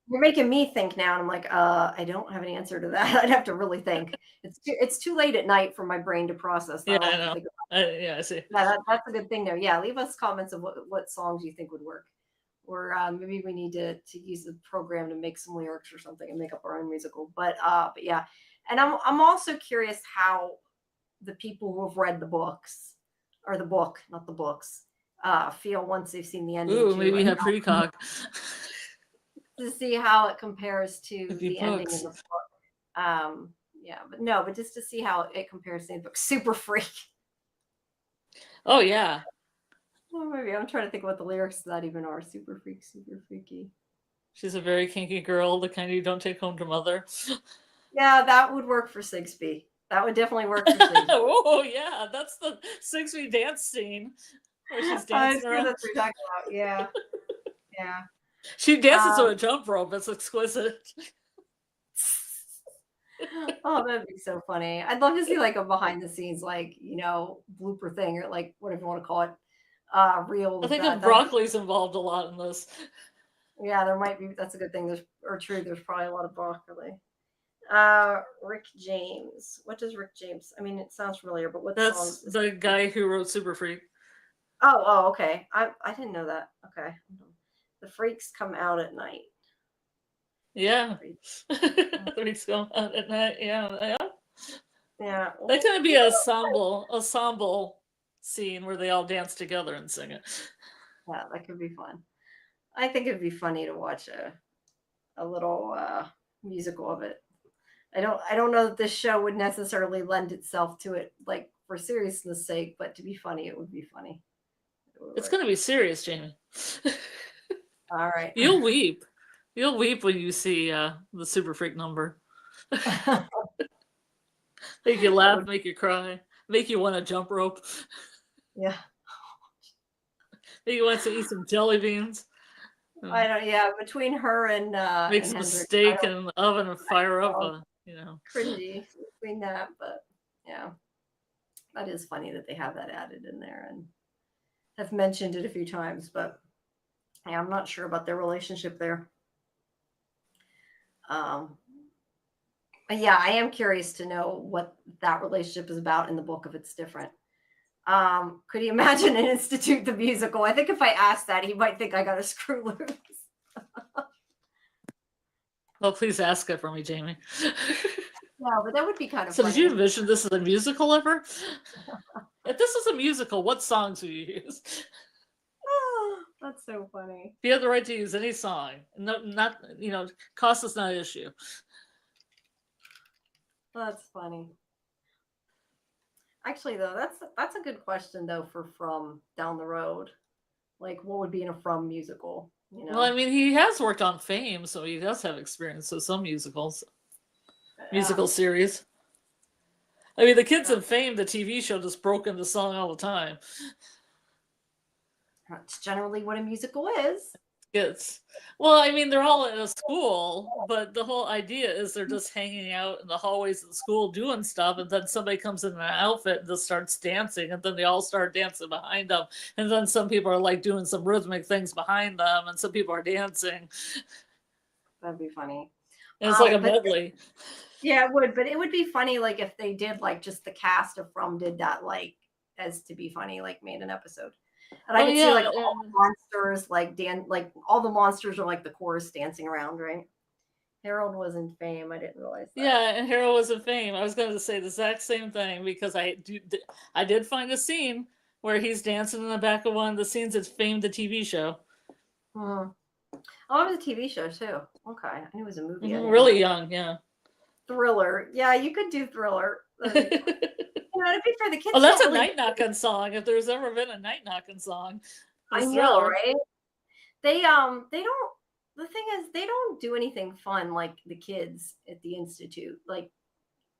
you're making me think now, and I'm like, I don't have an answer to that. I'd have to really think. It's too late at night for my brain to process. Yeah, I know. I see. Yeah, that's a good thing though. Yeah, leave us comments of what songs you think would work, or maybe we need to use the program to make some lyrics or something and make up our own musical. But yeah, and I'm also curious how the people who have read the books, or the book, not the books, feel once they've seen the ending. Ooh, maybe have precog. To see how it compares to the ending of the book. But just to see how it compares to the book. Super Freak. Oh yeah. Oh, maybe I'm trying to think what the lyrics to that even are. Super freak, super freaky. She's a very kinky girl, the kind you don't take home to mother. Yeah, that would work for Sigsbee. That would definitely work for Sigsbee. Oh yeah, that's the Sigsbee dance scene where she's dancing around. That's what you're talking about. Yeah. Yeah. She dances to a jump rope. It's exquisite. Oh, that'd be so funny. I'd love to see like a behind the scenes, like, blooper thing, or like whatever you want to call it. Real. I think the broccoli's involved a lot in this. Yeah, there might be. That's a good thing. There's probably a lot of broccoli. Rick James. What does Rick James? I mean, it sounds familiar, but what That's the guy who wrote Super Freak. Oh, okay. I didn't know that. Okay. The Freaks come out at night. Yeah. The Freaks come out at night. Yeah. Yeah. That could be an ensemble scene where they all dance together and sing it. Yeah, that could be fun. I think it'd be funny to watch a little musical of it. I don't know that this show would necessarily lend itself to it, like, for seriousness sake, but to be funny, it would be funny. It's going to be serious, Jamie. All right. You'll weep. You'll weep when you see the Super Freak number. Make you laugh, make you cry, make you want to jump rope. Yeah. Make you want to eat some jelly beans. I don't. Yeah, between her and make some steak in the oven and fire up. Cringy between that, but yeah, that is funny that they have that added in there and have mentioned it a few times. But yeah, I'm not sure about their relationship there. Yeah, I am curious to know what that relationship is about in the book, if it's different. Could you imagine an Institute the musical? I think if I asked that, he might think I got a screw loose. Well, please ask it for me, Jamie. Yeah, but that would be kind of so funny. Did you envision this as a musical ever? If this is a musical, what songs would you use? Oh, that's so funny. You have the right to use any song. No, not, cost is not an issue. That's funny. Actually, though, that's a good question, though, for From down the road. Like, what would be in a From musical? Well, I mean, he has worked on Fame, so he does have experience with some musicals. musical series. I mean, the kids in Fame, the TV show, just broke into song all the time. That's generally what a musical is. Well, I mean, they're all in a school, but the whole idea is they're just hanging out in the hallways of the school doing stuff, and then somebody comes in an outfit and just starts dancing, and then they all start dancing behind them, and then some people are like doing some rhythmic things behind them, and some people are dancing. That'd be funny. And it's like a medley. Yeah, it would, but it would be funny like if they did like just the cast of From did that like as to be funny, like made an episode. And I could see like all the monsters like like all the monsters are like the chorus dancing around, right? Harold was in Fame. I didn't realize that. Yeah, and Harold was in Fame. I was going to say the exact same thing because I did find a scene where he's dancing in the back of one of the scenes of Fame, the TV show. Oh, it was a TV show too. Okay, I knew it was a movie. Really young, yeah. Thriller. Yeah, you could do Thriller. It'd be for the kids. Oh, that's a Night Knockin' song. If there's ever been a Night Knockin' song, I know, right? They don't. The thing is, they don't do anything fun like the kids at the Institute, like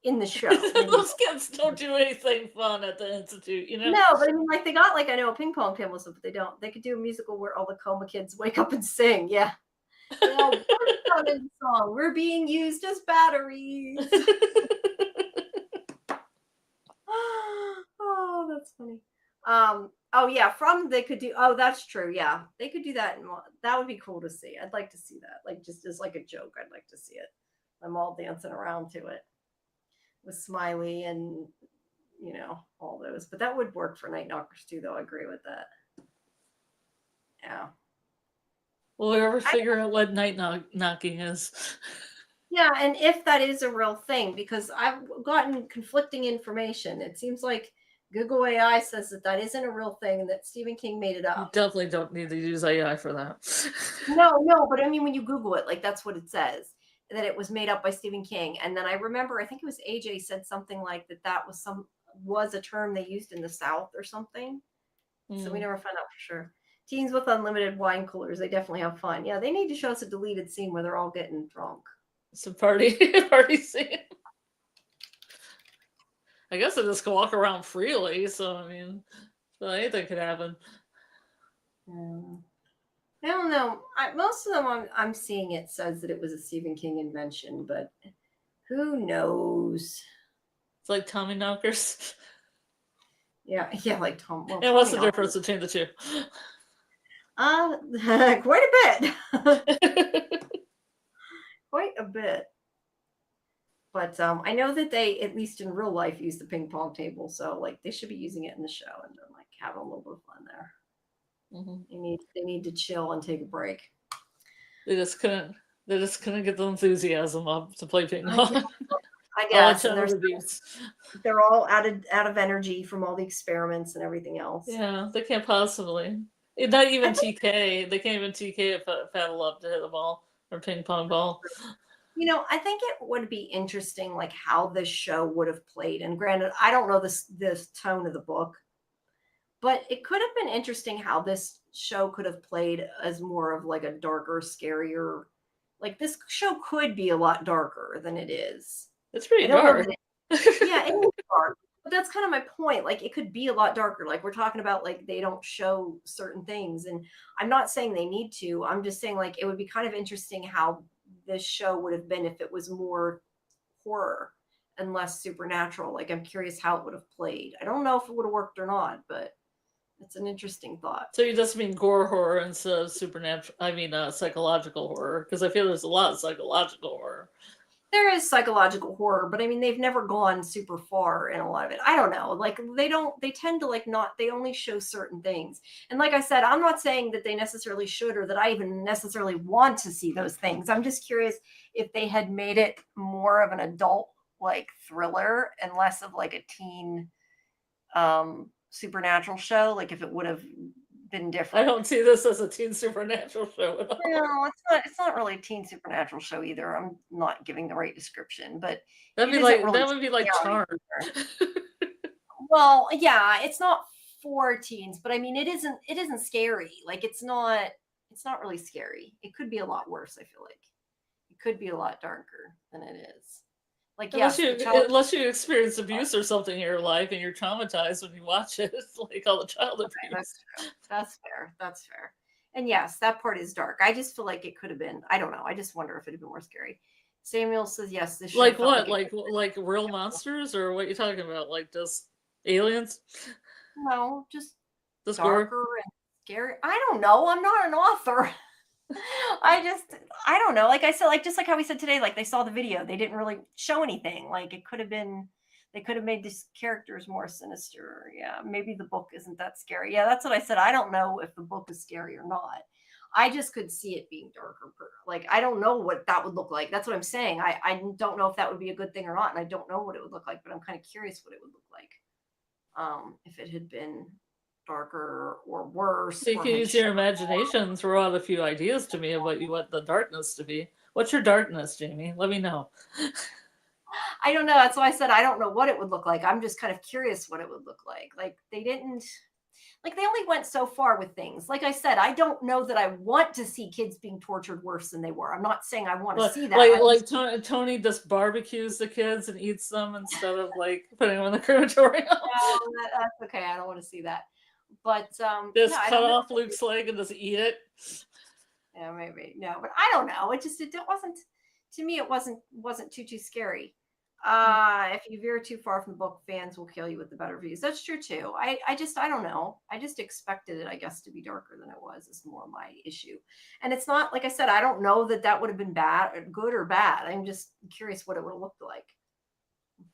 in the show. Those kids don't do anything fun at the Institute, you know? No, but I mean, like they got like I know a ping pong table, but they don't. They could do a musical where all the coma kids wake up and sing. Yeah. Song. We're being used as batteries. Oh, that's funny. Oh yeah, From they could do. Oh, that's true. Yeah, they could do that, and that would be cool to see. I'd like to see that, like just as like a joke. I'd like to see it. I'm all dancing around to it with Smiley and all those. But that would work for Night Knockers too, though. I agree with that. Yeah. Will we ever figure out what night knocking is? Yeah, and if that is a real thing, because I've gotten conflicting information. It seems like Google AI says that isn't a real thing and that Stephen King made it up. You definitely don't need to use AI for that. No, but I mean, when you Google it, like that's what it says, that it was made up by Stephen King. And then I remember, I think it was AJ said something like that was a term they used in the South or something. So we never found out for sure. Teens with unlimited wine coolers, they definitely have fun. Yeah, they need to show us a deleted scene where they're all getting drunk. It's a party scene. I guess they just can walk around freely, so I mean, anything could happen. I don't know. Most of them I'm seeing it says that it was a Stephen King invention, but who knows? It's like Tommy Knockers. Yeah, like Tom. Well, and what's the difference between the two? Quite a bit. Quite a bit. But I know that they, at least in real life, use the ping pong table. So like they should be using it in the show and then like having a little bit of fun there. Mm-hmm. They need to chill and take a break. They just couldn't get the enthusiasm up to play ping pong. I guess they're all out of energy from all the experiments and everything else. Yeah, they can't possibly. Not even TK. They can't even TK a paddle up to hit a ball or ping pong ball. I think it would be interesting, like how this show would have played. And granted, I don't know this tone of the book, but it could have been interesting how this show could have played as more of like a darker, scarier. Like this show could be a lot darker than it is. It's pretty dark. Yeah, it is dark. But that's kind of my point. Like it could be a lot darker. Like we're talking about like they don't show certain things. And I'm not saying they need to. I'm just saying like it would be kind of interesting how this show would have been if it was more horror and less supernatural. Like I'm curious how it would have played. I don't know if it would have worked or not, but it's an interesting thought. So you just mean gore horror instead of supernatural? I mean psychological horror, because I feel there's a lot of psychological horror. There is psychological horror, but I mean they've never gone super far in a lot of it. I don't know. Like they tend to like not, they only show certain things. And like I said, I'm not saying that they necessarily should or that I even necessarily want to see those things. I'm just curious if they had made it more of an adult like thriller and less of like a teen supernatural show, like if it would have been different. I don't see this as a teen supernatural show at all. No, it's not really a teen supernatural show either. I'm not giving the right description, but that would be like Charmed. Well, yeah, it's not for teens, but I mean it isn't scary. Like it's not really scary. It could be a lot worse, I feel like. It could be a lot darker than it is. Like, yes, the child. Unless you experience abuse or something in your life and you're traumatized when you watch it, like all the child Okay, that's abuse. true. That's fair. That's fair. And yes, that part is dark. I just feel like it could have been. I don't know. I just wonder if it'd have been more scary. Samuel says yes. This show Like felt what? like it. Like real monsters, or what you talking about? Like just aliens? No, just Just gore? darker and scary. I don't know. I'm not an author. I just, I don't know. Like I said, like just like how we said today, like they saw the video, they didn't really show anything. Like it could have been, they could have made these characters more sinister. Yeah, maybe the book isn't that scary. Yeah, that's what I said. I don't know if the book is scary or not. I just could see it being darker. Like I don't know what that would look like. That's what I'm saying. I don't know if that would be a good thing or not, and I don't know what it would look like. But I'm kind of curious what it would look like if it had been darker or worse So you or can had use your imagination and throw out a few ideas to me of what you want the darkness to be. What's your darkness, Jamie? Let me know. I don't know. That's why I said I don't know what it would look like. I'm just kind of curious what it would look like. Like they didn't, like they only went so far with things. Like I said, I don't know that I want to see kids being tortured worse than they were. I'm not saying I want to see that. Tony just barbecues the kids and eats them instead of like putting them in the crematorium. That's okay. I don't want to see that. But Just no, cut off Luke's leg and just eat it. Yeah, maybe no, but I don't know. It wasn't, to me. It wasn't too scary. If you veer too far from the book, fans will kill you with the better views. That's true too. I don't know. I just expected it, I guess, to be darker than it was. Is more my issue, and it's not like I said. I don't know that would have been bad, good or bad. I'm just curious what it would have looked like.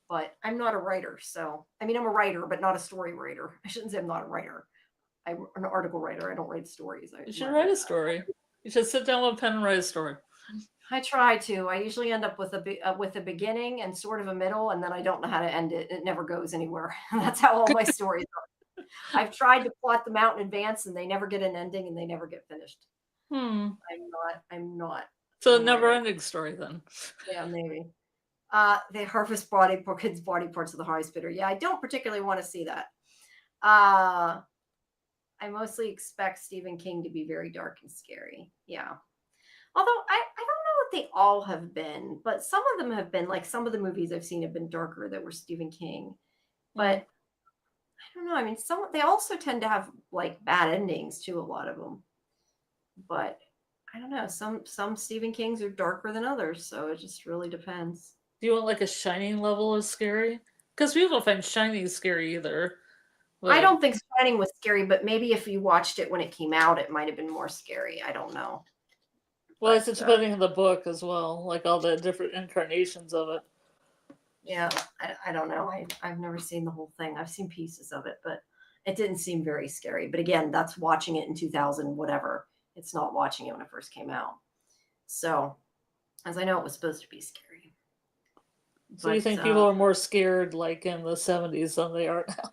But I'm not a writer, so I mean, I'm a writer, but not a story writer. I shouldn't say I'm not a writer. I'm an article writer. I don't write stories. You should write a story. You should sit down with a pen and write a story. I try to. I usually end up with a beginning and sort of a middle, and then I don't know how to end it. It never goes anywhere. That's how all my stories are. I've tried to plot them out in advance, and they never get an ending, and they never get finished. I'm not. So a never-ending story then. Yeah, maybe. They harvest kids' body parts of the high spitter. Yeah, I don't particularly want to see that. I mostly expect Stephen King to be very dark and scary. Yeah. Although I don't know if they all have been, but some of them have been. Like some of the movies I've seen have been darker that were Stephen King. But I don't know. I mean, they also tend to have like bad endings too, a lot of them. But I don't know. Some Stephen Kings are darker than others, so it just really depends. Do you want like a Shining level of scary? Because people don't find Shining scary either. But I don't think Shining was scary, but maybe if you watched it when it came out, it might have been more scary. I don't know. Well, it's depending on the book as well, like all the different incarnations of it. Yeah, I don't know. I've never seen the whole thing. I've seen pieces of it, but it didn't seem very scary. But again, that's watching it in 2000, whatever. It's not watching it when it first came out. So, as I know, it was supposed to be scary. So you think people are more scared like in the 70s than they are now?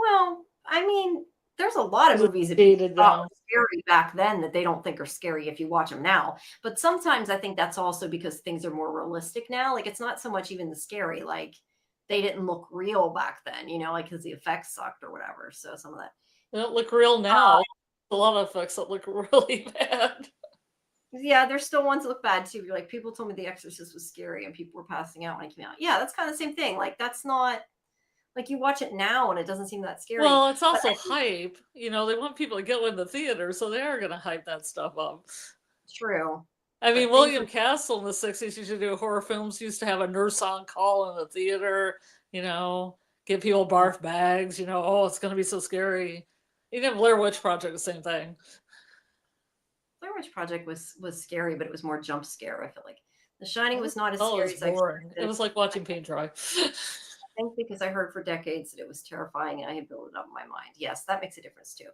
Well, I mean, there's a lot of movies that people thought were scary back then that they don't think are scary if you watch them now. But sometimes I think that's also because things are more realistic now. Like it's not so much even the scary, like they didn't look real back then, like because the effects sucked or whatever. So some of that. They don't look real now. A lot of effects that look really bad. Yeah, there's still ones that look bad too. You're like, people told me The Exorcist was scary and people were passing out when it came out. Yeah, that's kind of the same thing. Like that's not. Like you watch it now and it doesn't seem that scary. Well, it's also hype. They want people to go in the theater, so they are going to hype that stuff up. True. I mean, William Castle in the 60s used to do horror films, used to have a nurse on call in the theater, give people barf bags, oh, it's going to be so scary. Even Blair Witch Project, the same thing. Blair Witch Project was scary, but it was more jump scare. I feel like The Shining was not as scary. It was boring. It was like watching paint dry. I think because I heard for decades that it was terrifying and I had built it up in my mind. Yes, that makes a difference too.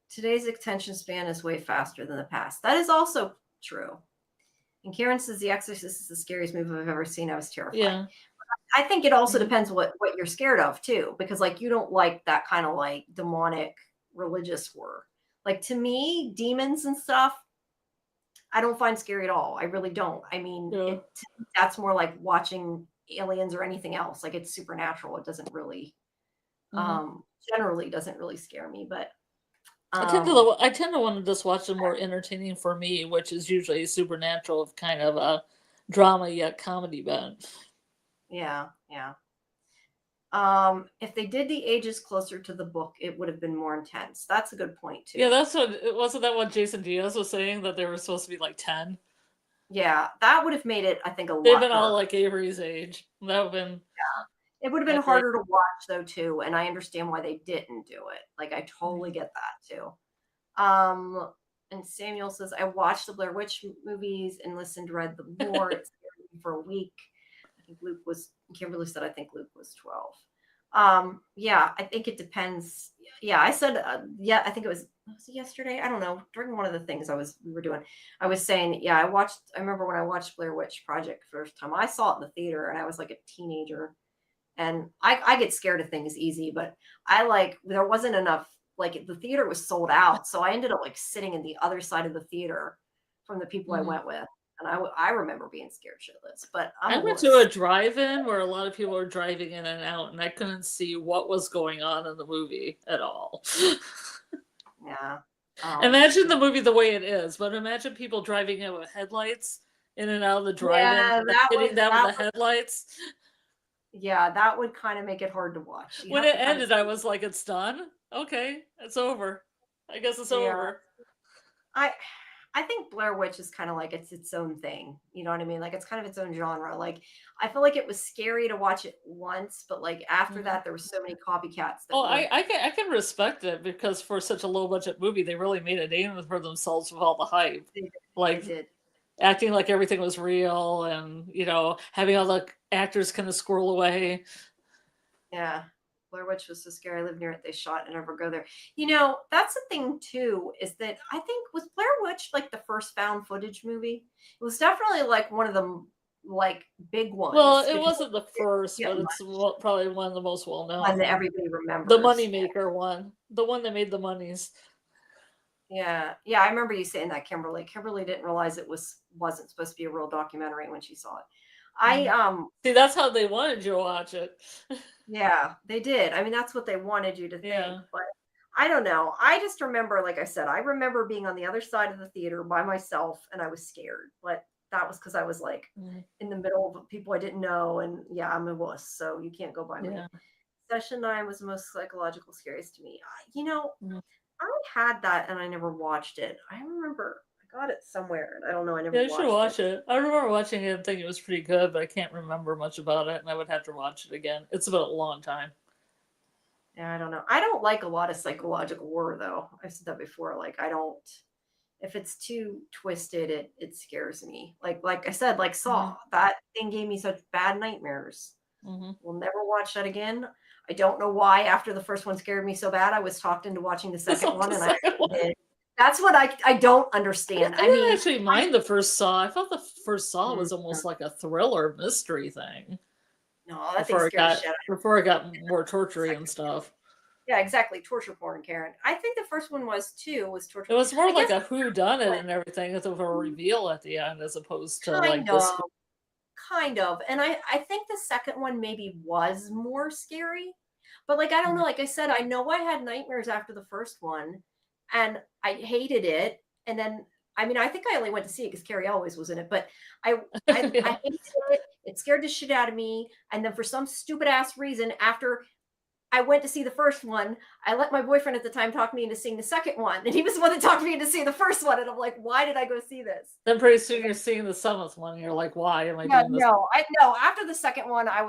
Today's attention span is way faster than the past. That is also true. And Karen says The Exorcist is the scariest movie I've ever seen. I was terrified. Yeah. I think it also depends what you're scared of too, because like you don't like that kind of like demonic religious horror. Like to me, demons and stuff, I don't find scary at all. I really don't. I mean, that's more like watching aliens or anything else. Like it's supernatural. It doesn't really generally doesn't really scare me, but I tend to want to just watch the more entertaining for me, which is usually supernatural, kind of drama yet comedy bent. Yeah, yeah. If they did the ages closer to the book, it would have been more intense. That's a good point Yeah, too. that's what wasn't that what Jason Diaz was saying, that they were supposed to be like 10. Yeah, that would have made it, I think, a They've lot been all darker. like Avery's age. That would have been It would have been not great. harder to watch though too, and I understand why they didn't do it. Like I totally Mhm. get that too. Um, and Samuel says, I watched the Blair Witch movies and listened, read the lore. It scared me for a week. I think Kimberly said, I think Luke was 12. Yeah, I think it depends. Yeah, I said, yeah, I think was it yesterday? I don't know. During one of the things we were doing, I was saying, yeah, I remember when I watched Blair Witch Project first time, I saw it in the theater and I was like a teenager, and I get scared of things easy, but there wasn't enough, like the theater was sold out. So I ended up like sitting in the other side of the theater from the people I Mhm. went with. And I remember being scared shitless, but I'm I a went to a wuss. drive-in where a lot of people were driving in and out, and I couldn't see what was going on in the movie at all. Yeah. Imagine the movie the way it is, but imagine people driving in with headlights in and out of the drive-in, Yeah, like hitting them with the headlights. yeah, that would kind of make it hard to watch. You When have it to kind of ended, I was like, "It's done? Okay, it's over. I guess it's yeah. over." I I think Blair Witch is kind of like it's its own thing. You know what I mean? Like it's kind of its own genre. Like I feel like it was scary to watch it once, but like after Mhm. that, there were so many copycats that Oh, were I can respect it because for such a low budget movie, they really made a name for themselves with all the hype, they, they like did. acting like everything was real, and having all the actors kind of squirrel away. Yeah. Blair Witch was so scary. I live near it. They shot and never go there. That's the thing too, is that I think was Blair Witch like the first found footage movie? It was definitely like one of the like big Well, ones it because wasn't the it first, didn't but get it's much probably one of the most well one that known. everybody The remembers. moneymaker one, the one that made the monies. Yeah. Yeah, I remember you saying that, Kimberly. Kimberly didn't realize wasn't supposed to be a real documentary when she saw it. I Mhm. See, that's how they wanted you to watch it. Yeah, they did. I mean, that's what they wanted you to think, Yeah. but I don't know. I just remember, like I said, I remember being on the other side of the theater by myself and I was scared, but that was because I was like Mhm. in the middle of people I didn't know. And yeah, I'm a wuss, so you can't go by me. Yeah. Session 9 was the most psychological scariest to me. Mhm. I had that and I never watched it. I remember I got it somewhere and I don't know. I never Yeah, you should watched it. watch it. I remember watching it and thinking it was pretty good, but I can't remember much about it, and I would have to watch it again. It's been a long time. Yeah, I don't know. I don't like a lot of psychological horror though. I've said that before. Like I don't if it's too twisted, it scares me. Like I said, like Mhm. Saw, that thing gave me such bad nightmares. Mhm. We'll never watch that again. I don't know why after the first one scared me so bad, I was talked into watching the That's second not one, the and I second actually one. did. That's what I don't I understand. I didn't mean, actually mind the first Saw. I thought the first Saw mm, was almost like a thriller mystery thing no, that thing scared the shit out of before it got more me. tortury and Second one. stuff. Yeah, exactly. Torture porn, Karen. I think the first one was too, was torture. It was more I like guess a who done it what and everything with a reveal at the end as opposed to kind like of. this. Kind of. And I think the second one maybe was more scary. But like I don't know, like I said, I know I had nightmares after the first one and I hated it. And then I mean, I think I only went to see it because Carrie always was in it, but I I Yeah. hated it. It scared the shit out of me. And then for some stupid ass reason, after I went to see the first one. I let my boyfriend at the time talk me into seeing the second one, and he was the one that talked me into seeing the first one. And I'm like, why did I go see this? Then pretty soon you're seeing the seventh one and you're like, why am I Yeah, doing this? no, I no. After the second one, I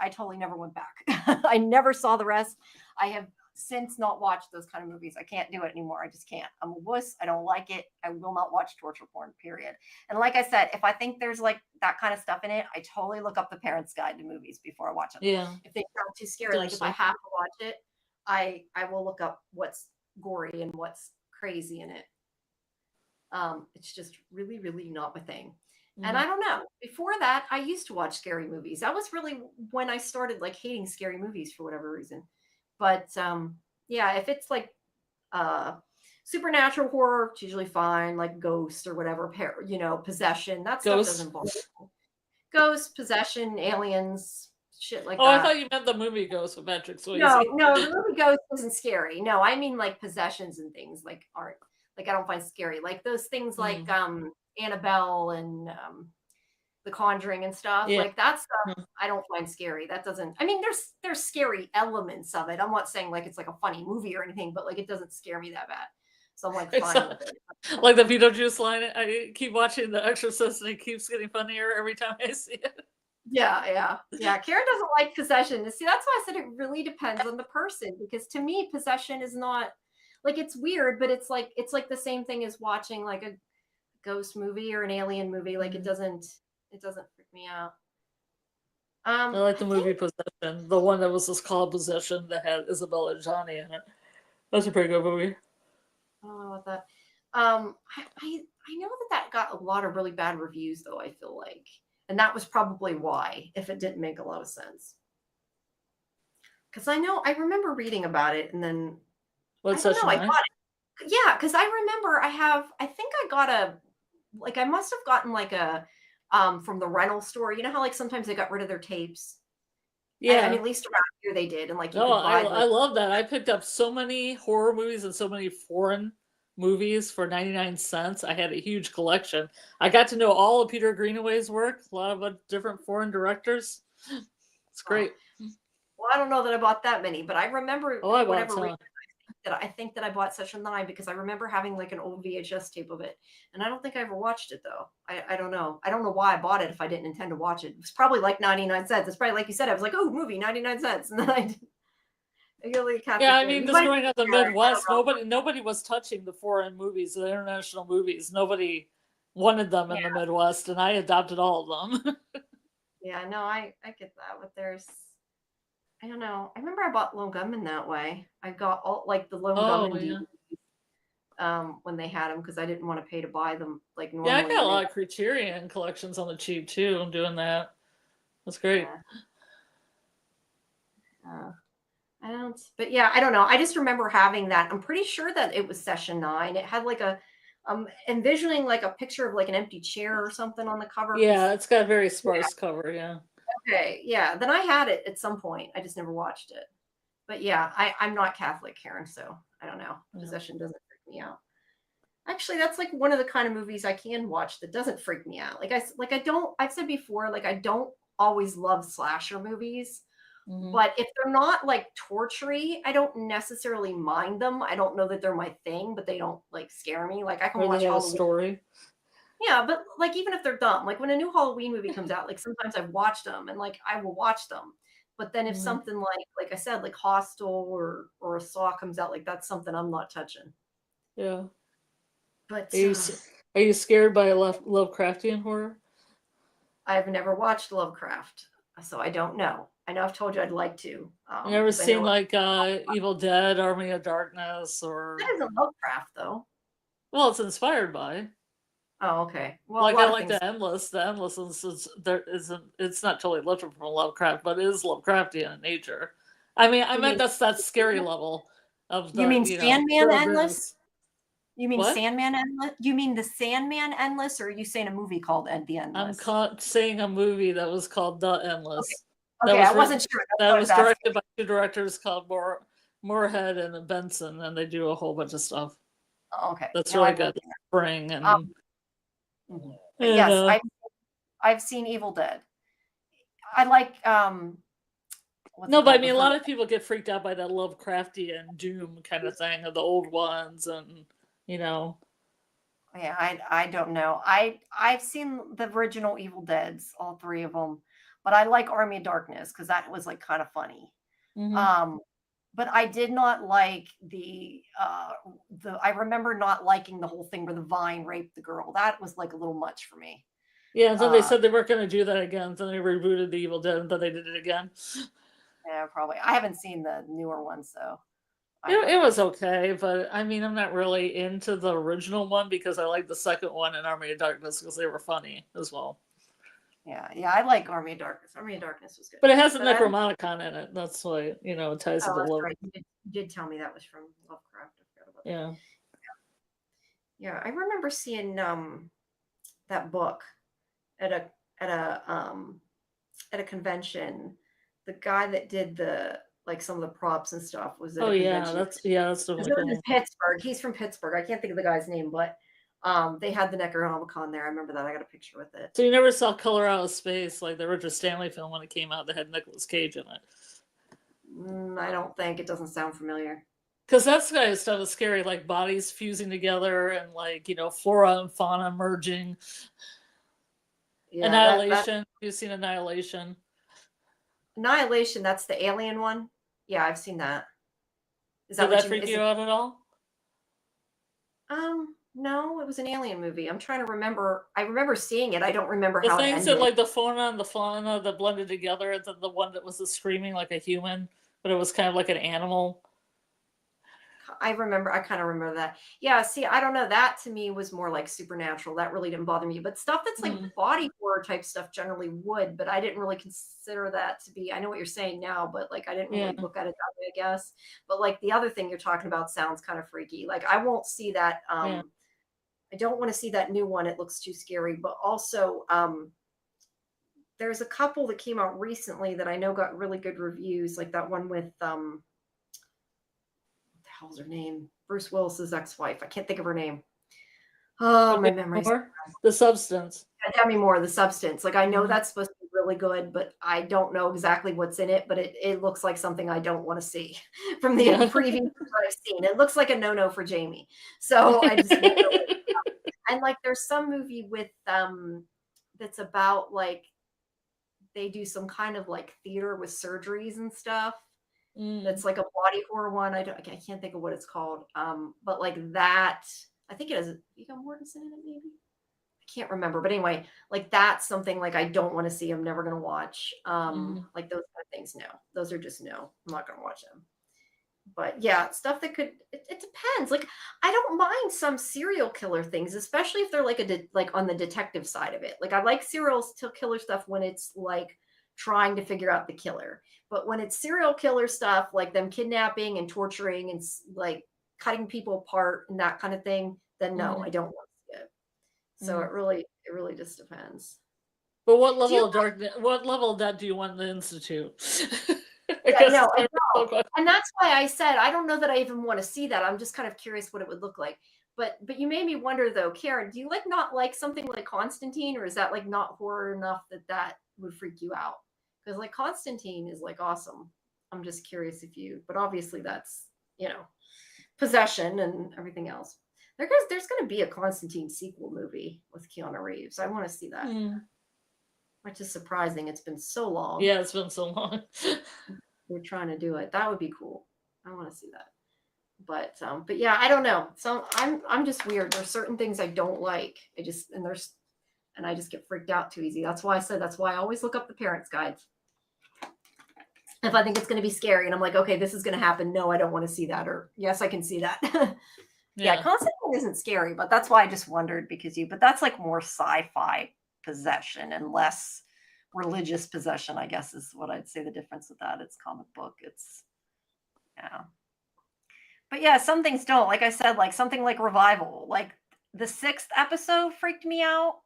totally never went back. I never saw the rest. I have since not watched those kind of movies. I can't do it anymore. I just can't. I'm a wuss. I don't like it. I will not watch torture porn. Period. And like I said, if I think there's like that kind of stuff in it, I totally look up the Parent's Guide to Movies before I watch them. Yeah. If they sound too scary, like if I Seriously. have to watch it, I will look up what's gory and what's crazy in it. It's just really, really not my thing. And Mhm. I don't know. Before that, I used to watch scary movies. That was really when I started like hating scary movies for whatever reason. But yeah, if it's like uh supernatural horror, it's usually fine, like ghosts or whatever, possession. That stuff Ghosts. doesn't bother me. Ghosts, possession, aliens, shit like Oh, I that. thought you meant the movie Ghost with Patrick No, Swayze. no, the movie Ghost isn't scary. No, I mean like possessions and things like aren't like I don't find scary. Like those things like Mm. Annabelle and The Conjuring and stuff. Yeah. Like that stuff I don't find scary. That doesn't, I mean, there's scary elements of it. I'm not saying like it's like a funny movie or anything, but like it doesn't scare me that bad. So I'm like It's fine with it. like the Beetlejuice line. I keep watching The Exorcist, and it keeps getting funnier every time I see it. Yeah. Karen doesn't like possession. See, that's why I said it really depends on the person, because to me, possession is not like, it's weird, but it's like the same thing as watching like a ghost movie or an alien movie. Like it doesn't freak me out. I like the I movie think Possession, the one that was just called Possession that had Isabella Johnny in it. That's a pretty good movie. I don't know about that. I know that got a lot of really bad reviews though, I feel like. And that was probably why, if it didn't make a lot of sense. Because I remember reading about it, and then What's I don't Session know, I 9? got it. Yeah, because I remember I think I got I must have gotten like a from the rental store. You know how like sometimes they got rid of their tapes? I mean, Yeah. at least around here they did, and like you No, could buy I the love that. I picked up so many horror movies and so many foreign movies for 99 cents. I had a huge collection. I got to know all of Peter Greenaway's work, a lot of different foreign directors. It's oh, great. well, I don't know that I bought that many, but I remember Oh, I for bought whatever some. reason I think that I bought Session 9 because I remember having like an old VHS tape of it. And I don't think I ever watched it though. I don't know. I don't know why I bought it if I didn't intend to watch it. It was probably like 99 cents. It's probably like you said, I was like, oh, movie, 99 cents. And then I really Yeah, Catholic I there. mean, You just might growing up in the I don't Midwest, know. nobody was touching the foreign movies, the international movies. Nobody wanted them in the Midwest, and I adopted all of them. Yeah, no, I get that. But I don't know. I remember I bought Lone Gunman that way. I got all like the Lone Oh Gunman yeah, when they had them because I didn't want to pay to buy them like yeah. I normally got a when they lot of Criterion collections on the cheap too. I'm doing that. That's great. yeah. Uh, I don't, but yeah, I don't know. I just remember having that. I'm pretty sure that it was Session 9. It had like envisioning like a picture of like an empty chair or something on the cover. Yeah, it's got a very Yeah, sparse cover. Yeah. okay, yeah. Then I had it at some point. I just never watched it. But yeah, I'm not Catholic, Karen, so I don't know. Yeah. Possession doesn't freak me out. Actually, that's like one of the kind of movies I can watch that doesn't freak me out. I don't. I've said before, like I don't always love slasher movies. Mm-hmm. But if they're not like tortury, I don't necessarily mind them. I don't know that they're my thing, but they don't like scare me. Like I can Or they watch have a Halloween. story. Yeah, but like even if they're dumb, like when a new Halloween movie comes out, like sometimes I've watched them and like I will watch them. But then if Mm-hmm. something like I said, like Hostel or a Saw comes out, like that's something I'm not touching. Yeah. But Are you scared by Lovecraftian horror? I've never watched Lovecraft, so I don't know. I know I've told you I'd like to, You ever because I seen know like Evil Dead, Army of Darkness, that or isn't Lovecraft though. well, it's inspired by. Oh, okay. Well, a Like I lot of like things. the Endless. The Endless is there isn't. It's not totally lifted from Lovecraft, but it is Lovecraftian in nature. I mean, I You meant mean that's that scary level of you the mean Sandman Endless? grimness. You mean What? Sandman Endless? You mean the Sandman Endless, or are you saying a movie called The Endless? Saying a movie that was called The Okay. Endless. That Okay, was I written. wasn't sure. That's That what I was was asking. directed by two directors called Moorhead and Benson, and they do a whole bunch of stuff. Oh, okay. That's No, really I've good. looked. Spring Um, but and yes, I've seen Evil Dead. I like what's no, it but I called? The mean, a first. lot of people get freaked out by that Lovecraftian doom kind of thing of the old ones, and you know, Yeah, I don't know. I've seen the original Evil Deads, all three of them, but I like Army of Darkness because that was like kind of funny. hmm Um, but I did not like the I remember not liking the whole thing where the vine raped the girl. That was like a little much for me. yeah. And then they Uh, said they weren't going to do that again. Then they rebooted the Evil Dead, and then they did it again. yeah, probably. I haven't seen the newer one, so I It, don't it know. was okay, but I mean, I'm not really into the original one because I like the second one in Army of Darkness because they were funny as well. Yeah, I like Army of Darkness. Army of Darkness was good. But it has a But I don't. Necromonicon in it. That's why it ties Oh, into that's love. right. You did tell me that was from Lovecraft. I forgot about that. Yeah. Yeah, I remember seeing that book at a convention. The guy that did the like some of the props and stuff was at Oh a yeah, convention. that's It definitely was in cool. Pittsburgh. He's from Pittsburgh. I can't think of the guy's name, but They had the Necronomicon there. I remember that. I got a picture with it. So you never saw Color Out of Space, like the Richard Stanley film when it came out that had Nicolas Cage in it? I don't think. It doesn't sound familiar. Because that kind of stuff is scary, like bodies fusing together and like, flora and fauna merging. Yeah, Annihilation. You've seen Annihilation. Annihilation, that's the alien one? Yeah, I've seen that. Is that freak you out at all? No, it was an alien movie. I'm trying to remember. I remember seeing it. I don't remember how it ended. The things that like the fauna and the fauna that blended together, and then the one that was screaming like a human, but it was kind of like an animal. I kind of remember that. Yeah, see, I don't know. That to me was more like supernatural. That really didn't bother me. But stuff that's like body horror type stuff generally would, but I didn't really consider that to be, I know what you're saying now, but like I didn't really look at it that way, I guess. But like the other thing you're talking about sounds kind of freaky. Like I won't see that. I don't want to see that new one. It looks too scary. But also, there's a couple that came out recently that I know got really good reviews, like that one with hell's her name? Bruce Willis's ex-wife. I can't think of her name. Oh, my memory. The Substance. Yeah, Demi Moore, The Substance. Like I know that's supposed to be really good, but I don't know exactly what's in it. But it looks like something I don't want to see from the previews that I've seen. It looks like a no-no for Jamie. So I just and like there's some movie with that's about like they do some kind of like theater with surgeries and stuff. That's like a body horror one. I can't think of what it's called. But like that, I think it has Viggo Mortensen in it, maybe. I can't remember. But anyway, like that's something like I don't want to see. I'm never gonna watch. Like those kind of things. No, those are just no. I'm not gonna watch them. But yeah, stuff that could. It depends. Like I don't mind some serial killer things, especially if they're like on the detective side of it. Like I like serial killer stuff when it's like trying to figure out the killer. But when it's serial killer stuff, like them kidnapping and torturing and like cutting people apart and that kind of thing, then no, I don't want to see it. So it really just depends. But what level of darkness? What level of that do you want in the Institute? No, and that's why I said I don't know that I even want to see that. I'm just kind of curious what it would look like. But you made me wonder though, Karen, do you not like something like Constantine, or is that like not horror enough that would freak you out? Because like Constantine is like awesome. I'm just curious but obviously that's, possession and everything else. There's going to be a Constantine sequel movie with Keanu Reeves. I want to see that. Which is surprising. It's been so long. Yeah, it's been so long. We're trying to do it. That would be cool. I want to see that. But yeah, I don't know. So I'm just weird. There's certain things I don't like. I just get freaked out too easy. That's why I always look up the parents' guides. If I think it's going to be scary and I'm like, okay, this is going to happen. No, I don't want to see that. Or yes, I can see that. Yeah, Constantine isn't scary, but that's why I just wondered but that's like more sci-fi possession and less religious possession, I guess is what I'd say the difference with that. It's comic book. But yeah, some things don't. Like I said, like something like Revival, like the 6th episode freaked me out.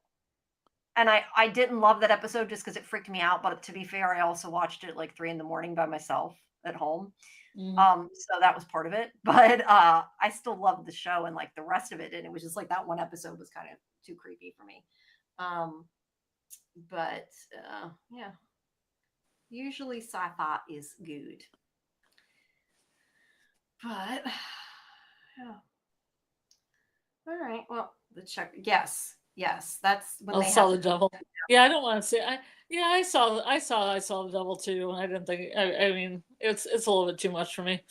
And I didn't love that episode just because it freaked me out. But to be fair, I also watched it at like 3 a.m. by myself at home. So that was part of it. But I still loved the show and like the rest of it. And it was just like that one episode was kind of too creepy for me. But yeah, usually sci-fi is good. But yeah. All right. Well, the check. Yes, that's when I saw the devil. Yeah, I don't want to say. I saw the devil too, and I didn't think. I mean, it's a little bit too much for me.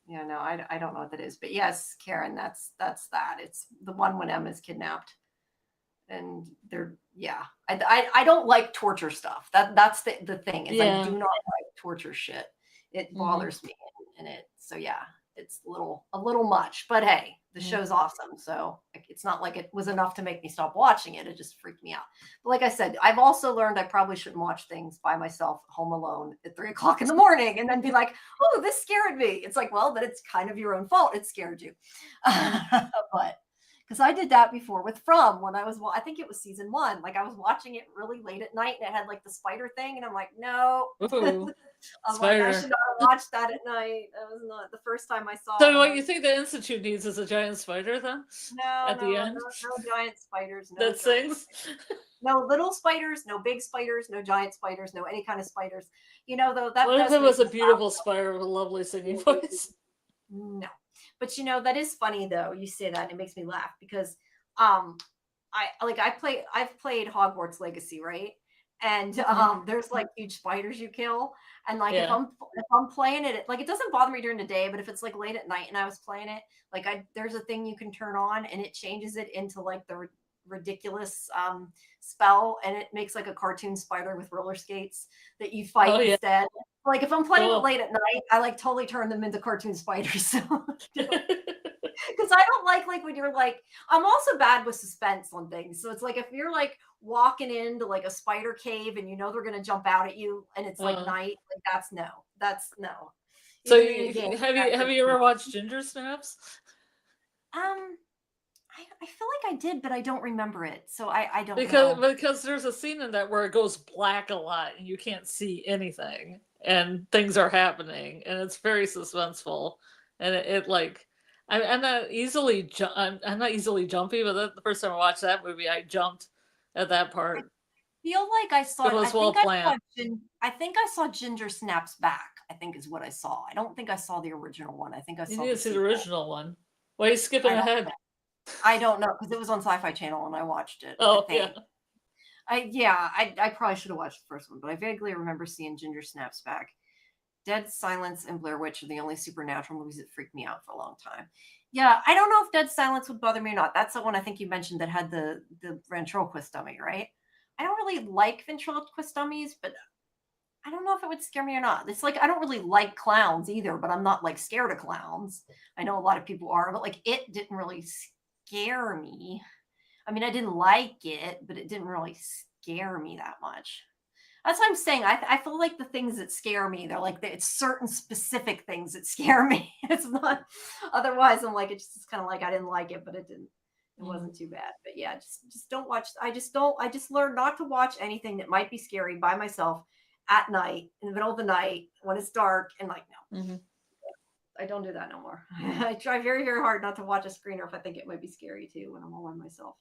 Yeah, no, I don't know what that is, but yes, Karen, that's that. It's the one when Emma's kidnapped, and I don't like torture stuff. That's the thing is I do not like torture shit. It bothers me, and so yeah, it's a little much. But hey, the show's awesome, so it's not like it was enough to make me stop watching it. It just freaked me out. But like I said, I've also learned I probably shouldn't watch things by myself home alone at 3 o'clock in the morning and then be like, oh, this scared me. It's like, well, but it's kind of your own fault. It scared you. But Because I did that before with From when I think it was season 1. Like I was watching it really late at night and it had like the spider thing, and I'm like, no. Ooh, I'm like, I spider. should not have watched that at night. That was not the first time I saw it. So I'm what like, you think the Institute needs is a giant spider then? no, At the no, end? no, no giant spiders, no That giant, sings? no little spiders, no big spiders, no giant spiders, no any kind of spiders. You know, though that What if does it make was a me laugh. beautiful spider with a lovely singing voice? No, but you know that is funny though. You say that and it makes me laugh because um I've played Hogwarts Legacy, right? And there's like huge spiders you kill, and like Yeah. if I'm playing it, like it doesn't bother me during the day, but if it's like late at night and I was playing it, like there's a thing you can turn on and it changes it into like the ridiculous spell, and it makes like a cartoon spider with roller skates that you fight Oh yeah. instead. Like if I'm playing it Cool. late at night, I like totally turn them into cartoon spiders. So because I don't like when you're like, I'm also bad with suspense on things. So it's like if you're like walking into like a spider cave and you know they're gonna jump out at you and it's like Uh, night, like that's no. That's no. so Even in a game. have you ever watched Ginger Snaps? Um I feel like I did, but I don't remember it. So I don't Because know. because there's a scene in that where it goes black a lot and you can't see anything and things are happening and it's very suspenseful and it like I'm not easily I'm not easily jumpy, but the first time I watched that movie I jumped at that I part. feel like I saw It I was well think I saw planned. I think I saw Ginger Snaps Back, I think is what I saw. I don't think I saw the original one. I think I You saw need the to see the sequel. original one. Why are you skipping I don't ahead? I don't know because it was on Sci-Fi Channel and I watched it, I Oh yeah. think. I probably should have watched the first one, but I vaguely remember seeing Ginger Snaps Back. Dead Silence and Blair Witch are the only supernatural movies that freaked me out for a long time. Yeah, I don't know if Dead Silence would bother me or not. That's the one I think you mentioned that had the ventriloquist dummy, right? I don't really like ventriloquist dummies, but I don't know if it would scare me or not. It's like I don't really like clowns either, but I'm not like scared of clowns. I know a lot of people are, but like it didn't really scare me. I mean, I didn't like it, but it didn't really scare me that much. That's what I'm saying. I feel like the things that scare me, they're like it's certain specific things that scare me. It's not otherwise. I'm like it's just kind of like I didn't like it, but it didn't. It Mhm. wasn't too bad. But yeah, just don't watch. I just don't. I just learned not to watch anything that might be scary by myself at night in the middle of the night when it's dark and like no, Mhm. I don't do that no more. I try very very hard not to watch a screener if I think it might be scary too when I'm all by myself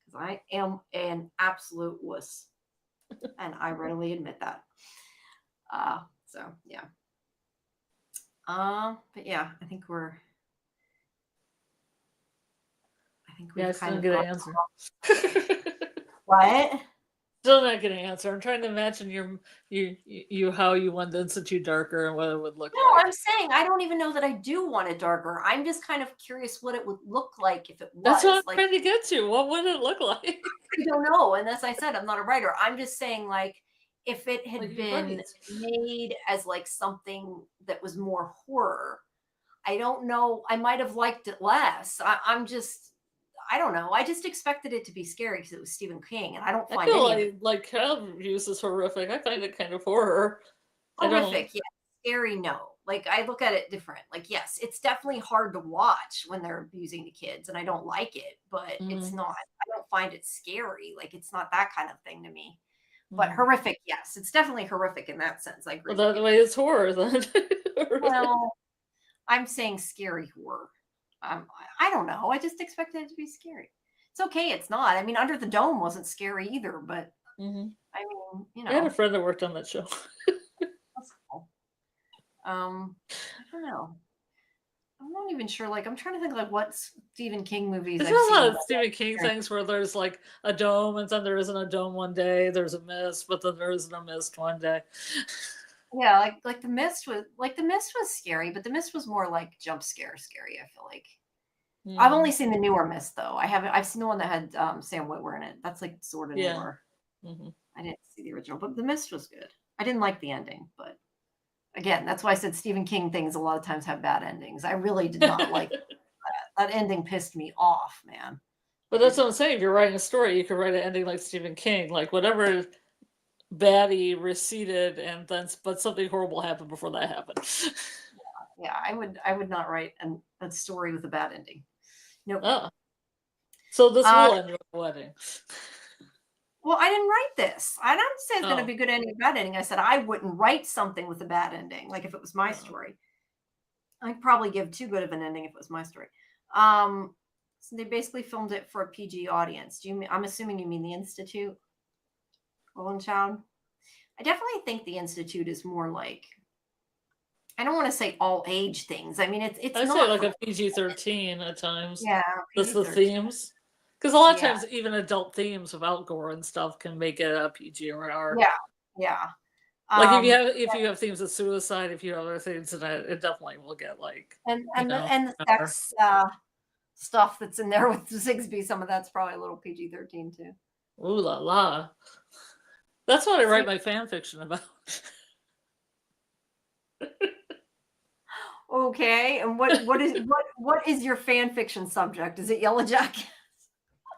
because I am an absolute wuss and I readily admit that. So yeah. But yeah, I think Yeah, I we've still kind didn't of get gone. an answer. What? Still not getting an answer. I'm trying to imagine you how you want the Institute darker and what it would look No, like. I'm saying I don't even know that I do want it darker. I'm just kind of curious what it would look like if it That's what I'm was. Like, trying to get to. What would it look like? I don't know. And as I said, I'm not a writer. I'm just saying, like, if it Like had you been right. made as like something that was more horror, I don't know. I might have liked it less. I'm just, I don't know. I just expected it to be scary because it was Stephen King, and I don't I find feel any of it like child abuse is horrific. I find it kind of horror. I don't. horrific. Yeah, scary. No, like I look at it different. Like, yes, it's definitely hard to watch when they're abusing the kids, and I don't like it. But it's Mm, not. I don't find it scary. Like, it's not that kind of thing to me. But mm. horrific, yes, it's definitely horrific in that sense. I Well, agree with that you. way it's horror then. Well, I'm saying scary horror. I don't know. I just expected it to be scary. It's okay. It's not. I mean, Under the Dome wasn't scary either, but Hmm. I mean, I had a friend that worked on that show. that's cool. I don't know. I'm not even sure. Like, I'm trying to think like what Stephen King movies There's I've a lot seen. of Stephen King things where there's like a dome and then there isn't a dome one day. There's a mist, but then there isn't a mist one day. Yeah, like the Mist was scary, but the Mist was more like jump scary. I feel like I've only Mm, seen the newer Mist though. I haven't. I've seen the one that had Sam Witwer in it. That's like sort of yeah. newer. Hmm. I didn't see the original, but the Mist was good. I didn't like the ending, but again, that's why I said Stephen King things a lot of times have bad endings. I really did not like that. That ending pissed me off, man. But It that's what didn't. I'm saying. If you're writing a story, you could write an ending like Stephen King, like whatever baddie receded, and then but something horrible happened before that happened. Yeah, I would not write a story with a bad ending. Nope. Oh, So this Uh, will end with a wedding. well, I didn't write this. I didn't say it's going to Oh, be good ending or bad ending. I said I wouldn't write something with a bad ending. Like if it was my oh. story, I'd probably give too good of an ending if it was my story. So they basically filmed it for a PG audience. I'm assuming you mean the Institute, Roland Child? I definitely think the Institute is more like, I don't want to say all age things. I mean, it's I say not like for, a PG-13 at times. yeah, That's the PG-13. themes. Because a lot of Yeah, times even adult themes without gore and stuff can make it a PG or R. yeah, yeah. Like Um, if you have themes of suicide, if you have other things in it, it definitely will get like, and the R. sex stuff that's in there with Zigsby, some of that's probably a little PG-13 too. Ooh la la. That's what I See, write my fan fiction about. okay, and what is your fan fiction subject? Is it Yellow Jacket?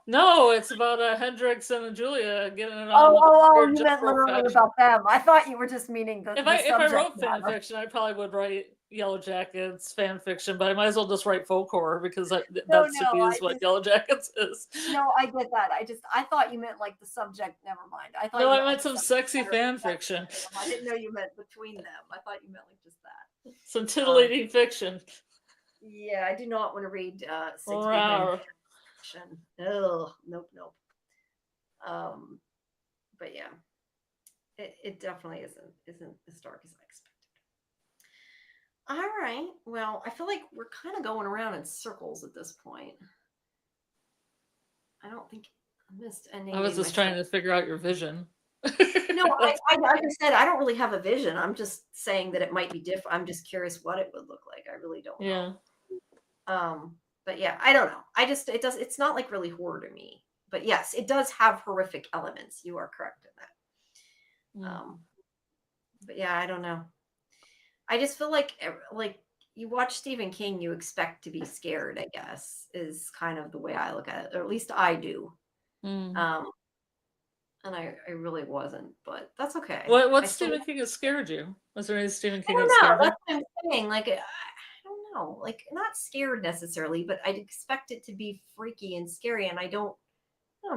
No, it's about Hendrix and Julia getting it on with a Oh, weird you meant Jethro literally fashion. about them. I thought you were just meaning If the I subject wrote fan matter. fiction, I probably would write Yellow Jackets fan fiction, but I might as well just write folk horror because that No, to me I is what just Yellow Jackets is. no, I get that. I thought you meant like the subject. Never mind. I thought No, you I meant meant like the some subject sexy matter of fan the sex fiction, between them. I didn't know you meant between them. I thought you meant like just that. some Um, titillating fiction. yeah, I do not want to read Sigsbee Hen Wow. fiction. Oh, nope, nope. Um, but yeah, it definitely isn't as dark as I expected. All right. Well, I feel like we're kind of going around in circles at this point. I don't think I missed I ending was made just myself. trying to figure out your vision. No, I just said I don't really have a vision. I'm just saying that it might be different. I'm just curious what it would look like. I really don't Yeah. know. But yeah, I don't know. It's not like really horror to me. But yes, it does have horrific elements. You are correct in that. Mm. But yeah, I don't know. I just feel like you watch Stephen King, you expect to be scared, I guess, is kind of the way I look at it, or at least I do. Mm. Um, and I really wasn't, but that's okay. What I still Stephen King has scared you? Was there any Stephen I King don't that know. scared you? That's what I'm saying. Like I don't know. Like not scared necessarily, but I'd expect it to be freaky and scary, and I don't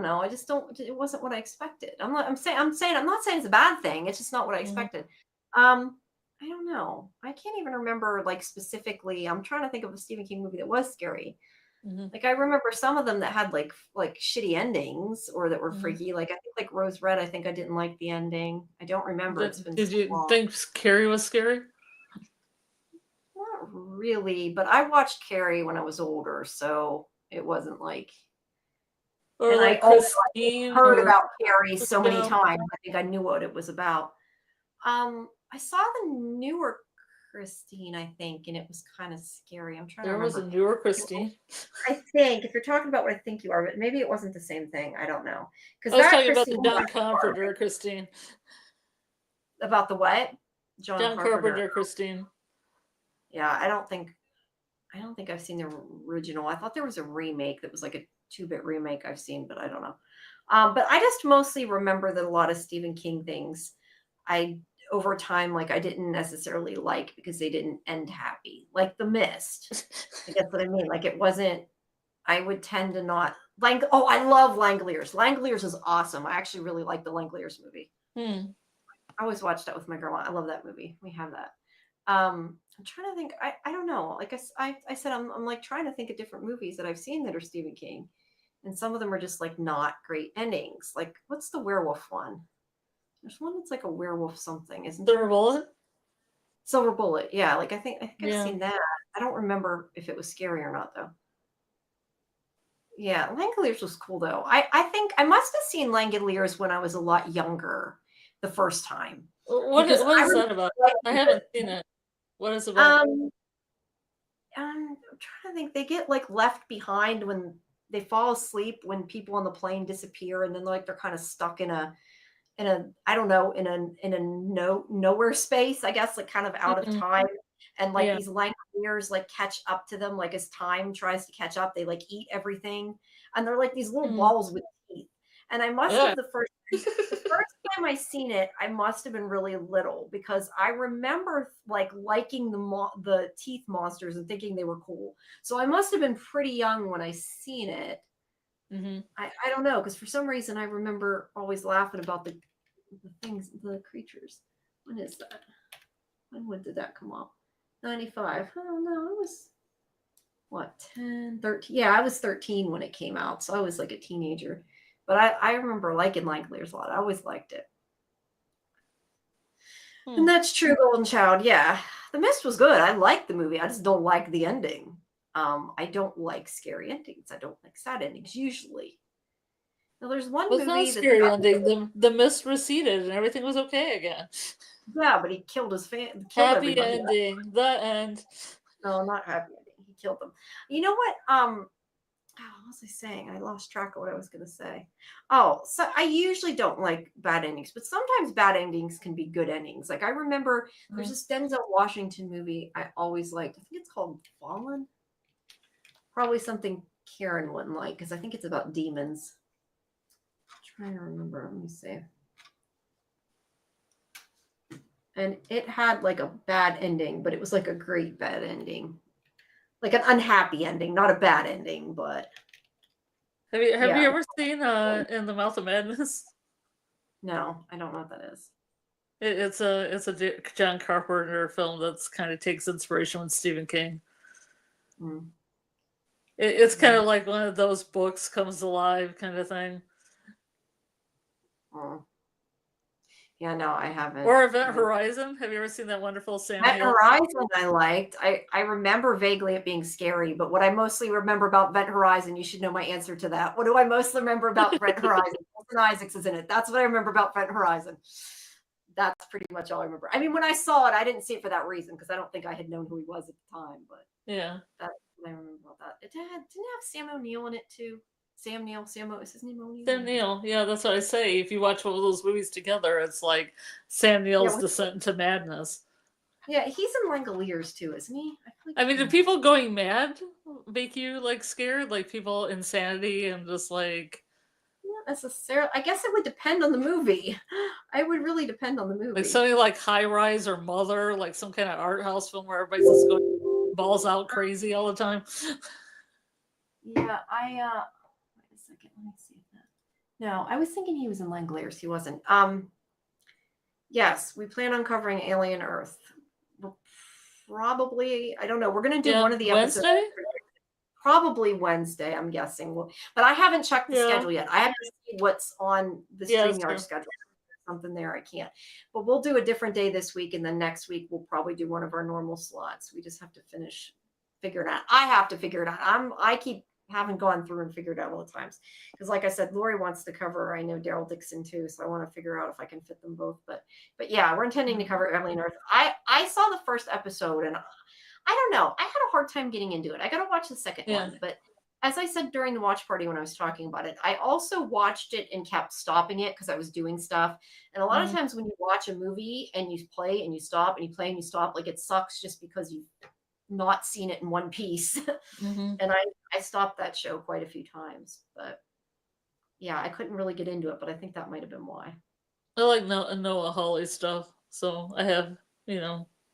know. I just don't. It wasn't what I expected. I'm not saying it's a bad thing. It's just not what I Mm-hmm. expected. I don't know. I can't even remember like specifically. I'm trying to think of a Stephen King movie that was scary. Mm-hmm. Like I remember some of them that had like shitty endings or that were Mm-hmm. freaky. Like I think like Rose Red. I think I didn't like the ending. I don't remember. It's been Did so you long. think Carrie was scary? Not really, but I watched Carrie when I was older, so it wasn't like. Or And I like also Christine heard or about Carrie so many Fandom? times. I think I knew what it was about. I saw the newer Christine, I think, and it was kind of scary. I'm trying to There was a remember. newer Christine. I think if you're talking about what I think you are, but maybe it wasn't the same thing. I don't know. Because I was that talking about the Christine John Carpenter Christine. about the what? John John Carpenter. Carpenter Christine. Yeah, I don't think I've seen the original. I thought there was a remake that was like a 2-bit remake I've seen, but I don't know. But I just mostly remember that a lot of Stephen King things I over time like I didn't necessarily like because they didn't end happy. Like The Mist. I guess what I mean. Like it wasn't I would tend to not like I love Langoliers. Langoliers is awesome. I actually really like the Langoliers movie. Hmm. I always watch that with my grandma. I love that movie. We have that. I'm trying to think. I don't know. Like I said, I'm like trying to think of different movies that I've seen that are Stephen King, and some of them are just like not great endings. Like what's the werewolf one? There's one that's like a werewolf something, isn't Silver there? Bullet? Silver Bullet. Yeah. Like I think I've Yeah. seen that. I don't remember if it was scary or not though. Yeah, Langoliers was cool though. I think I must have seen Langoliers when I was a lot younger the first time What because what I is that about? I haven't seen it. What is it about? I'm trying to think. They get like left behind when they fall asleep when people on the plane disappear, and then like they're kind of stuck in a I don't know in a nowhere space. I guess like kind of out of Mm-mm. time, and like Yeah. these Langoliers like catch up to them. Like as time tries to catch up, they like eat everything, and they're like these little Mm. balls with teeth. And I must Yeah. have the first time I seen it, I must have been really little because I remember like liking the teeth monsters and thinking they were cool. So I must have been pretty young when I seen it. I don't know, because for some reason I remember always laughing about the things, the creatures. When is that? When did that come out? 95. Oh no, it was what, 10, 13? Yeah, I was 13 when it came out, so I was like a teenager. But I remember liking Langoliers a lot. I always liked it. And that's true, Golden Child. Yeah. The Mist was good. I liked the movie. I just don't like the ending. I don't like scary endings. I don't like sad endings usually. Now there's one Well, it's not a movie scary that ending. The mist receded and everything was okay again. yeah, but he killed his killed Happy everybody. ending. The end. No, not happy ending. He killed them. You know what? What was I saying? I lost track of what I was going to say. Oh, so I usually don't like bad endings, but sometimes bad endings can be good endings. Like I remember there's this Denzel Washington movie I always liked. I think it's called Fallen. Probably something Karen wouldn't like because I think it's about demons. I'm trying to remember. Let me see. And it had like a bad ending, but it was like a great bad ending. Like an unhappy ending, not a bad ending, but Have you ever seen In the Mouth of Madness? no, I don't know what that is. It's a John Carpenter film that's kind of takes inspiration with Stephen King. It's kind of like one of those books comes alive kind of thing. Yeah, no, I haven't. Or Event Horizon. Have you ever seen that wonderful Sam Event Neill? Horizon I liked. I remember vaguely it being scary, but what I mostly remember about Event Horizon, you should know my answer to that. What do I mostly remember about Event Horizon? Wilson Isaacs is in it. That's what I remember about Event Horizon. That's pretty much all I remember. I mean, when I saw it, I didn't see it for that reason because I don't think I had known who he was at the time. But yeah, that's what I remember about that. It didn't have Sam O'Neill in it too. Sam Neill, is his name O'Neill? Sam Neill. Yeah, that's what I say. If you watch one of those movies together, it's like Sam Neill's descent into madness. Yeah, he's in Langoliers too, isn't he? I mean, do people going mad make you like scared? Like people insanity and just like not necessarily. I guess it would depend on the movie. I would really depend on the movie. Like something like High Rise or Mother, like some kind of art house film where everybody's just going balls out crazy all the time. Yeah, wait a second, let me see that. No, I was thinking he was in Langoliers. He wasn't. Yes, we plan on covering Alien Earth. Probably, I don't know. We're gonna do one of the episodes. Wednesday? Probably Wednesday, I'm guessing. But I haven't checked the schedule yet. I have to see what's on the StreamYard schedule. Something there I can't. But we'll do a different day this week, and then next week we'll probably do one of our normal slots. We just have to figure it out. I have to figure it out. I haven't gone through and figured out all the times. Because like I said, Lori wants to cover, I know Daryl Dixon too, so I want to figure out if I can fit them both. But yeah, we're intending to cover Alien Earth. I saw the first episode and I don't know. I had a hard time getting into it. I got to watch the second one. But as I said during the watch party when I was talking about it, I also watched it and kept stopping it because I was doing stuff. And a lot of times when you watch a movie and you play and you stop and you play and you stop, like it sucks just because you've not seen it in one piece. And I stopped that show quite a few times. But yeah, I couldn't really get into it, but I think that might have been why. I like Noah Hawley stuff, so I have,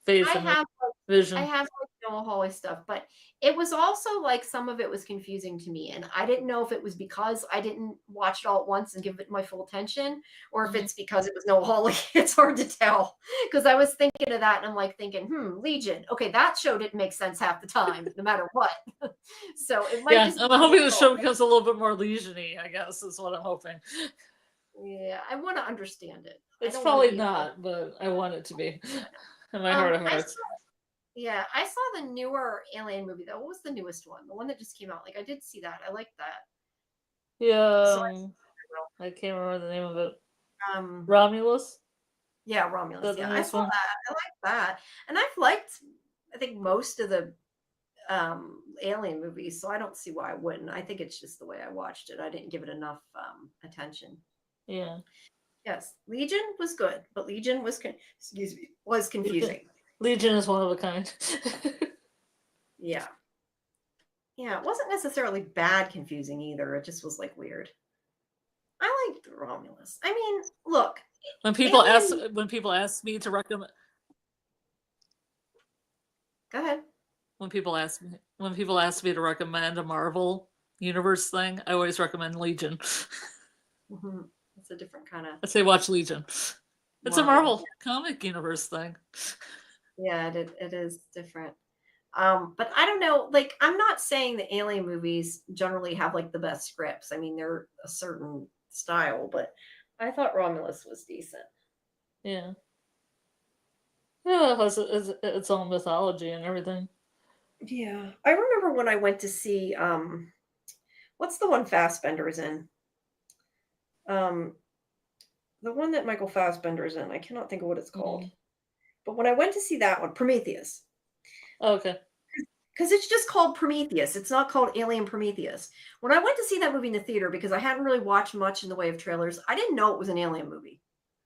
faith in the vision. I have Noah Hawley stuff, but it was also like some of it was confusing to me, and I didn't know if it was because I didn't watch it all at once and give it my full attention, or if it's because it was Noah Hawley. It's hard to tell because I was thinking of that and I'm like thinking, Legion. Okay, that show didn't make sense half the time, no matter what. So it might. Yeah, I'm hoping the show becomes a little bit more Legion-y, I guess is what I'm hoping. Yeah, I want to understand it. It's probably not, but I want it to be. In my heart of hearts. I saw the newer Alien movie though. What was the newest one? The one that just came out. Like I did see that. I liked that. Yeah, I can't remember the name of it. Romulus. Yeah, Romulus. Yeah, I saw that. I liked that, and I've liked, I think, most of the Alien movies. So I don't see why I wouldn't. I think it's just the way I watched it. I didn't give it enough attention. Yeah. Yes, Legion was good, but Legion was confusing. Legion is one of a kind. Yeah, it wasn't necessarily bad confusing either. It just was like weird. I liked Romulus. I mean, look, when people ask me to recommend. Go ahead. When people ask me to recommend a Marvel universe thing, I always recommend Legion. Mm-hmm. It's a different kind of. I say watch Legion. It's a Marvel comic universe thing. Yeah, it is different. But I don't know. Like, I'm not saying the Alien movies generally have like the best scripts. I mean, they're a certain style, but I thought Romulus was decent. Yeah. Yeah, it has its own mythology and everything. Yeah, I remember when I went to see what's the one Fassbender's in? Um, the one that Michael Fassbender's in. I cannot think of what it's called. Mm. But when I went to see that one, Prometheus. Okay. Because it's just called Prometheus. It's not called Alien Prometheus. When I went to see that movie in the theater, because I hadn't really watched much in the way of trailers, I didn't know it was an alien movie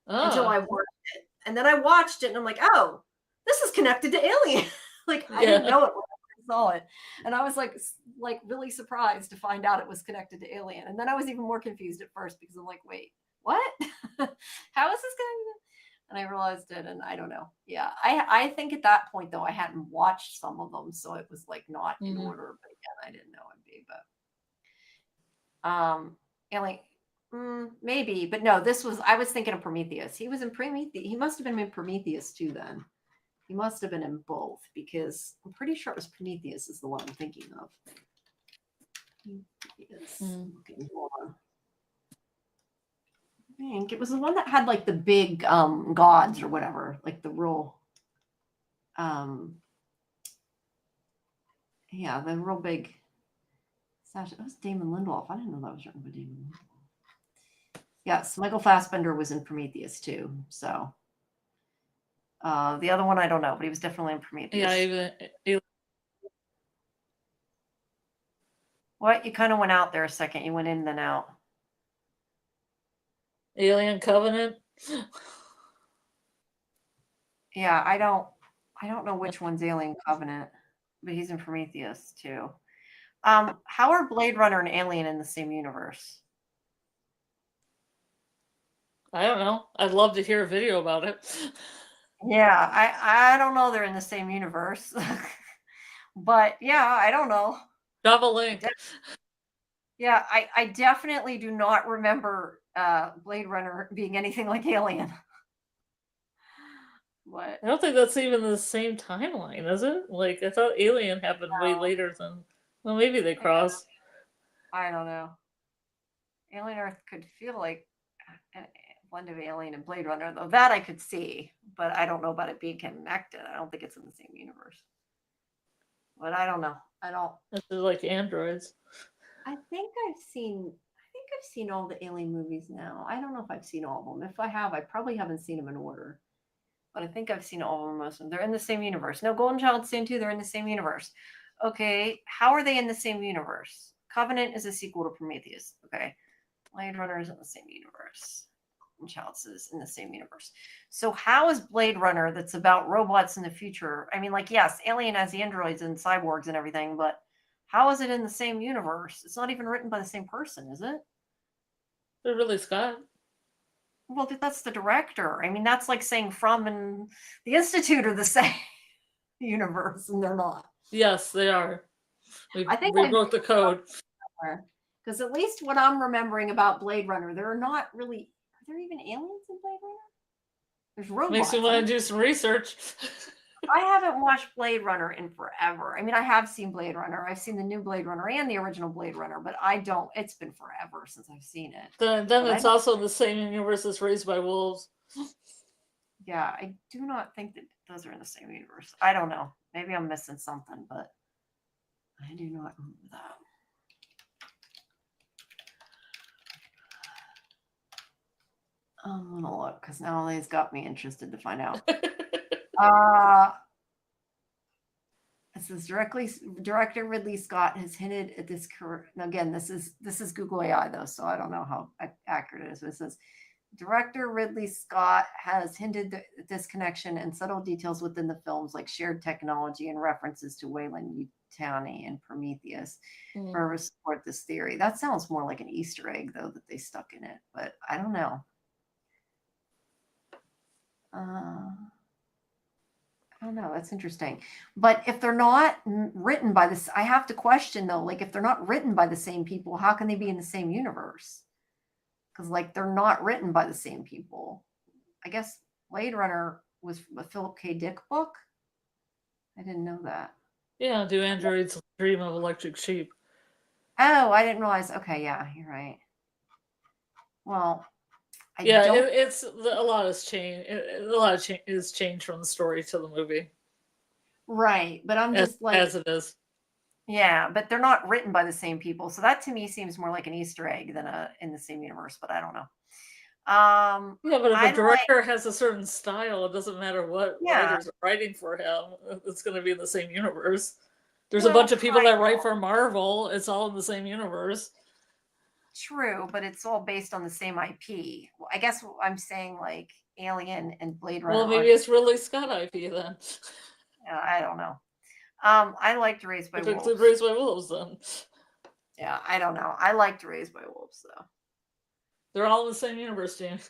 until I watched it. And then I watched it and I'm like, oh, this is connected to Alien. Like, I didn't know it when I saw it. And I was like really surprised to find out it was connected to Alien. And then I was even more confused at first because I'm like, wait, what? How is this going to? And I realized it, and I don't know. Yeah, I think at that point though I hadn't watched some of them, so it was like not in order. But again, I didn't know it'd be. But maybe, but no. This was I was thinking of Prometheus. He was in Prometheus. He must have been in Prometheus too. Then he must have been in both because I'm pretty sure it was Prometheus is the one I'm thinking of. I think it was the one that had like the big gods or whatever, like the real the real big it was Damon Lindelof. I didn't know that was written by Damon Lindelof. Yes, Michael Fassbender was in Prometheus too. So the other one I don't know, but he was definitely in Prometheus. Yeah, what? You kind of went out there a second. You went in then out. Alien Covenant. Yeah, I don't know which one's Alien Covenant, but he's in Prometheus too. How are Blade Runner and Alien in the same universe? I don't know. I'd love to hear a video about it. Yeah, I don't know they're in the same universe. But yeah, I don't know. Drop a link. Yeah, I definitely do not remember Blade Runner being anything like Alien. What? I don't think that's even the same timeline, is it? Like, I thought Alien happened way later than. Well, maybe they crossed. I don't know. Alien Earth could feel like a blend of Alien and Blade Runner, though that I could see, but I don't know about it being connected. I don't think it's in the same universe. But I don't know. It's like androids. I think I've seen all the Alien movies now. I don't know if I've seen all of them. If I have, I probably haven't seen them in order. But I think I've seen all of them, most of them. They're in the same universe. No, Golden Child Stand 2, they're in the same universe. Okay, how are they in the same universe? Covenant is a sequel to Prometheus. Okay. Blade Runner is in the same universe. Golden Child is in the same universe. So how is Blade Runner that's about robots in the future? I mean, like, yes, Alien has androids and cyborgs and everything, but how is it in the same universe? It's not even written by the same person, is it? Ridley Scott. Well, that's the director. I mean, that's like saying From and the Institute are the same universe, and they're not. Yes, they are. I think we wrote the code. Because at least what I'm remembering about Blade Runner, there are not really. Are there even aliens in Blade Runner? There's robots. Makes me want to do some research. I haven't watched Blade Runner in forever. I mean, I have seen Blade Runner. I've seen the new Blade Runner and the original Blade Runner, but I don't. It's been forever since I've seen it. Then it's also in the same universe as Raised by Wolves. Yeah, I do not think that those are in the same universe. I don't know. Maybe I'm missing something, but I do not remember that. I'm gonna look because now they's got me interested to find out. It says director Ridley Scott has hinted at this. Again, this is Google AI though, so I don't know how accurate it is. But it says director Ridley Scott has hinted at this connection and subtle details within the films, like shared technology and references to Weyland-Yutani and Prometheus, for support this theory. That sounds more like an Easter egg though that they stuck in it, but I don't know. I don't know. That's interesting. But if they're not written by this, I have to question though, like if they're not written by the same people, how can they be in the same universe? Because like they're not written by the same people. I guess Blade Runner was a Philip K. Dick book. I didn't know that. Yeah, do androids dream of electric sheep? Oh, I didn't realize. Okay, yeah, you're right. Well, it's a lot has changed. A lot of is changed from the story to the movie. Right, but I'm just like, as it is. Yeah, but they're not written by the same people, so that to me seems more like an Easter egg than a in the same universe. But I don't know. Yeah, but if I a director has a certain style, it doesn't matter what writers are writing for him. It's going to be in the same universe. There's a bunch of people that write for Marvel. It's all in the same universe. True, but it's all based on the same IP. Well, I guess I'm saying like Alien and Blade Runner. Well, maybe it's Ridley Scott IP then. I don't know. I liked Raised by Wolves. Raised by Wolves then. Yeah, I don't know. I liked Raised by Wolves though. They're all in the same universe, James.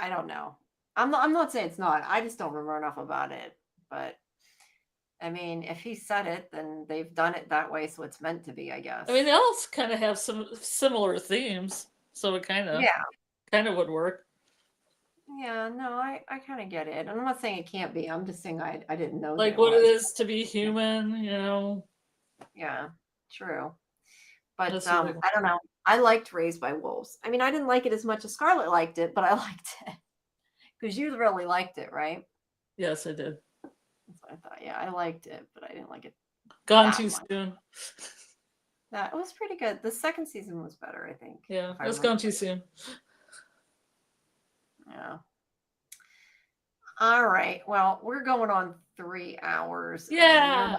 I don't know. I'm not saying it's not. I just don't remember enough about it. But I mean, if he said it, then they've done it that way, so it's meant to be, I guess. I mean, they all kind of have some similar themes, so it kind of would work. Yeah, no, I kind of get it. I'm not saying it can't be. I'm just saying I didn't know. Like what it is to be human, you know. Yeah, true. But I don't know. I liked Raised by Wolves. I mean, I didn't like it as much as Scarlet liked it, but I liked it. Because you really liked it, right? Yes, I did. That's what I thought. Yeah, I liked it, but I didn't like it. Gone too soon. That was pretty good. The second season was better, I think. Yeah, it's gone too soon. Yeah. All right. Well, we're going on 3 hours. Yeah.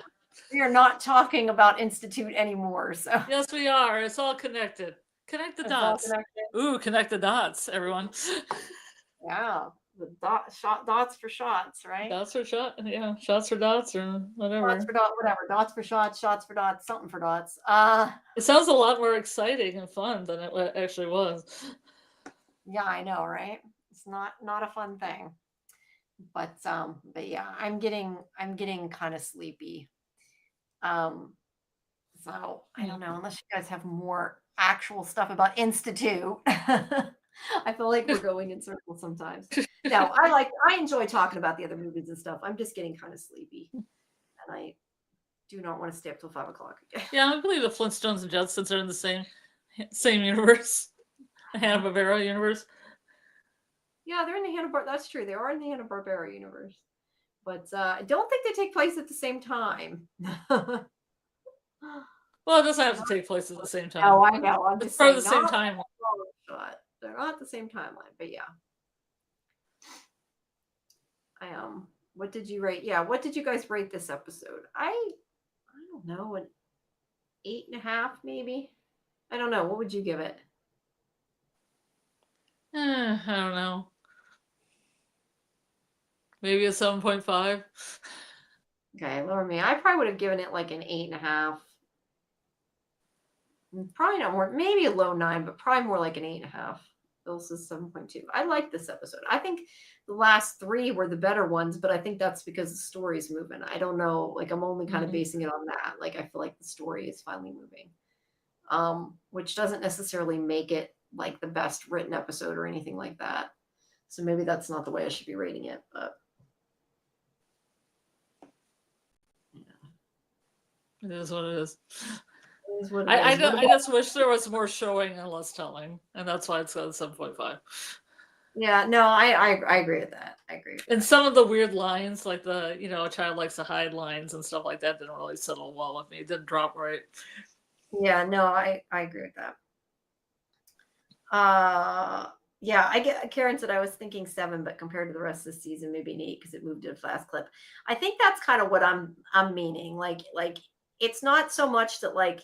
We are not talking about Institute anymore. So yes, we are. It's all connected. Connect the dots. Ooh, connect the dots, everyone. Yeah. The dots for shots, right? Dots for shots. Yeah, shots for dots or whatever. Dots for dots, whatever. Dots for shots, shots for dots, something for dots. It sounds a lot more exciting and fun than it actually was. Yeah, I know, right? It's not a fun thing. But yeah, I'm getting kind of sleepy. So I don't know, unless you guys have more actual stuff about Institute. I feel like we're going in circles sometimes. No, I enjoy talking about the other movies and stuff. I'm just getting kind of sleepy. And I do not want to stay up till 5 o'clock again. Yeah, I believe the Flintstones and Jetsons are in the same universe. Hanna-Barbera universe. Yeah, they're in the Hanna-Barbera. That's true. They are in the Hanna-Barbera universe. But I don't think they take place at the same time. Well, it doesn't have to take place at the same time. Oh, I know. I'm just saying, the same timeline. They're not the same timeline, but yeah. What did you rate? Yeah, what did you guys rate this episode? I don't know, an 8.5 maybe. I don't know. What would you give it? I don't know. Maybe a 7.5. Okay, lower me. I probably would have given it like an 8.5. Probably not more, maybe a low 9, but probably more like an 8.5. Bill's is 7.2. I like this episode. I think the last 3 were the better ones, but I think that's because the story's moving. I don't know. Like I'm only kind of basing it on that. Like I feel like the story is finally moving. Which doesn't necessarily make it like the best written episode or anything like that. So maybe that's not the way I should be rating it, but yeah. It is what it is. I just wish there was more showing and less telling, and that's why it's got a 7.5. Yeah, no, I agree with that. I agree. And some of the weird lines, like the a child likes to hide lines and stuff like that, didn't really settle well with me. It didn't drop right. Yeah, no, I agree with that. Yeah, Karen said I was thinking 7, but compared to the rest of the season, maybe an 8 because it moved at a fast clip. I think that's kind of what I'm meaning. Like it's not so much that like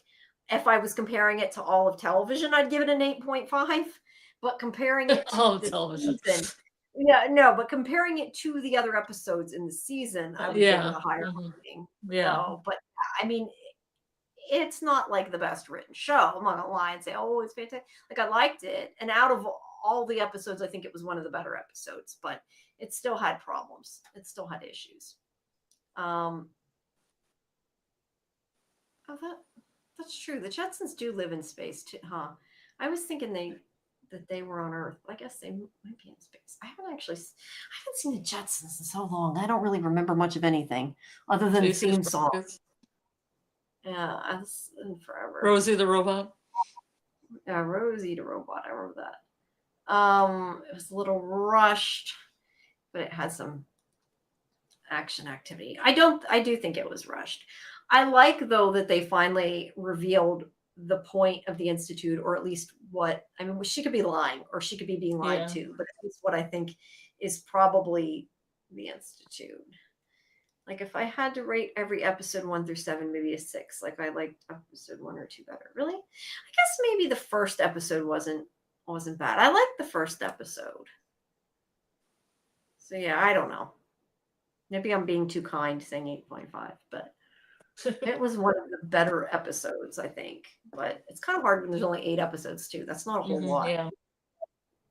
if I was comparing it to all of television, I'd give it an 8.5. But comparing it to all of television, season, yeah, no, but comparing it to the other episodes in the season, I would give it a higher rating. Yeah, so, but I mean, it's not like the best written show. I'm not gonna lie and say, oh, it's fantastic. Like I liked it, and out of all the episodes, I think it was one of the better episodes, but it still had problems. It still had issues. That's true. The Jetsons do live in space too, huh? I was thinking that they were on Earth. I guess they might be in space. I haven't seen the Jetsons in so long. I don't really remember much of anything other than the theme song. Yeah, it's been forever. Rosie the robot. Yeah, Rosie the robot. I remember that. It was a little rushed, but it had some action activity. I do think it was rushed. I like, though, that they finally revealed the point of the Institute, or at least she could be lying, or she could be being lied to, but at least what I think is probably the Institute. Like, if I had to rate every episode 1 through 7, maybe a 6. Like, I liked episode 1 or 2 better. Really? I guess maybe the first episode wasn't bad. I liked the first episode. So yeah, I don't know. Maybe I'm being too kind saying 8.5, but it was one of the better episodes, I think. But it's kind of hard when there's only 8 episodes too. That's not a whole lot. Yeah.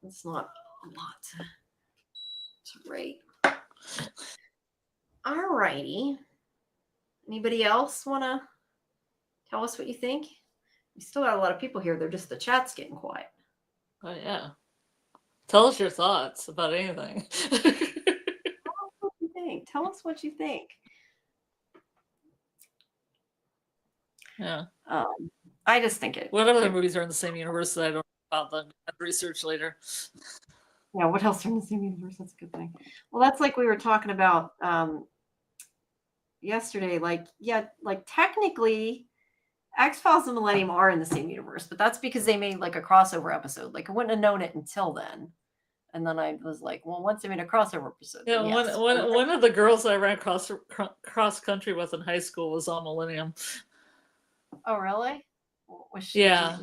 It's not a lot to rate. All righty. Anybody else want to tell us what you think? We still got a lot of people here. The chat's getting quiet. Oh yeah. Tell us your thoughts about anything. Tell us what you think. Yeah. I just think it. What other movies are in the same universe that I don't know about them? I'll research later. Yeah, what else are in the same universe? That's a good thing. Well, that's like we were talking about yesterday. Like technically, X-Files and Millennium are in the same universe, but that's because they made like a crossover episode. Like I wouldn't have known it until then. And then I was like, well, once they made a crossover episode. Yeah, yes. one of the girls I ran cross country with in high school was on Millennium. Oh, really? Yeah.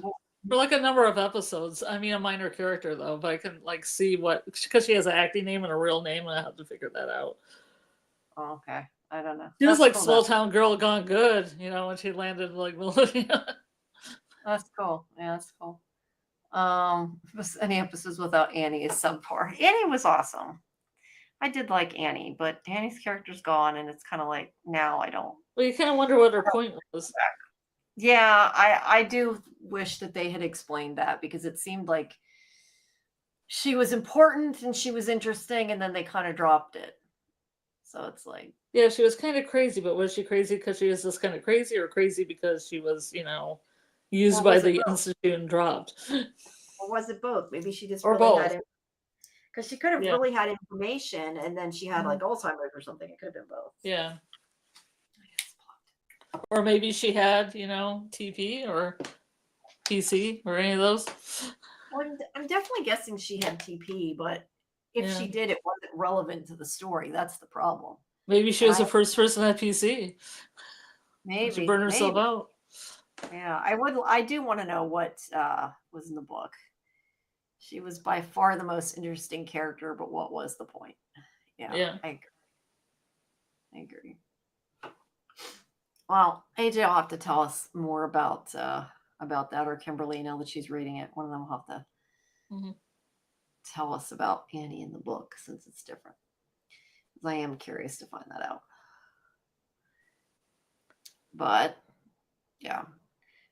For like a number of episodes. I mean, a minor character though, but I can like see because she has an acting name and a real name, and I have to figure that out. Oh, okay. I don't know. She was like Small Town Girl Gone Good, when she landed like Millennium. That's cool. Yeah, that's cool. Any episodes without Annie is subpar. Annie was awesome. I did like Annie, but Annie's character's gone, and it's kind of like now I don't. Well, you kind of wonder what her point was. Yeah, I do wish that they had explained that, because it seemed like she was important and she was interesting, and then they kind of dropped it. So it's like, yeah, she was kind of crazy, but was she crazy because she was just kind of crazy, or crazy because she was, used by the Institute and dropped? Or was it both? Maybe she just or really both. had it. Because she could have really had information, and then she had like Alzheimer's or something. It could have been both. Yeah. Or maybe she had, TP or PC or any of those. Well, I'm definitely guessing she had TP, but if she did, it wasn't relevant to the story. That's the problem. Maybe she was the first person at PC. Maybe she burned herself out. Yeah, I do want to know what was in the book. She was by far the most interesting character, but what was the point? Yeah. I agree. Well, AJ will have to tell us more about that, or Kimberly, now that she's reading it. One of them will have to tell us about Annie in the book, since it's different. I am curious to find that out. But yeah.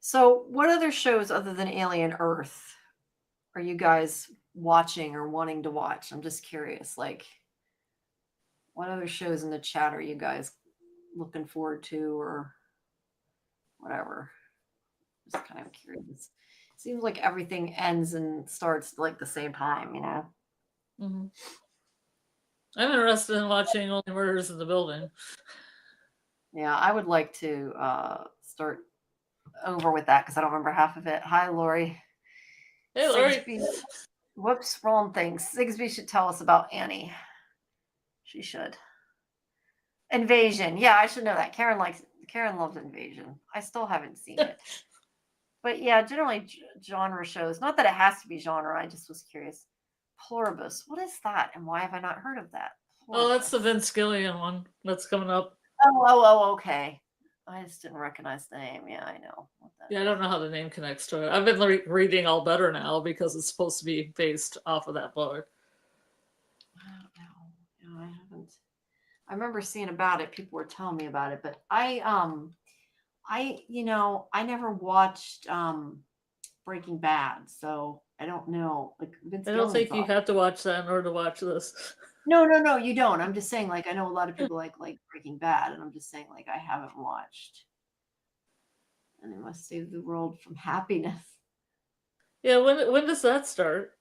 So what other shows other than Alien Earth are you guys watching or wanting to watch? I'm just curious. Like, what other shows in the chat are you guys looking forward to, or whatever? Just kind of curious. Seems like everything ends and starts like the same time, Mm-hmm. I'm interested in watching Only Murders in the Building. Yeah, I would like to start over with that, because I don't remember half of it. Hi, Lori. Hey, Lori. Sigsby. Whoops, wrong thing. Sigsby should tell us about Annie. She should. Invasion. Yeah, I should know that. Karen loves Invasion. I still haven't seen it. But yeah, generally genre shows. Not that it has to be genre. I just was curious. Pluribus. What is that, and why have I not heard of that? Pluribus. Oh, that's the Vince Gilligan one that's coming up. Oh, okay. I just didn't recognize the name. Yeah, I know what that Yeah, I don't know how the name connects to it. I've been reading All Better Now because it's supposed to be based off of that book. I don't know. No, I haven't. I remember seeing about it. People were telling me about it, but I never watched Breaking Bad, so I don't know. Like Vince I don't think Gilligan's you have to watch that in order to watch this. No, you don't. I'm just saying, like, I know a lot of people like Breaking Bad, and I'm just saying, like, I haven't watched. And it must save the world from happiness. Yeah, when does that start?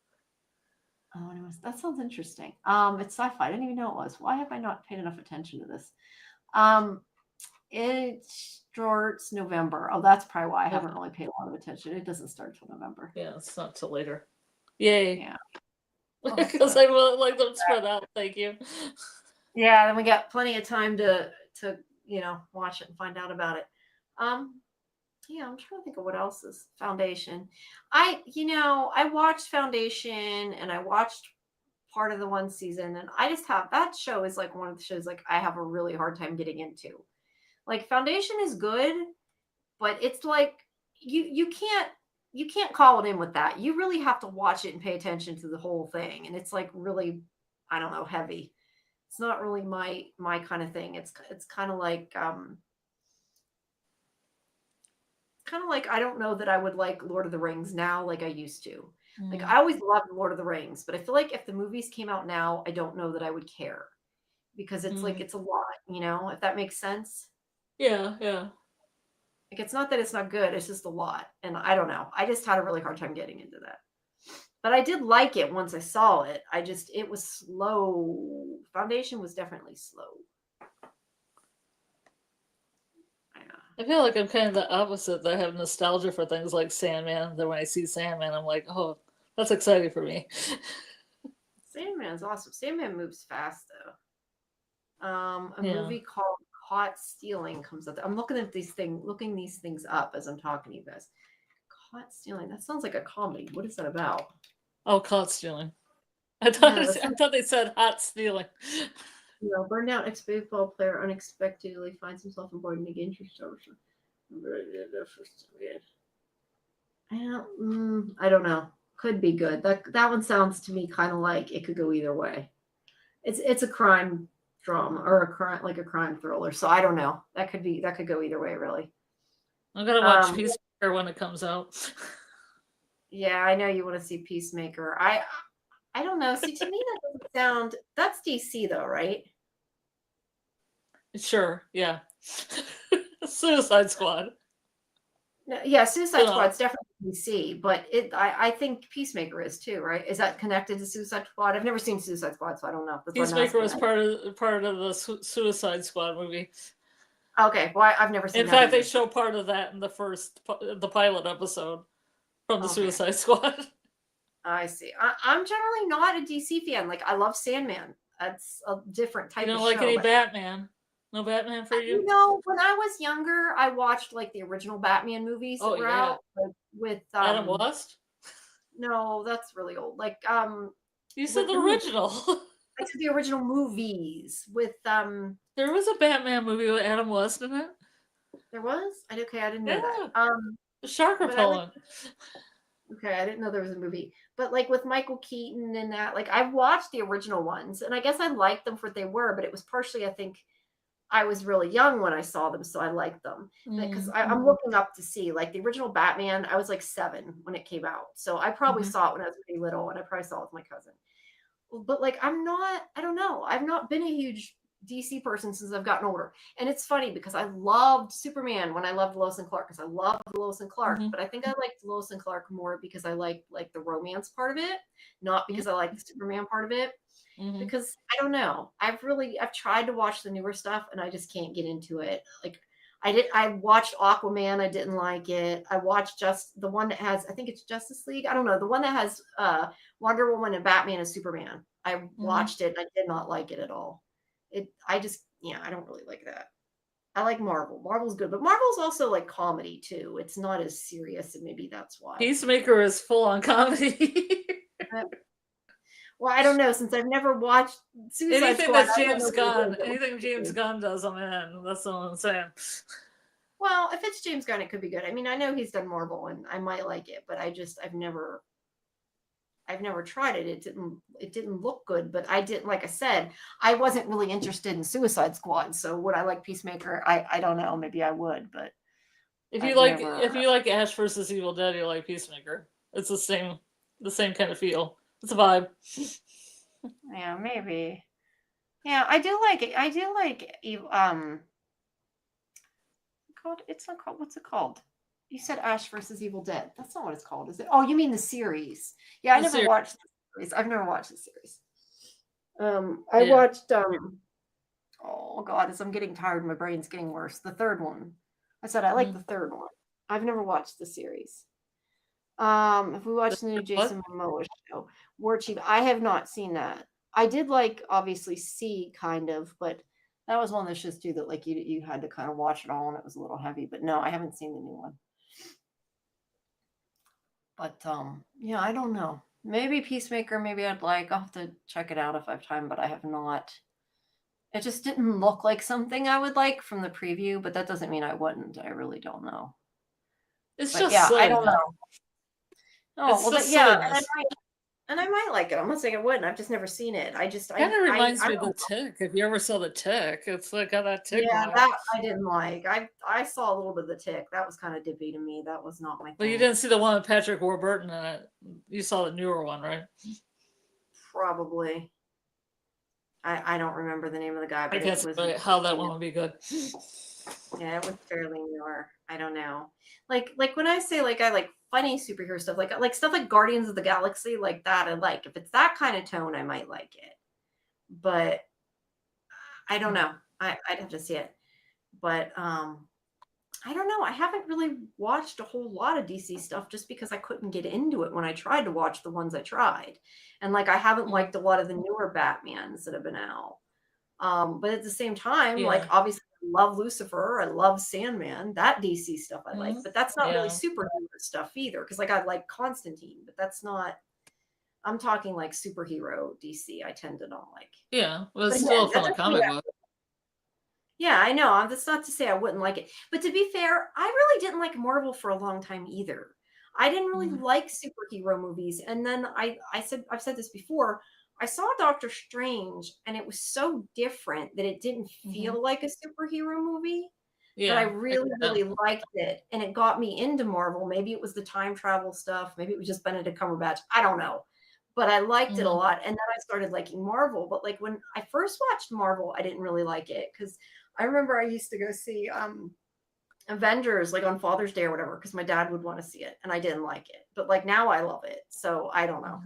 Oh, that sounds interesting. It's sci-fi. I didn't even know it was. Why have I not paid enough attention to this? It starts November. Oh, that's probably why I haven't really paid a lot of attention. It doesn't start till November. Yeah, it's not till later. Yay. Yeah. Because I would like them spread out. Thank you. Yeah, then we got plenty of time to watch it and find out about it. Yeah, I'm trying to think of what else is Foundation. I watched Foundation and I watched part of the one season, and I just have that show is like one of the shows like I have a really hard time getting into. Like Foundation is good, but it's like you can't call it in with that. You really have to watch it and pay attention to the whole thing, and it's like really, I don't know, heavy. It's not really my kind of thing. It's kind of like I don't know that I would like Lord of the Rings now like I used to. Like I always loved Lord of the Rings, but I feel like if the movies came out now, I don't know that I would care because it's like it's a lot, if that makes sense. Yeah. Like it's not that it's not good, it's just a lot. And I don't know. I just had a really hard time getting into that. But I did like it once I saw it. It was slow. Foundation was definitely slow. I feel like I'm kind of the opposite. I have nostalgia for things like Sandman. That when I see Sandman, I'm like, oh, that's exciting for me. Sandman's awesome. Sandman moves fast though. A movie called Caught Stealing comes up. I'm looking these things up as I'm talking to you guys. Caught Stealing. That sounds like a comedy. What is that about? Oh, Caught Stealing. I thought they said hot stealing. Burned out ex-baseball player unexpectedly finds himself on board an interest service. I don't know. Could be good. That one sounds to me kind of like it could go either way. It's a crime drama or a crime thriller. So I don't know. That could go either way, really. I'm gonna watch Peacemaker when it comes out. Yeah, I know you want to see Peacemaker. I don't know. See, to me that doesn't sound. That's DC though, right? Sure. Yeah. Suicide Squad. No, yeah, Suicide Squad's definitely DC, but I think Peacemaker is too, right? Is that connected to Suicide Squad? I've never seen Suicide Squad, so I don't know. Peacemaker was part of the Suicide Squad movie. Okay, well, I've never seen. In fact, they show part of that in the pilot episode from the Suicide Squad. I see. I'm generally not a DC fan. Like I love Sandman. That's a different type of show. You don't like any Batman? No Batman for you? When I was younger, I watched like the original Batman movies that were out with Adam West. No, that's really old. Like you said the original. I said the original movies with There was a Batman movie with Adam West in it. There was? I didn't know that. The shark repellent. Okay, I didn't know there was a movie. But like with Michael Keaton and that, like I've watched the original ones, and I guess I liked them for what they were, but it was partially, I think, I was really young when I saw them, so I liked them. Because I'm looking up to see, like the original Batman, I was like 7 when it came out. So I probably saw it when I was pretty little, and I probably saw it with my cousin. But like I don't know. I've not been a huge DC person since I've gotten older. And it's funny because I loved Superman when I loved Lois and Clark, because I loved Lois and Clark, but I think I liked Lois and Clark more because I liked like the romance part of it, not because I liked the Superman part of it. Because I don't know. I've tried to watch the newer stuff and I just can't get into it. Like I watched Aquaman, I didn't like it. I watched just the one that has, I think it's Justice League. I don't know. The one that has Wonder Woman and Batman and Superman. I watched it and I did not like it at all. I don't really like that. I like Marvel. Marvel's good, but Marvel's also like comedy too. It's not as serious, and maybe that's why. Peacemaker is full on comedy. Well, I don't know, since I've never watched Suicide Anything Squad. That's James Gunn. Anything James Gunn does, I'm in. That's all I'm saying. Well, if it's James Gunn, it could be good. I mean, I know he's done Marvel, and I might like it, but I've never tried it. It didn't look good, but I didn't, like I said, I wasn't really interested in Suicide Squad. So would I like Peacemaker? I don't know. Maybe I would, but If I've you like never. if you like Ash versus Evil Dead, you like Peacemaker. It's the same kind of feel. It's a vibe. Yeah, maybe. Yeah, I do like it. I do like called. It's not called. What's it called? You said Ash versus Evil Dead. That's not what it's called, is it? Oh, you mean the series? Yeah, I The never series. watched the series. I've never watched the series. I Yeah. watched. Oh God, as I'm getting tired, my brain's getting worse. The third one. I said I like the third one. I've never watched the series. If we watched the new Jason Momoa show, War Chief, I have not seen that. I did like obviously see kind of, but that was one of those shows too that like you had to kind of watch it all and it was a little heavy. But no, I haven't seen the new one. But yeah, I don't know. Maybe Peacemaker, maybe I'll have to check it out if I have time, but I have not. It just didn't look like something I would like from the preview, but that doesn't mean I wouldn't. I really don't know. It's But just yeah, I silly, don't man. know. Oh, It's well, just yeah, silliness. and I might like it. I'm not saying I wouldn't. I've just never seen it. Kind of reminds me of The Tick. If you ever saw The Tick, it's like got that Tick yeah, vibe. that I didn't like. I saw a little bit of The Tick. That was kind of dippy to me. That was not my thing. But you didn't see the one with Patrick Warburton in it. You saw the newer one, right? Probably. I don't remember the name of the guy, but I can't say how that one would be good. Yeah, it was fairly newer. I don't know. Like when I say like I like funny superhero stuff, like stuff like Guardians of the Galaxy, like that I like. If it's that kind of tone, I might like it. But I don't know. I'd have to see it. But I don't know. I haven't really watched a whole lot of DC stuff just because I couldn't get into it when I tried to watch the ones I tried. And like I haven't liked a lot of the newer Batmans that have been out. But at the same time, like obviously I love Lucifer, I love Sandman, that DC stuff I like, but that's not really superhero stuff either. Cause like I like Constantine, but that's not, I'm talking like superhero DC, I tend to not like. Yeah, well, it's still from a comic book. Yeah, I know. That's not to say I wouldn't like it. But to be fair, I really didn't like Marvel for a long time either. I didn't really like superhero movies. And then I've said this before, I saw Doctor Strange and it was so different that it didn't feel like a superhero movie. Yeah, that I really, really liked it. And it got me into Marvel. Maybe it was the time travel stuff. Maybe it was just Benedict Cumberbatch. I don't know. But I liked it a lot. And then I started liking Marvel. But like when I first watched Marvel, I didn't really like it because I remember I used to go see Avengers like on Father's Day or whatever because my dad would want to see it and I didn't like it. But like now I love it. So I don't know.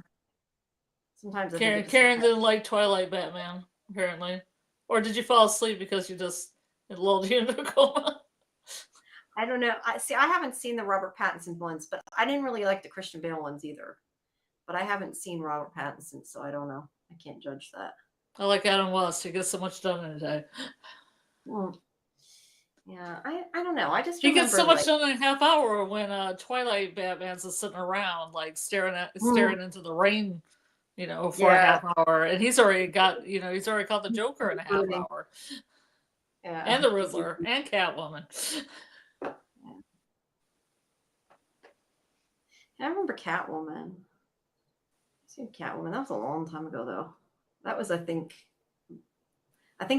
Sometimes Karen didn't like Twilight Batman, apparently. Or did you fall asleep because it lulled you into a coma? I don't know. I haven't seen the Robert Pattinson ones, but I didn't really like the Christian Bale ones either. But I haven't seen Robert Pattinson, so I don't know. I can't judge that. I like Adam West. He gets so much done in a day. Well, yeah, I don't know. I just gets so much done in a half hour when Twilight Batman's is sitting around like staring into the rain, for a half hour, and he's already caught the Joker in a half hour. Yeah, and the Riddler and Catwoman. I remember Catwoman. I've seen Catwoman. That was a long time ago, though. That was, I think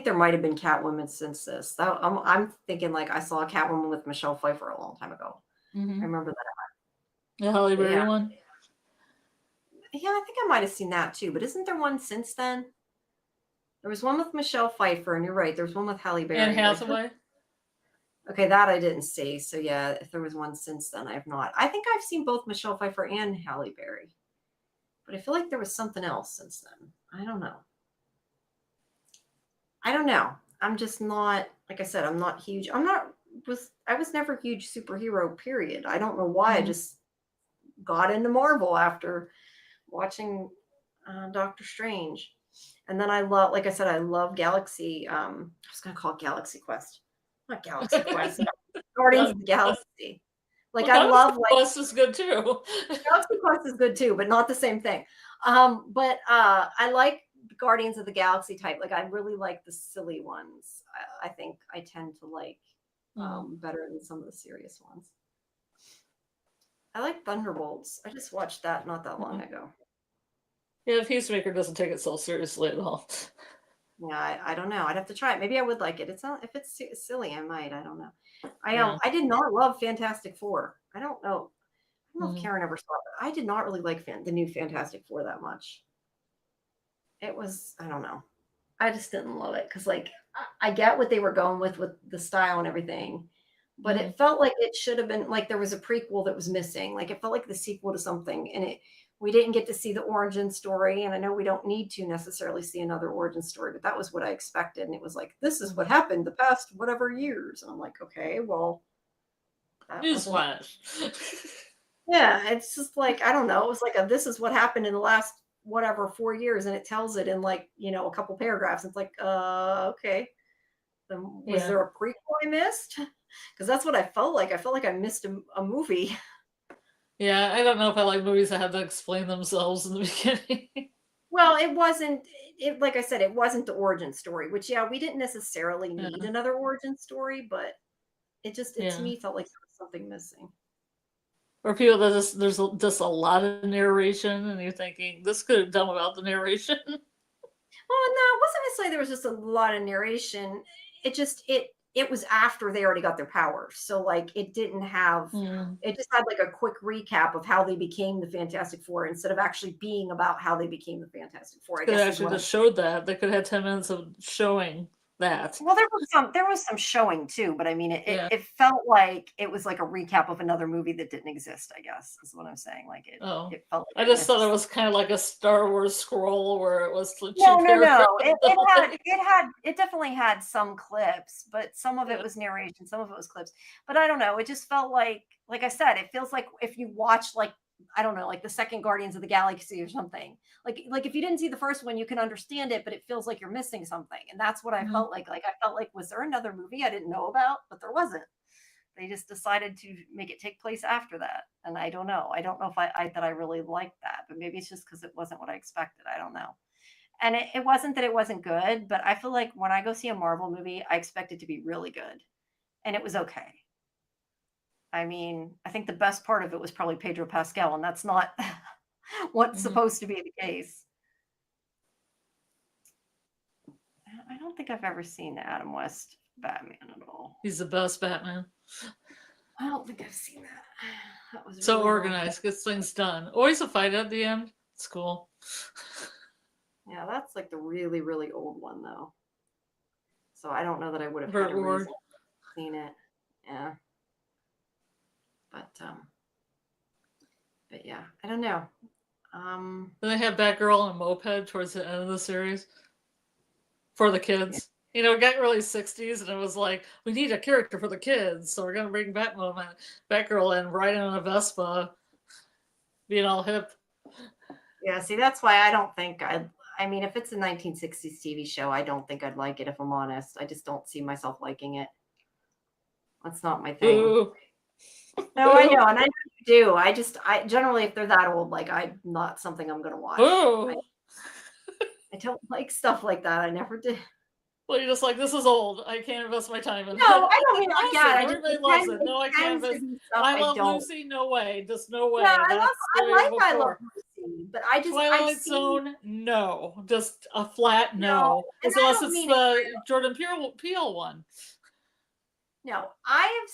there might have been Catwoman since this. I'm thinking like I saw a Catwoman with Michelle Pfeiffer a long time ago. I remember that. The Halle Berry one? Yeah, I think I might have seen that too. But isn't there one since then? There was one with Michelle Pfeiffer, and you're right. There was one with Halle Berry. And Hathaway? Okay, that I didn't see. So yeah, if there was one since then, I have not. I think I've seen both Michelle Pfeiffer and Halle Berry. But I feel like there was something else since then. I don't know. I'm just not, like I said, I'm not huge. I was never a huge superhero, period. I don't know why. I just got into Marvel after watching Doctor Strange. And then I love Galaxy. I was going to call it Galaxy Quest. Not Galaxy Quest. Guardians of the Galaxy. Like I love Quest is good too. Galaxy Quest is good too, but not the same thing. But I like Guardians of the Galaxy type. Like I really like the silly ones. I think I tend to like better than some of the serious ones. I like Thunderbolts. I just watched that not that long ago. Yeah, Peacemaker doesn't take itself seriously at all. Yeah, I don't know. I'd have to try it. Maybe I would like it. It's not, if it's silly, I might. I don't know. I did not love Fantastic Four. I don't know. I don't know if Karen ever saw it, but I did not really like the new Fantastic Four that much. It was, I don't know. I just didn't love it because, like, I get what they were going with the style and everything, but it felt like it should have been, like, there was a prequel that was missing. Like, it felt like the sequel to something, and we didn't get to see the origin story. And I know we don't need to necessarily see another origin story, but that was what I expected. And it was like, this is what happened the past whatever years. And I'm like, okay, well, newsflash. Yeah, it's just like, I don't know. It was like this is what happened in the last whatever 4 years, and it tells it in, like, a couple paragraphs. It's like, okay. Then was there a prequel I missed? Because that's what I felt like. I felt like I missed a movie. Yeah, I don't know if I like movies that have to explain themselves in the beginning. Well, it wasn't. Like I said, it wasn't the origin story. Which, we didn't necessarily need another origin story, but it just to me felt like there was something missing. Or people that there's just a lot of narration, and you're thinking this could have done without the narration. Well, no, it wasn't necessarily there was just a lot of narration. It was after they already got their powers, so, like, it didn't have. It just had, like, a quick recap of how they became the Fantastic Four instead of actually being about how they became the Fantastic Four. I They guess actually just showed that. They could have had 10 minutes of showing that. Well, there was some showing too, but I mean, it felt like it was like a recap of another movie that didn't exist, I guess, is what I'm saying. Like, it felt like I just thought it was kind of like a Star Wars scroll where it was no. It definitely had some clips, but some of it was narration, some of it was clips. But I don't know. It just felt like I said, it feels like if you watch, like, I don't know, like the second Guardians of the Galaxy or something. Like if you didn't see the first one, you can understand it, but it feels like you're missing something. And that's what I felt like. Like, I felt like, was there another movie I didn't know about? But there wasn't. They just decided to make it take place after that. And I don't know. I don't know if I really liked that, but maybe it's just because it wasn't what I expected. I don't know. And it wasn't that it wasn't good, but I feel like when I go see a Marvel movie, I expect it to be really good. And it was okay. I mean, I think the best part of it was probably Pedro Pascal, and that's not what's supposed to be the case. I don't think I've ever seen the Adam West Batman at all. He's the best Batman. I don't think I've seen that. That was so really organized, gets things done. Always a fight at the end. It's cool. Yeah, that's like the really, really old one, though. So I don't know that I would have Burt had a Ward. reason to seen it. Yeah. But yeah, I don't know. Then they had Batgirl on a moped towards the end of the series for the kids. Yeah. It got really 60s, and it was like, we need a character for the kids, so we're gonna bring Batgirl in riding on a Vespa, being all hip. Yeah, see, that's why I don't think I mean, if it's a 1960s TV show, I don't think I'd like it, if I'm honest. I just don't see myself liking it. That's not my thing. Ooh. No, I know, and I know you do. I generally, if they're that old, like, I'm not something I'm going to watch. I don't like stuff like that. I never did. Well, you're just like, this is old. I can't invest my time in it. No, I don't mean like that. Everybody loves it. No, I can't invest. I love Lucy. No way. Just no way. Yeah, I love Lucy, but I just Twilight Zone. No, just a flat no. Unless it's the Jordan Peele one. No, I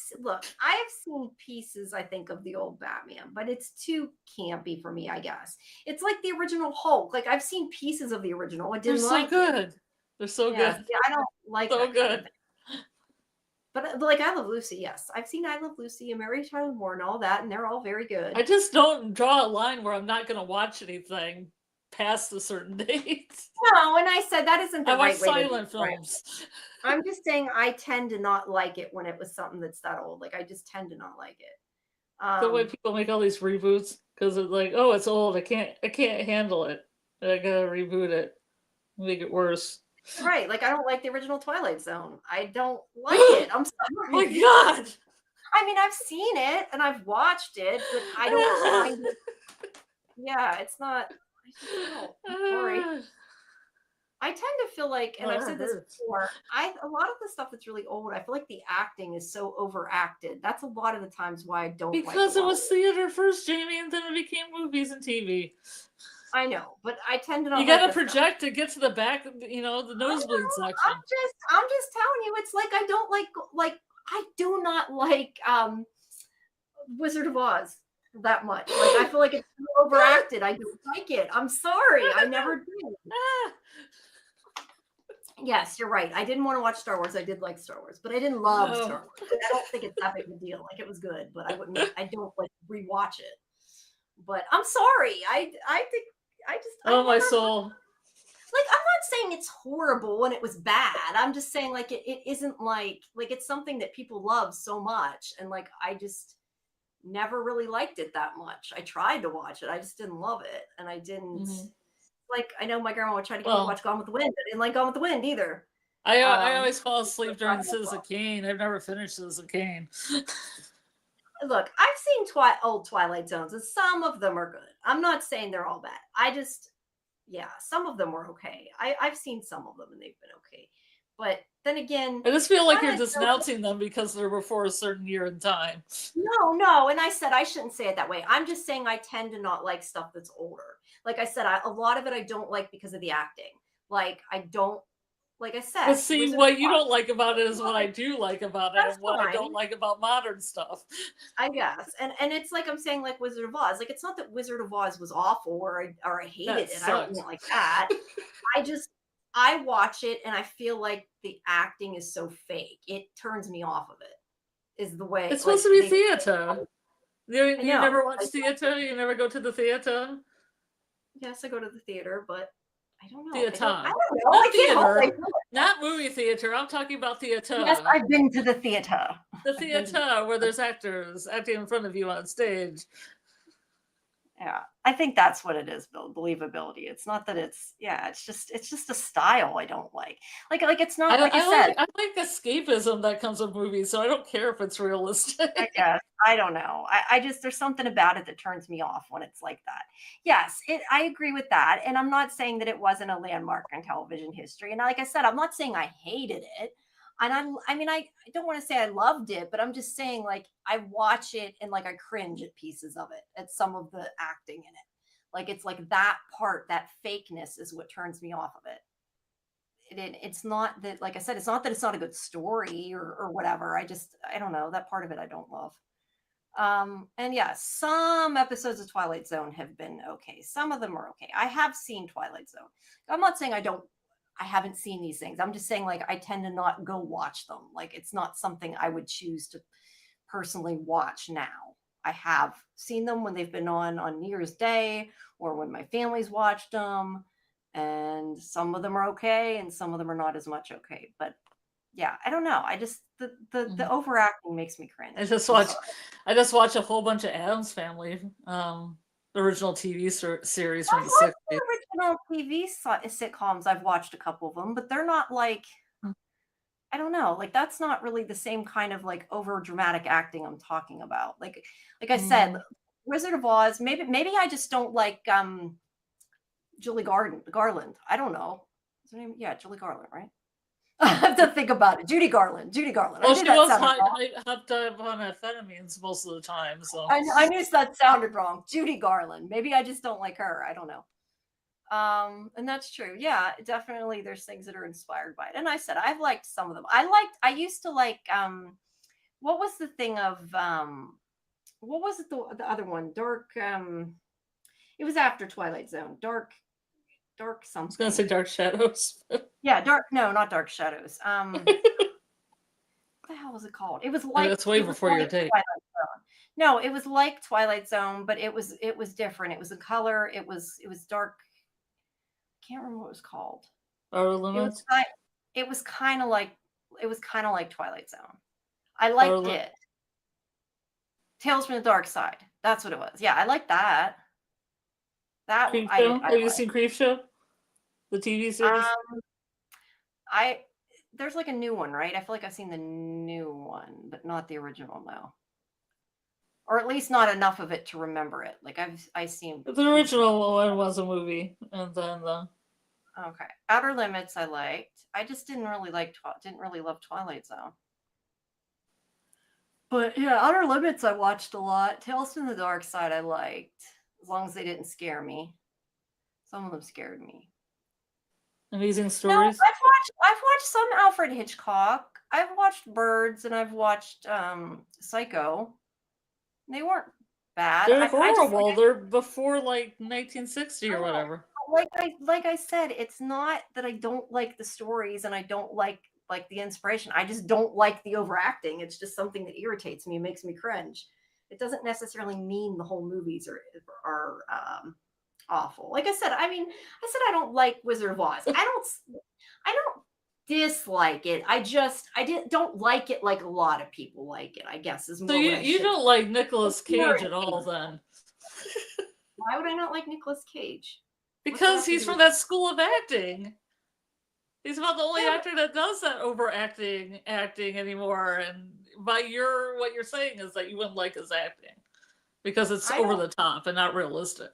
have seen pieces, I think, of the old Batman, but it's too campy for me, I guess. It's like the original Hulk. Like, I've seen pieces of the original. They're so good. They're so good. Yeah, I don't like so that good. kind of thing. But, like, I Love Lucy, yes. I've seen I Love Lucy and Mary Tyler Moore and all that, and they're all very good. I just don't draw a line where I'm not going to watch anything past a certain date. No, and I said that isn't the right way to do it. silent films. I'm just saying I tend to not like it when it was something that's that old. Like, I just tend to not like it. The way people make all these reboots, because it's like, oh, it's old. I can't handle it. I gotta reboot it, make it worse. Right, like, I don't like the original Twilight Zone. I don't like it. I'm sorry. Oh my God. I mean, I've seen it and I've watched it, but I don't find it. Yeah, it's not. I just don't. I'm sorry. I tend to feel like, and Oh, I've that said this hurts. before, a lot of the stuff that's really old, I feel like the acting is so overacted. That's a lot of the times why I don't like Because a it lot. was theater first, Jamie, and then it became movies and TV. I know, but I tend to not You like gotta this stuff. project to get to the back, you know, the nosebleed section. I'm just telling you, it's like I don't like I do not like Wizard of Oz that much. Like I feel like it's too overacted. I don't like it. I'm sorry. I never did. Ah, Yes, you're right. I didn't want to watch Star Wars. I did like Star Wars, but I didn't love no. Star Wars. I don't think it's that big of a deal. Like it was good, but I don't like rewatch it. But I'm sorry. I think I just Oh, my never soul. like I'm not saying it's horrible and it was bad. I'm just saying like it isn't like it's something that people love so much, and like I just never really liked it that much. I tried to watch it. I just didn't love it. And I didn't like I know my grandma would try to get me to watch Gone with the Wind. I didn't like Gone with the Wind either. I always fall asleep during Citizen Kane. I've never finished Citizen Kane. Look, I've seen old Twilight Zones, and some of them are good. I'm not saying they're all bad. I just, yeah, some of them were okay. I've seen some of them, and they've been okay. But then again, I just feel like you're Twilight Zones- denouncing them because they're before a certain year and time. No, and I said I shouldn't say it that way. I'm just saying I tend to not like stuff that's older. Like I said, a lot of it I don't like because of the acting. Like I don't, like I said. But see, Wizard what of you Oz- don't like about it is what I do like about it, That's and what I fine. don't like about modern stuff. I guess, and it's like I'm saying, like Wizard of Oz. Like it's not that Wizard of Oz was awful or I hated That it. sucked. I don't mean it like that. I watch it and I feel like the acting is so fake. It turns me off of it. Is the way It's supposed to be theater. You know. never watch theater? You never go to the theater? Yes, I go to the theater, but I don't know. Theater. I don't know. Not I can't help theater. it. Not movie theater. I'm talking about theater. Yes, I've been to the theater. The theater where there's actors acting in front of you on stage. Yeah, I think that's what it is, believability. It's not that it's just a style I don't like. Like it's not like I said. I like escapism that comes with movies, so I don't care if it's realistic. I guess I don't know. I just there's something about it that turns me off when it's like that. Yes, I agree with that, and I'm not saying that it wasn't a landmark in television history. And like I said, I'm not saying I hated it. And I mean, I don't want to say I loved it, but I'm just saying like I watch it and like I cringe at pieces of it, at some of the acting in it. Like it's like that part, that fakeness is what turns me off of it. It's not that, like I said, it's not that it's not a good story or whatever. I don't know, that part of it I don't love. And yeah, some episodes of Twilight Zone have been okay. Some of them are okay. I have seen Twilight Zone. I'm not saying I haven't seen these things. I'm just saying like I tend to not go watch them. Like it's not something I would choose to personally watch now. I have seen them when they've been on New Year's Day or when my family's watched them, and some of them are okay and some of them are not as much okay. But yeah, I don't know. I just the overacting makes me cringe. I just watch a whole bunch of Addams Family, original TV series from the 60s. The original TV sitcoms, I've watched a couple of them, but they're not like, I don't know, like that's not really the same kind of like over dramatic acting I'm talking about. Like I said, Wizard of Oz, maybe I just don't like Julie Garland. I don't know. Is her name? Yeah, Julie Garland, right? I have to think about it. Judy Garland. Well, she was hopped up on amphetamines most of the time, so I knew that sounded wrong. Judy Garland. Maybe I just don't like her. I don't know. And that's true. Yeah, definitely. There's things that are inspired by it. And I said I've liked some of them. I used to like. What was the thing of? What was it? The other one? Dark. It was after Twilight Zone. Dark something. I was gonna say Dark Shadows. Yeah, no, not Dark Shadows. What the hell was it called? It was like it's way before your day. No, it was like Twilight Zone, but it was different. It was a color. It was dark. I can't remember what it was called. It was kind of like Twilight Zone. I liked it. Tales from the Dark Side. That's what it was. Yeah, I like that. Have you seen Creepshow? The TV series? There's like a new one, right? I feel like I've seen the new one, but not the original now. Or at least not enough of it to remember it. Like I've seen the original one was a movie, and then Okay. Outer Limits I liked. I just didn't really love Twilight Zone. But yeah, Outer Limits I watched a lot. Tales from the Dark Side I liked, as long as they didn't scare me. Some of them scared me. Amazing No, Stories. I've watched some Alfred Hitchcock. I've watched Birds and I've watched Psycho. They weren't bad. They're I just horrible. They're before like 1960 or whatever. like I said, it's not that I don't like the stories and I don't like the inspiration. I just don't like the overacting. It's just something that irritates me and makes me cringe. It doesn't necessarily mean the whole movies are awful. Like I said, I said I don't like Wizard of Oz. I don't dislike it. I don't like it like a lot of people like it, I guess is more. So you don't like Nicolas Cage at all then? Why would I not like Nicolas Cage? Because he's from that school of acting. He's about the only actor that does that overacting acting anymore. And what you're saying is that you wouldn't like his acting because it's over the top and not realistic.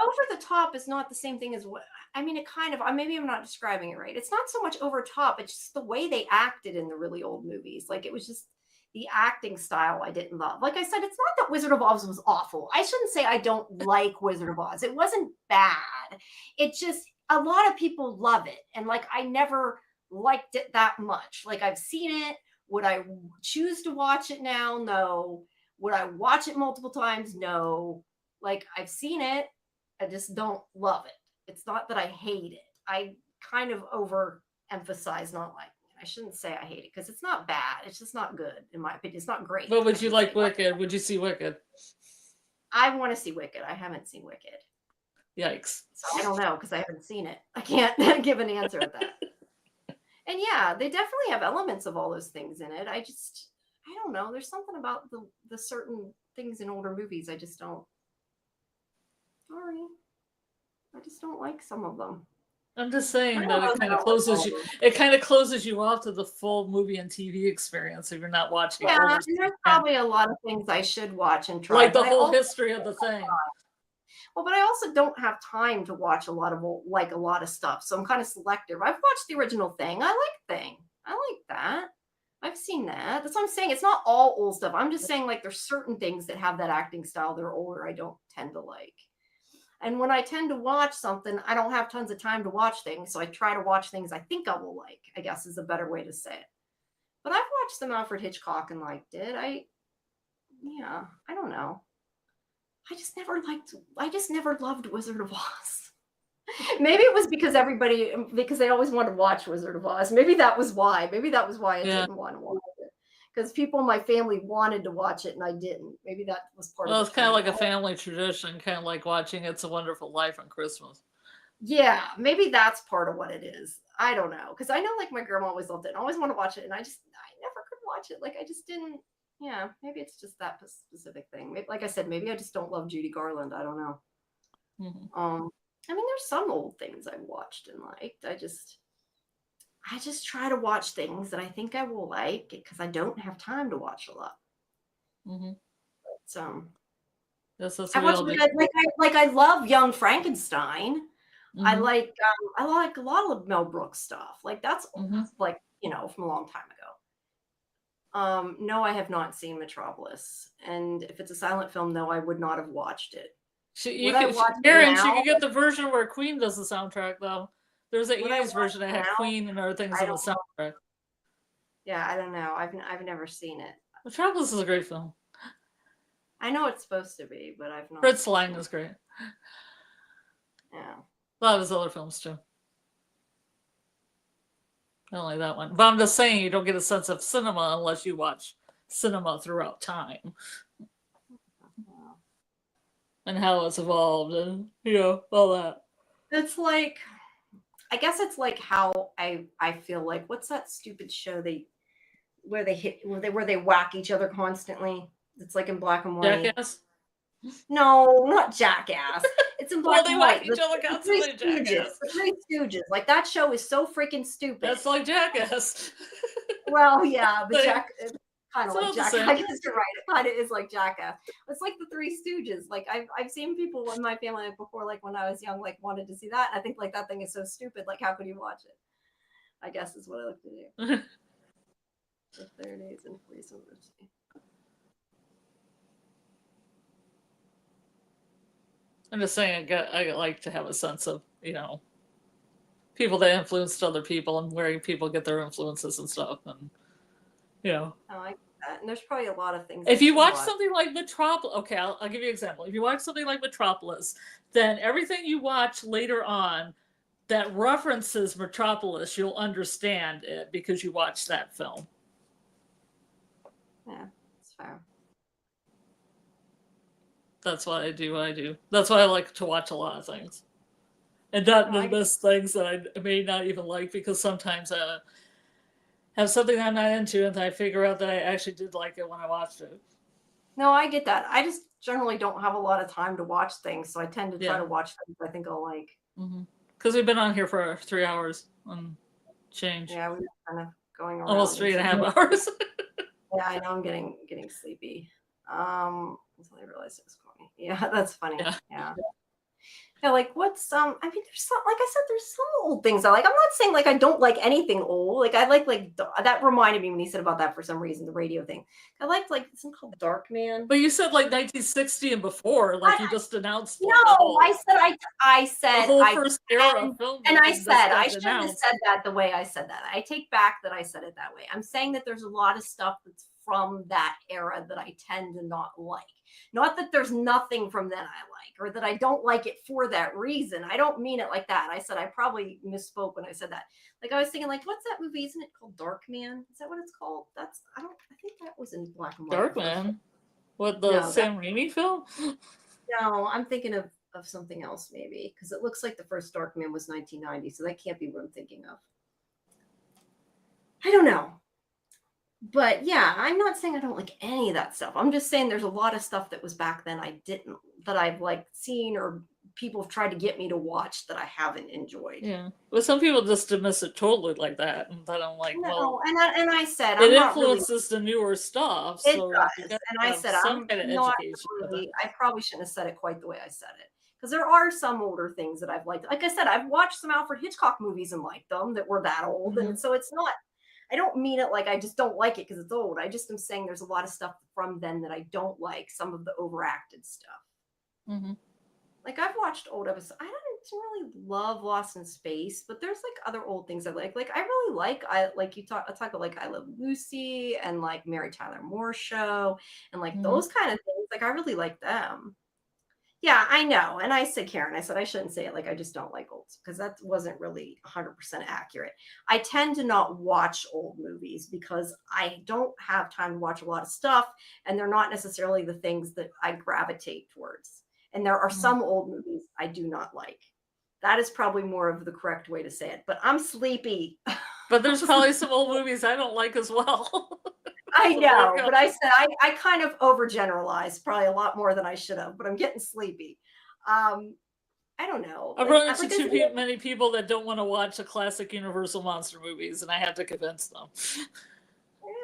Over the top is not the same thing as what it kind of. Maybe I'm not describing it right. It's not so much over top. It's just the way they acted in the really old movies. Like it was just the acting style I didn't love. Like I said, it's not that Wizard of Oz was awful. I shouldn't say I don't like Wizard of Oz. It wasn't bad. It just, a lot of people love it. And like, I never liked it that much. Like I've seen it. Would I choose to watch it now? No. Would I watch it multiple times? No. Like I've seen it. I just don't love it. It's not that I hate it. I kind of overemphasize not liking it. I shouldn't say I hate it because it's not bad. It's just not good, in my opinion. It's not great. But would you like Wicked? Would you see Wicked? I want to see Wicked. I haven't seen Wicked. Yikes. So I don't know because I haven't seen it. I can't give an answer at that. And yeah, they definitely have elements of all those things in it. I don't know. There's something about the certain things in older movies I just don't. Sorry. I just don't like some of them. I'm just saying that it kind of closes you off to the full movie and TV experience if you're not watching. Yeah, and there's probably a lot of things I should watch and try. Like the whole history of the thing. Well, but I also don't have time to watch a lot of stuff. So I'm kind of selective. I've watched the original Thing. I like Thing. I like that. I've seen that. That's what I'm saying. It's not all old stuff. I'm just saying like there's certain things that have that acting style that are older I don't tend to like. And when I tend to watch something, I don't have tons of time to watch things. So I try to watch things I think I will like, I guess is a better way to say it. But I've watched some Alfred Hitchcock and liked it. I don't know. I just never loved Wizard of Oz. Maybe it was because they always wanted to watch Wizard of Oz. Maybe that was why. I didn't want to watch it. Because people in my family wanted to watch it and I didn't. Maybe that was part of it. Well, it's kind of like a family tradition, kind of like watching It's a Wonderful Life on Christmas. Yeah, maybe that's part of what it is. I don't know. Because I know like my grandma always loved it and I always want to watch it. And I never could watch it. Like I just didn't. Yeah, maybe it's just that specific thing. Maybe, like I said, maybe I just don't love Judy Garland. I don't know. Mm-hmm. There's some old things I've watched and liked. I just try to watch things that I think I will like because I don't have time to watch a lot. Mm-hmm. So that's I watch I love Young Frankenstein. Mm-hmm. I like a lot of Mel Brooks stuff. Like that's like from a long time ago. No, I have not seen Metropolis, and if it's a silent film, no, I would not have watched it. You could get the version where Queen does the soundtrack, though. There's an 80s version that had Queen and other things on the soundtrack. Yeah, I don't know. I've never seen it. Metropolis is a great film. I know it's supposed to be, but I've not. Fritz Lang is great. Yeah. A lot of his other films, too. Not only that one. But I'm just saying you don't get a sense of cinema unless you watch cinema throughout time. And how it's evolved and, all that. It's like, I guess it's like how I feel like, what's that stupid show where they whack each other constantly? It's like in black and white. Jackass? No, not Jackass. It's in black and white. They whack each other constantly. Jackass. The Three Stooges. Like that show is so freaking stupid. That's like Jackass. Well, yeah, but kind of It's like all the Jackass. same. I guess you're right. It kind of is like Jackass. It's like the Three Stooges. Like I've seen people in my family before, like when I was young, like wanted to see that. I think like that thing is so stupid. Like how could you watch it? I guess is what I like to do. The 30s and 40s. I'm just saying, I like to have a sense of, people that influenced other people and where people get their influences and stuff. And, Oh, I get that. And there's probably a lot of things. if you watch something like Metropolis, okay, I'll give you an example. If you watch something like Metropolis, then everything you watch later on that references Metropolis, you'll understand it because you watched that film. Yeah, that's fair. That's why I do what I do. That's why I like to watch a lot of things. And not miss things that I may not even like, because sometimes I have something I'm not into and I figure out that I actually did like it when I watched it. No, I get that. I just generally don't have a lot of time to watch things, so I tend to try to watch things I think I'll like. Because we've been on here for 3 hours and change. Yeah, we're kind of going around. Almost 3.5 hours. Yeah, I know I'm getting sleepy. Until I realized it was going. Yeah, that's funny. Yeah. Yeah, like what's I mean, there's some, like I said, there's some old things I like. I'm not saying like I don't like anything old. Like I like that reminded me when he said about that for some reason, the radio thing. I liked like something called Darkman. But you said like 1960 and before, like you just announced. No, I said the whole first era of film. And I said I shouldn't have said that the way I said that. I take back that I said it that way. I'm saying that there's a lot of stuff that's from that era that I tend to not like. Not that there's nothing from then I like, or that I don't like it for that reason. I don't mean it like that. I said I probably misspoke when I said that. Like I was thinking, like, what's that movie? Isn't it called Darkman? Is that what it's called? I think that was in black and white. Darkman? What, the Sam Raimi film? No, I'm thinking of something else maybe, because it looks like the first Darkman was 1990, so that can't be what I'm thinking of. I don't know. But yeah, I'm not saying I don't like any of that stuff. I'm just saying there's a lot of stuff that was back then that I've like seen or people have tried to get me to watch that I haven't enjoyed. Yeah. Well, some people just dismiss it totally like that. And then I'm like, no, and I said it influences the newer stuff. It so does. And I said I'm not really, I probably shouldn't have said it quite the way I said it. Because there are some older things that I've liked. Like I said, I've watched some Alfred Hitchcock movies and liked them that were that old. And so it's not, I don't mean it like I just don't like it because it's old. I just am saying there's a lot of stuff from then that I don't like, some of the overacted stuff. Like I've watched old episodes. I don't really love Lost in Space, but there's like other old things I like. Like I really like, I talk about like I Love Lucy and like Mary Tyler Moore Show and like those kind of things. Like I really like them. Yeah, I know. And I said, Karen, I said, I shouldn't say it like I just don't like old, because that wasn't really 100% accurate. I tend to not watch old movies because I don't have time to watch a lot of stuff. And they're not necessarily the things that I gravitate towards. And there are some old movies I do not like. That is probably more of the correct way to say it. But I'm sleepy. But there's probably some old movies I don't like as well. I know, but I said I kind of overgeneralized probably a lot more than I should have, but I'm getting sleepy. I don't know. I've run into too many people that don't want to watch the classic Universal monster movies, and I have to convince them.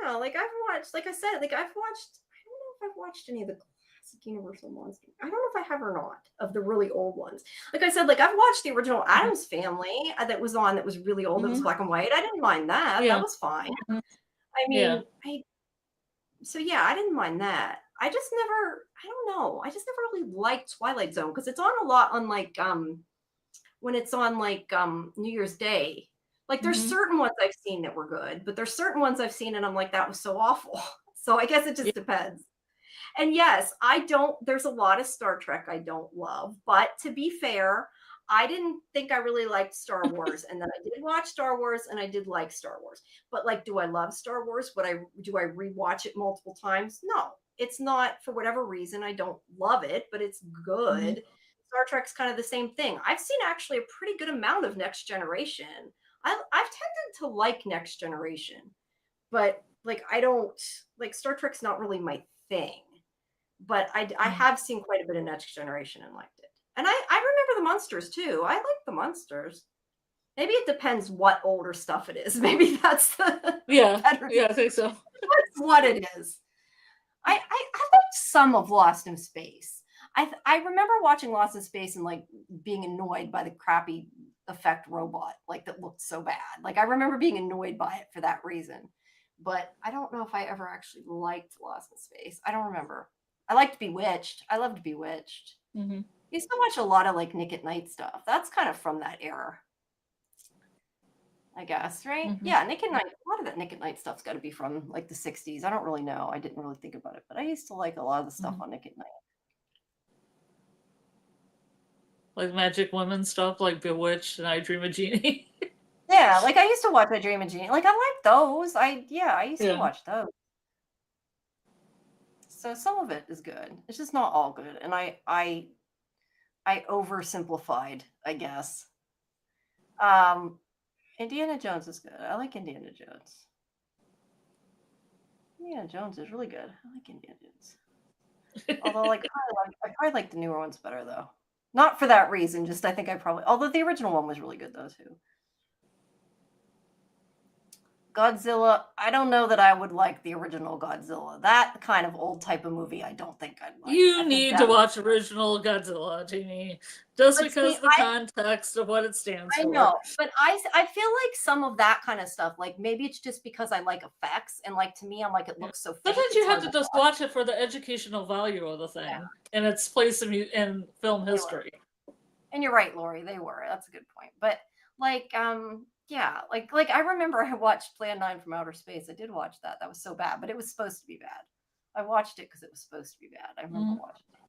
Yeah, like I've watched, like I said, like I've watched, I don't know if I've watched any of the classic Universal monsters. I don't know if I have or not, of the really old ones. Like I said, like I've watched the original Addams Family that was on, that was really old, that was black and white. I didn't mind that. That was fine. I mean, so yeah, I didn't mind that. I just never, I don't know. I just never really liked Twilight Zone because it's on a lot on like when it's on like New Year's Day. Like there's certain ones I've seen that were good, but there's certain ones I've seen and I'm like, that was so awful. So I guess it just depends. And yes, there's a lot of Star Trek I don't love, but to be fair, I didn't think I really liked Star Wars. And then I did watch Star Wars and I did like Star Wars. But like, do I love Star Wars? Do I rewatch it multiple times? No, it's not, for whatever reason. I don't love it, but it's good. Star Trek's kind of the same thing. I've seen actually a pretty good amount of Next Generation. I've tended to like Next Generation, but like, I don't like Star Trek's not really my thing, but I have seen quite a bit of Next Generation and liked it. And I remember the Munsters too. I like the Munsters. Maybe it depends what older stuff it is. Maybe that's the Yeah, better. yeah, I think so. That's what it is. I liked some of Lost in Space. I remember watching Lost in Space and like being annoyed by the crappy effect robot, like that looked so bad. Like I remember being annoyed by it for that reason. But I don't know if I ever actually liked Lost in Space. I don't remember. I liked Bewitched. I loved Bewitched. Mm-hmm. I used to watch a lot of like Nick at Night stuff. That's kind of from that era, I guess, right? Mm-hmm. Yeah, Nick at Night. A lot of that Nick at Night stuff's got to be from like the 60s. I don't really know. I didn't really think about it, but I used to like a lot of the stuff on Nick at Night. Like Magic Women stuff, like Bewitched and I Dream of Jeannie. Yeah, like I used to watch I Dream of Jeannie. Like I like those. I used to watch those. So some of it is good. It's just not all good. And I oversimplified, I guess. Indiana Jones is good. I like Indiana Jones. Indiana Jones is really good. I like Indiana Jones. Although like I probably like the newer ones better though. Not for that reason, just I think I probably, although the original one was really good though too. Godzilla, I don't know that I would like the original Godzilla. That kind of old type of movie, I don't think I'd like. You need to watch original Godzilla, Jeannie, just because the context of what it stands for. I know, but I feel like some of that kind of stuff, like maybe it's just because I like effects, and like to me, I'm like it looks so fake. Sometimes you have to just watch it for the educational value of the thing and its place in film history. And you're right, Lori, they were. That's a good point. But like, yeah, like I remember I watched Plan 9 from Outer Space. I did watch that. That was so bad, but it was supposed to be bad. I watched it because it was supposed to be bad. I remember watching it.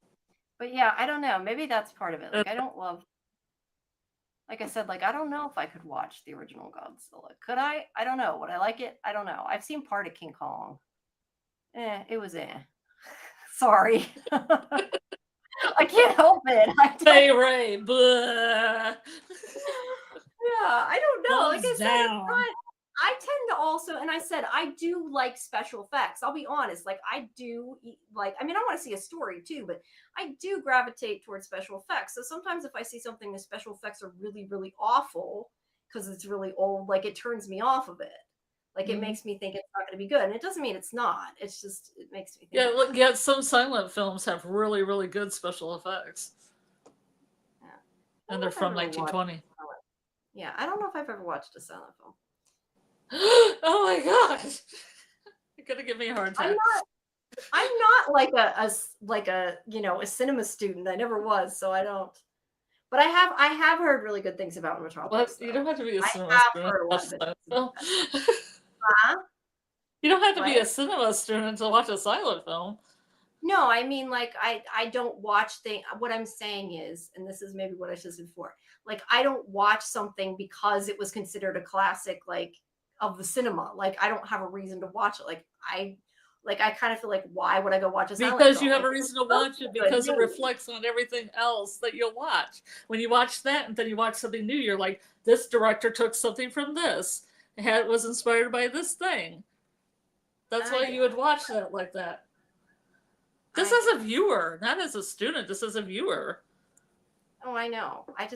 But yeah, I don't know. Maybe that's part of it. Like I don't love, like I said, like I don't know if I could watch the original Godzilla. Could I? I don't know. Would I like it? I don't know. I've seen part of King Kong. It was Sorry. I can't help it. Hey, Ray. Blah. Yeah, I don't know. Like I said, I tend to also, and I said, I do like special effects. I'll be honest. Like I do like, I mean, I want to see a story too, but I do gravitate towards special effects. So sometimes if I see something, the special effects are really, really awful because it's really old, like it turns me off of it. Like it makes me think it's not going to be good. And it doesn't mean it's not. It's just, it makes me think. Yeah, look, yeah, some silent films have really, really good special effects. Yeah. And they're from 1920. Yeah, I don't know if I've ever watched a silent film. Oh my gosh. You're going to give me a hard time. I'm not like a cinema student. I never was, so I don't. But I have heard really good things about Metropolis. Well, you don't have to be a cinema student. You don't have to be a cinema student to watch a silent film. No, I mean, like, I don't watch things. What I'm saying is, and this is maybe what I should have said before, like, I don't watch something because it was considered a classic, like, of the cinema. Like, I don't have a reason to watch it. Like, I kind of feel like, why would I go watch a silent film? Because you have a reason to watch it, because it reflects on everything else that you'll watch. When you watch that and then you watch something new, you're like, this director took something from this. It was inspired by this thing. That's why you would watch that like that. Just as a viewer, not as a student, just as a viewer. Oh, I know. I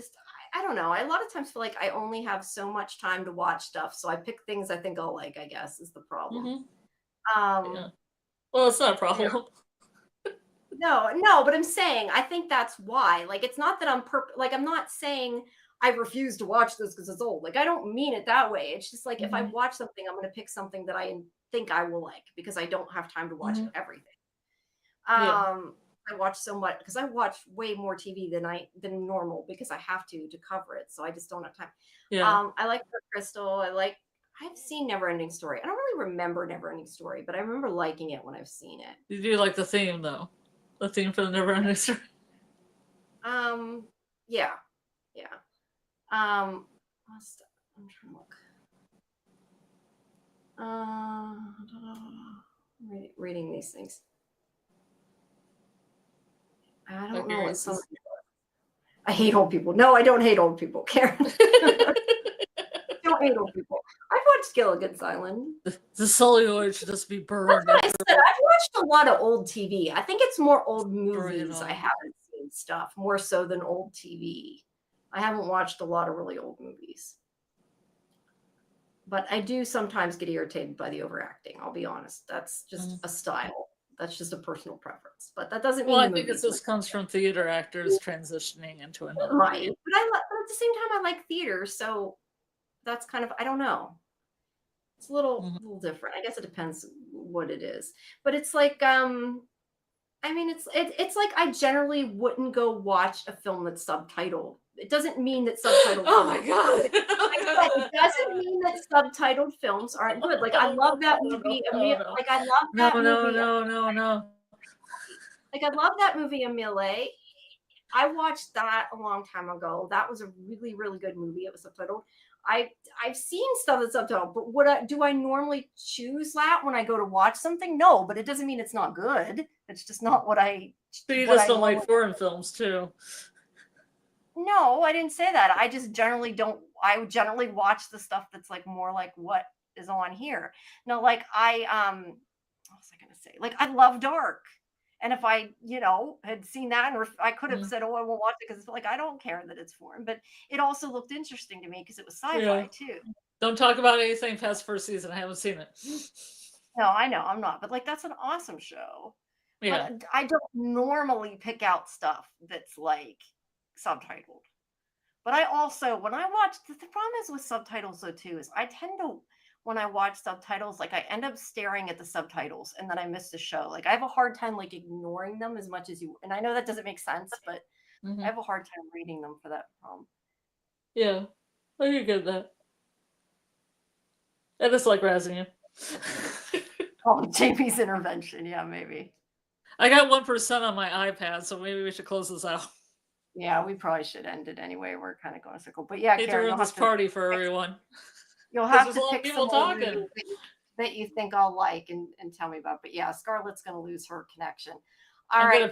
don't know. I a lot of times feel like I only have so much time to watch stuff. So I pick things I think I'll like, I guess, is the problem. Yeah. Well, it's not a problem. No, but I'm saying, I think that's why. Like, it's not that I'm not saying I refuse to watch this because it's old. Like, I don't mean it that way. It's just like, if I watch something, I'm going to pick something that I think I will like because I don't have time to watch everything. I watch so much because I watch way more TV than normal because I have to cover it. So I just don't have time. Yeah. I like Crystal. I've seen Neverending Story. I don't really remember Neverending Story, but I remember liking it when I've seen it. You do like the theme though? The theme for the Neverending Story? Yeah. I'm trying to look. Reading these things. I don't know what some. I hate old people. No, I don't hate old people, Karen. Don't hate old people. I've watched Gilligan's Island. The celluloid should just be burned. That's what I said. I've watched a lot of old TV. I think it's more old movies. I haven't seen stuff more so than old TV. I haven't watched a lot of really old movies. But I do sometimes get irritated by the overacting. I'll be honest. That's just a style. That's just a personal preference. But that doesn't mean Well, the I think it movie's just comes from theater actors transitioning into another right. medium. But at the same time, I like theater, so that's kind of, I don't know. It's a little different. I guess it depends what it is. But it's like I mean, it's like I generally wouldn't go watch a film that's subtitled. It doesn't mean that subtitled. Oh my god! It doesn't mean that subtitled films aren't good. Like I love that movie. Like I love that movie. No. Like I love that movie, Emile. I watched that a long time ago. That was a really, really good movie. It was subtitled. I've seen stuff that's subtitled, but do I normally choose that when I go to watch something? No, but it doesn't mean it's not good. It's just not what I. So you just don't like foreign films too? No, I didn't say that. I just generally don't. I generally watch the stuff that's like more like what is on here. No, like what was I gonna say? Like I love Dark. And if I, had seen that, and I could have said, "Oh, I won't watch it," because like I don't care that it's foreign, but it also looked interesting to me because it was sci-fi too. Don't talk about anything past first season. I haven't seen it. No, I know I'm not, but like that's an awesome show. Yeah, but I don't normally pick out stuff that's like subtitled. But I also, when I watch, the problem is with subtitles though too is I tend to, when I watch subtitles, like I end up staring at the subtitles and then I miss the show. Like I have a hard time like ignoring them as much as you, and I know that doesn't make sense, but I have a hard time reading them for that problem. Yeah, I can get that. I just like razzing you. Oh, Jamie's intervention. Yeah, maybe. I got 1% on my iPad, so maybe we should close this out. Yeah, we probably should end it anyway. We're kind of going in a circle. But yeah, Hate Karen, to ruin this party for everyone. You'll have there's to a lot of pick people some talking that you think I'll like and tell me about. But yeah, Scarlett's going to lose her connection. I'm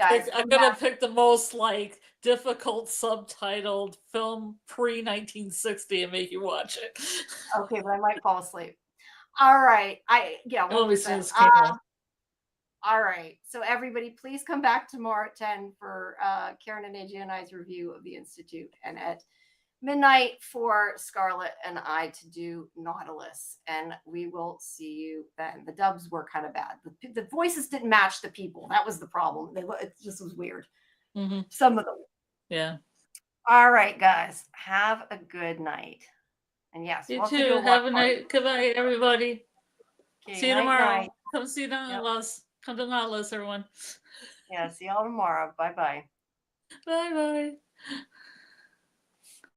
gonna pick the most like difficult subtitled film pre 1960 and make you watch it. Okay, but I might fall asleep. All right. 1%. All right. So everybody, please come back tomorrow at 10 for Karen and AJ and I's review of the Institute, and at midnight for Scarlett and I to do Nautilus. And we will see you then. The dubs were kind of bad. The voices didn't match the people. That was the problem. It just was weird. Some of them. Yeah. All right, guys. Have a good night. And yes, you too. Have a night. Good night, everybody. Okay, see you tomorrow. Night. Come see Nautilus. Yep. Come to Nautilus, everyone. Yeah, see y'all tomorrow. Bye-bye. Bye-bye.